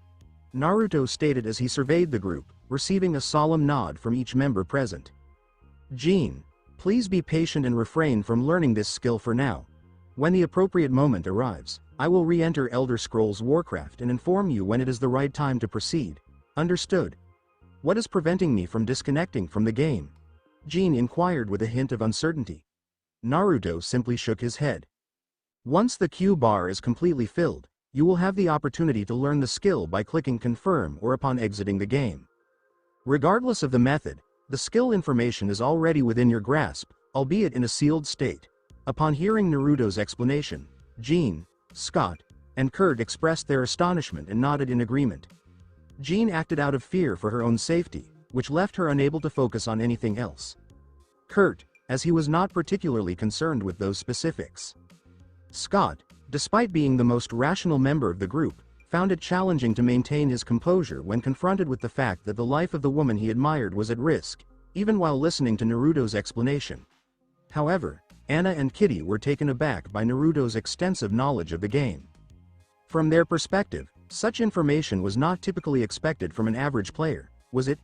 Naruto stated as he surveyed the group, receiving a solemn nod from each member present. Jean, please be patient and refrain from learning this skill for now. When the appropriate moment arrives, I will re-enter Elder Scrolls Warcraft and inform you when it is the right time to proceed. Understood? What is preventing me from disconnecting from the game? Jean inquired with a hint of uncertainty. Naruto simply shook his head. Once the queue bar is completely filled, you will have the opportunity to learn the skill by clicking confirm or upon exiting the game. Regardless of the method, the skill information is already within your grasp, albeit in a sealed state. Upon hearing Naruto's explanation, Jean, Scott, and Kurt expressed their astonishment and nodded in agreement. Jean acted out of fear for her own safety, which left her unable to focus on anything else. Kurt, as he was not particularly concerned with those specifics. Scott, despite being the most rational member of the group, found it challenging to maintain his composure when confronted with the fact that the life of the woman he admired was at risk, even while listening to Naruto's explanation. However, Anna and Kitty were taken aback by Naruto's extensive knowledge of the game. From their perspective, such information was not typically expected from an average player, was it?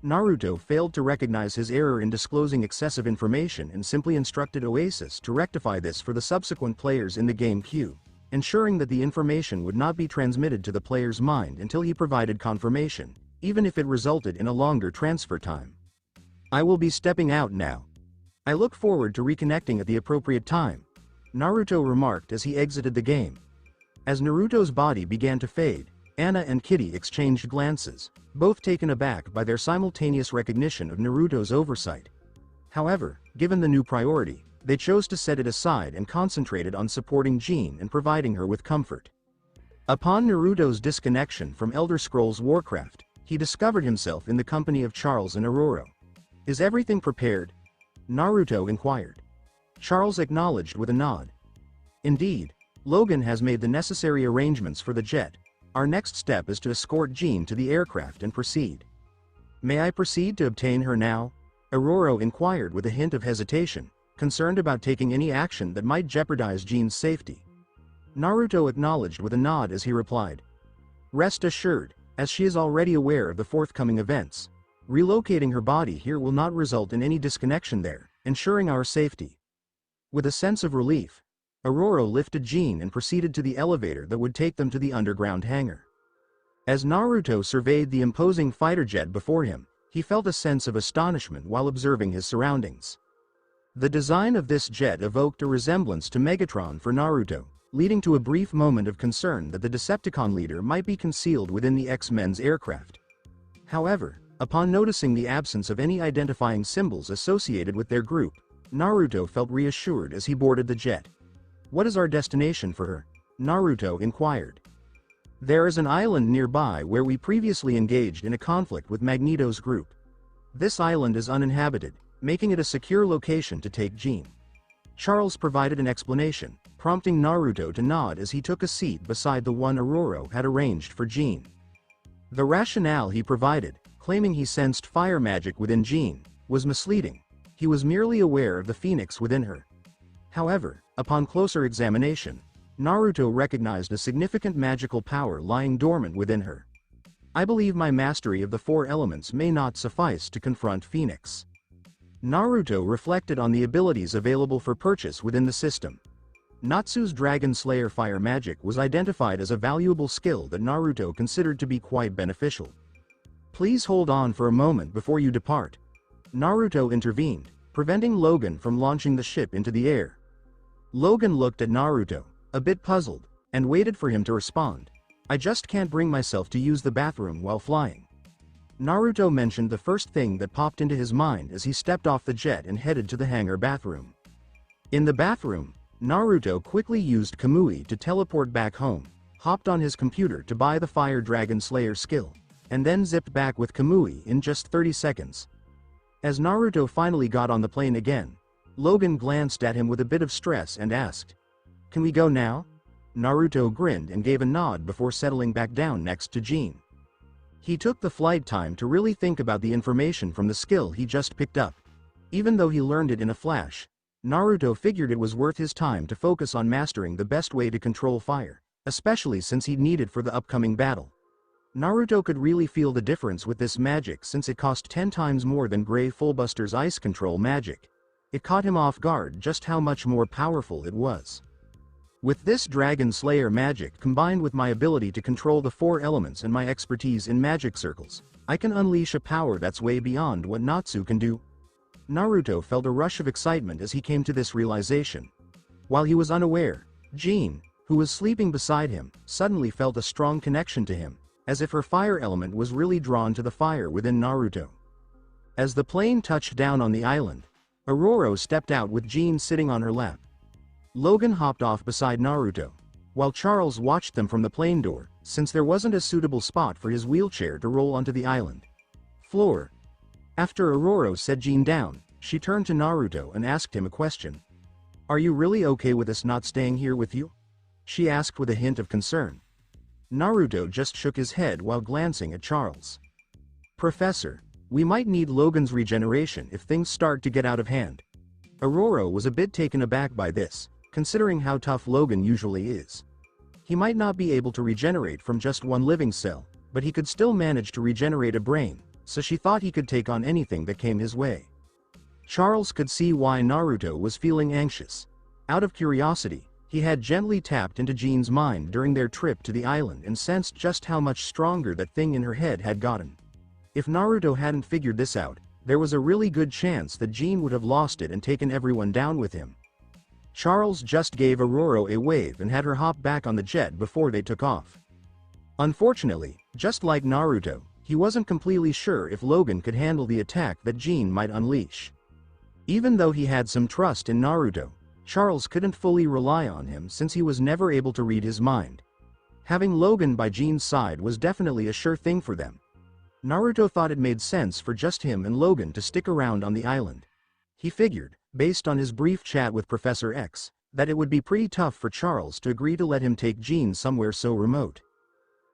Naruto failed to recognize his error in disclosing excessive information and simply instructed Oasis to rectify this for the subsequent players in the game queue, ensuring that the information would not be transmitted to the player's mind until he provided confirmation, even if it resulted in a longer transfer time. I will be stepping out now. I look forward to reconnecting at the appropriate time, Naruto remarked as he exited the game. As Naruto's body began to fade, Anna and Kitty exchanged glances, both taken aback by their simultaneous recognition of Naruto's oversight. However, given the new priority, they chose to set it aside and concentrated on supporting Jean and providing her with comfort. Upon Naruto's disconnection from Elder Scrolls Warcraft, he discovered himself in the company of Charles and Aurora. Is everything prepared? Naruto inquired. Charles acknowledged with a nod. Indeed, Logan has made the necessary arrangements for the jet. Our next step is to escort Jean to the aircraft and proceed. May I proceed to obtain her now? Aurora inquired with a hint of hesitation, concerned about taking any action that might jeopardize Jean's safety. Naruto acknowledged with a nod as he replied. Rest assured, as she is already aware of the forthcoming events, relocating her body here will not result in any disconnection there, ensuring our safety. With a sense of relief, Aurora lifted Jean and proceeded to the elevator that would take them to the underground hangar. As Naruto surveyed the imposing fighter jet before him, he felt a sense of astonishment while observing his surroundings. The design of this jet evoked a resemblance to Megatron for Naruto, leading to a brief moment of concern that the Decepticon leader might be concealed within the X-Men's aircraft. However, upon noticing the absence of any identifying symbols associated with their group, Naruto felt reassured as he boarded the jet. What is our destination for her? Naruto inquired. There is an island nearby where we previously engaged in a conflict with Magneto's group. This island is uninhabited, making it a secure location to take Jean. Charles provided an explanation, prompting Naruto to nod as he took a seat beside the one Aurora had arranged for Jean. The rationale he provided, claiming he sensed fire magic within Jean, was misleading. He was merely aware of the phoenix within her. However, upon closer examination, Naruto recognized a significant magical power lying dormant within her. I believe my mastery of the four elements may not suffice to confront Phoenix. Naruto reflected on the abilities available for purchase within the system. Natsu's Dragon Slayer fire magic was identified as a valuable skill that Naruto considered to be quite beneficial. Please hold on for a moment before you depart. Naruto intervened, preventing Logan from launching the ship into the air. Logan looked at Naruto, a bit puzzled, and waited for him to respond. I just can't bring myself to use the bathroom while flying. Naruto mentioned the first thing that popped into his mind as he stepped off the jet and headed to the hangar bathroom. In the bathroom, Naruto quickly used Kamui to teleport back home, hopped on his computer to buy the Fire Dragon Slayer skill, and then zipped back with Kamui in just 30 seconds. As Naruto finally got on the plane again, Logan glanced at him with a bit of stress and asked, Can we go now? Naruto grinned and gave a nod before settling back down next to Jean. He took the flight time to really think about the information from the skill he just picked up. Even though he learned it in a flash, Naruto figured it was worth his time to focus on mastering the best way to control fire, especially since he'd need it for the upcoming battle. Naruto could really feel the difference with this magic since it cost 10 times more than Grey Fullbuster's ice control magic. It caught him off guard just how much more powerful it was. With this Dragon Slayer magic combined with my ability to control the four elements and my expertise in magic circles, I can unleash a power that's way beyond what Natsu can do. Naruto felt a rush of excitement as he came to this realization. While he was unaware, Jean, who was sleeping beside him, suddenly felt a strong connection to him, as if her fire element was really drawn to the fire within Naruto. As the plane touched down on the island, Aurora stepped out with Jean sitting on her lap. Logan hopped off beside Naruto. while Charles watched them from the plane door, since there wasn't a suitable spot for his wheelchair to roll onto the island floor. After Aurora set Jean down, she turned to Naruto and asked him a question. "Are you really okay with us not staying here with you?" she asked with a hint of concern. Naruto just shook his head while glancing at Charles. "Professor, we might need Logan's regeneration if things start to get out of hand." Aurora was a bit taken aback by this, considering how tough Logan usually is. He might not be able to regenerate from just one living cell, but he could still manage to regenerate a brain, so she thought he could take on anything that came his way. Charles could see why Naruto was feeling anxious. Out of curiosity, he had gently tapped into Jean's mind during their trip to the island and sensed just how much stronger that thing in her head had gotten. If Naruto hadn't figured this out, there was a really good chance that Jean would have lost it and taken everyone down with him. Charles just gave Aurora a wave and had her hop back on the jet before they took off. Unfortunately, just like Naruto, he wasn't completely sure if Logan could handle the attack that Jean might unleash. Even though he had some trust in Naruto, Charles couldn't fully rely on him since he was never able to read his mind. Having Logan by Jean's side was definitely a sure thing for them. Naruto thought it made sense for just him and Logan to stick around on the island. He figured, based on his brief chat with Professor X, that it would be pretty tough for Charles to agree to let him take Jean somewhere so remote.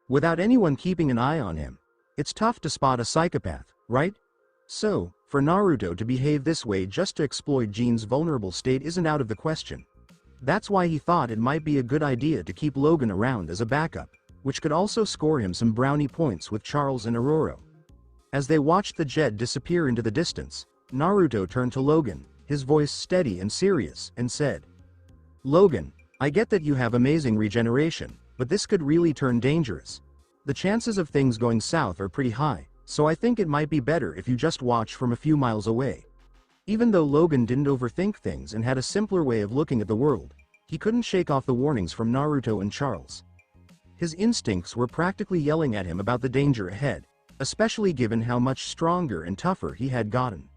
Without anyone keeping an eye on him, it's tough to spot a psychopath, right? So, for Naruto to behave this way just to exploit Jean's vulnerable state isn't out of the question. That's why he thought it might be a good idea to keep Logan around as a backup, which could also score him some brownie points with Charles and Aurora. As they watched the jet disappear into the distance, Naruto turned to Logan, his voice steady and serious, and said, "Logan, I get that you have amazing regeneration, but this could really turn dangerous. The chances of things going south are pretty high, so I think it might be better if you just watch from a few miles away." Even though Logan didn't overthink things and had a simpler way of looking at the world, he couldn't shake off the warnings from Naruto and Charles. His instincts were practically yelling at him about the danger ahead, especially given how much stronger and tougher he had gotten.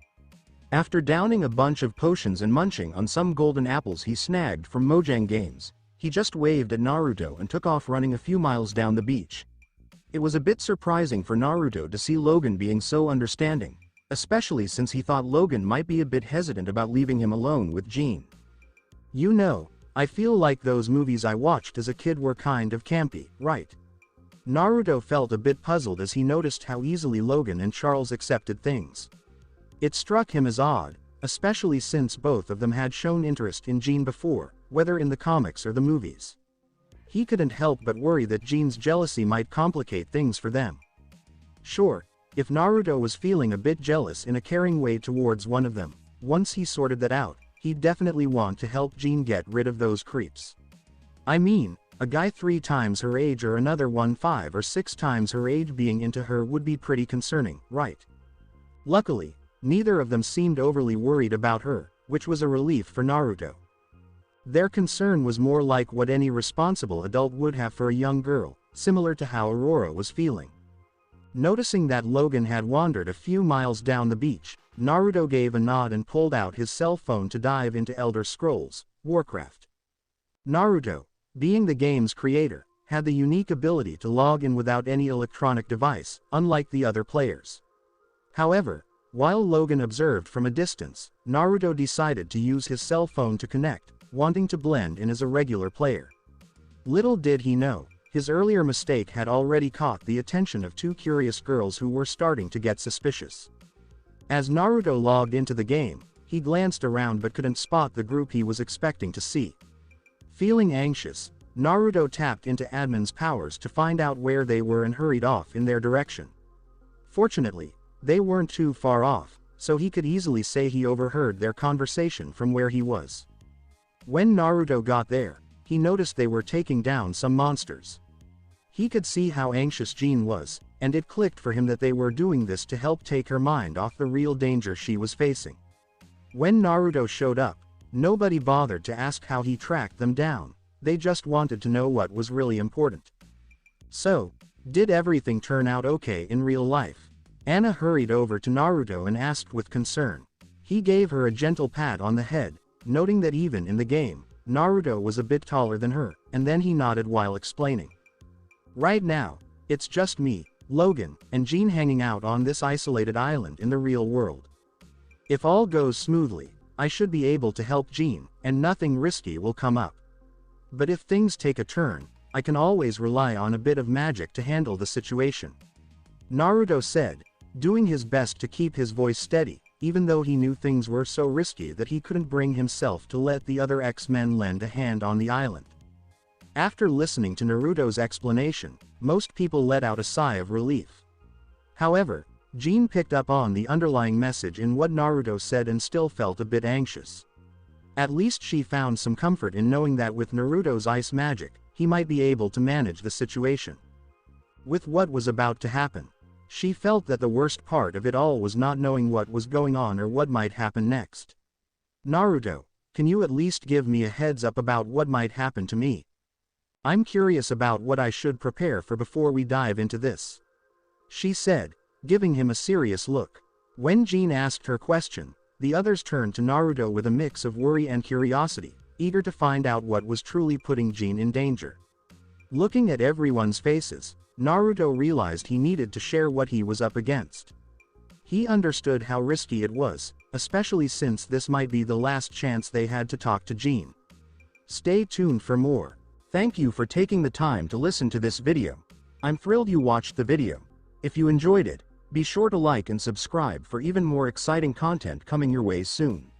After downing a bunch of potions and munching on some golden apples he snagged from Mojang Games, he just waved at Naruto and took off running a few miles down the beach. It was a bit surprising for Naruto to see Logan being so understanding, especially since he thought Logan might be a bit hesitant about leaving him alone with Jean. "You know, I feel like those movies I watched as a kid were kind of campy, right?" Naruto felt a bit puzzled as he noticed how easily Logan and Charles accepted things. It struck him as odd, especially since both of them had shown interest in Jean before, whether in the comics or the movies. He couldn't help but worry that Jean's jealousy might complicate things for them. Sure, if Naruto was feeling a bit jealous in a caring way towards one of them, once he sorted that out, he'd definitely want to help Jean get rid of those creeps. I mean, a guy 3 times her age or another one 5 or 6 times her age being into her would be pretty concerning, right? Luckily, neither of them seemed overly worried about her, which was a relief for Naruto. Their concern was more like what any responsible adult would have for a young girl, similar to how Aurora was feeling. Noticing that Logan had wandered a few miles down the beach, Naruto gave a nod and pulled out his cell phone to dive into Elder Scrolls, Warcraft. Naruto, being the game's creator, had the unique ability to log in without any electronic device, unlike the other players. However, while Logan observed from a distance, Naruto decided to use his cell phone to connect, wanting to blend in as a regular player. Little did he know, his earlier mistake had already caught the attention of 2 curious girls who were starting to get suspicious. As Naruto logged into the game, he glanced around but couldn't spot the group he was expecting to see. Feeling anxious, Naruto tapped into admin's powers to find out where they were and hurried off in their direction. Fortunately, they weren't too far off, so he could easily say he overheard their conversation from where he was. When Naruto got there, he noticed they were taking down some monsters. He could see how anxious Jean was, and it clicked for him that they were doing this to help take her mind off the real danger she was facing. When Naruto showed up, nobody bothered to ask how he tracked them down, they just wanted to know what was really important. So, did everything turn out okay in real life? Anna hurried over to Naruto and asked with concern. He gave her a gentle pat on the head, noting that even in the game, Naruto was a bit taller than her, and then he nodded while explaining. Right now, it's just me, Logan, and Jean hanging out on this isolated island in the real world. If all goes smoothly, I should be able to help Jean, and nothing risky will come up. But if things take a turn, I can always rely on a bit of magic to handle the situation. Naruto said, doing his best to keep his voice steady, even though he knew things were so risky that he couldn't bring himself to let the other X-Men lend a hand on the island. After listening to Naruto's explanation, most people let out a sigh of relief. However, Jean picked up on the underlying message in what Naruto said and still felt a bit anxious. At least she found some comfort in knowing that with Naruto's ice magic, he might be able to manage the situation. With what was about to happen, she felt that the worst part of it all was not knowing what was going on or what might happen next. Naruto, can you at least give me a heads up about what might happen to me? I'm curious about what I should prepare for before we dive into this, she said, giving him a serious look. When Jean asked her question, the others turned to Naruto with a mix of worry and curiosity, eager to find out what was truly putting Jean in danger. Looking at everyone's faces, Naruto realized he needed to share what he was up against. He understood how risky it was, especially since this might be the last chance they had to talk to Jean. Stay tuned for more. Thank you for taking the time to listen to this video. I'm thrilled you watched the video. If you enjoyed it, be sure to like and subscribe for even more exciting content coming your way soon.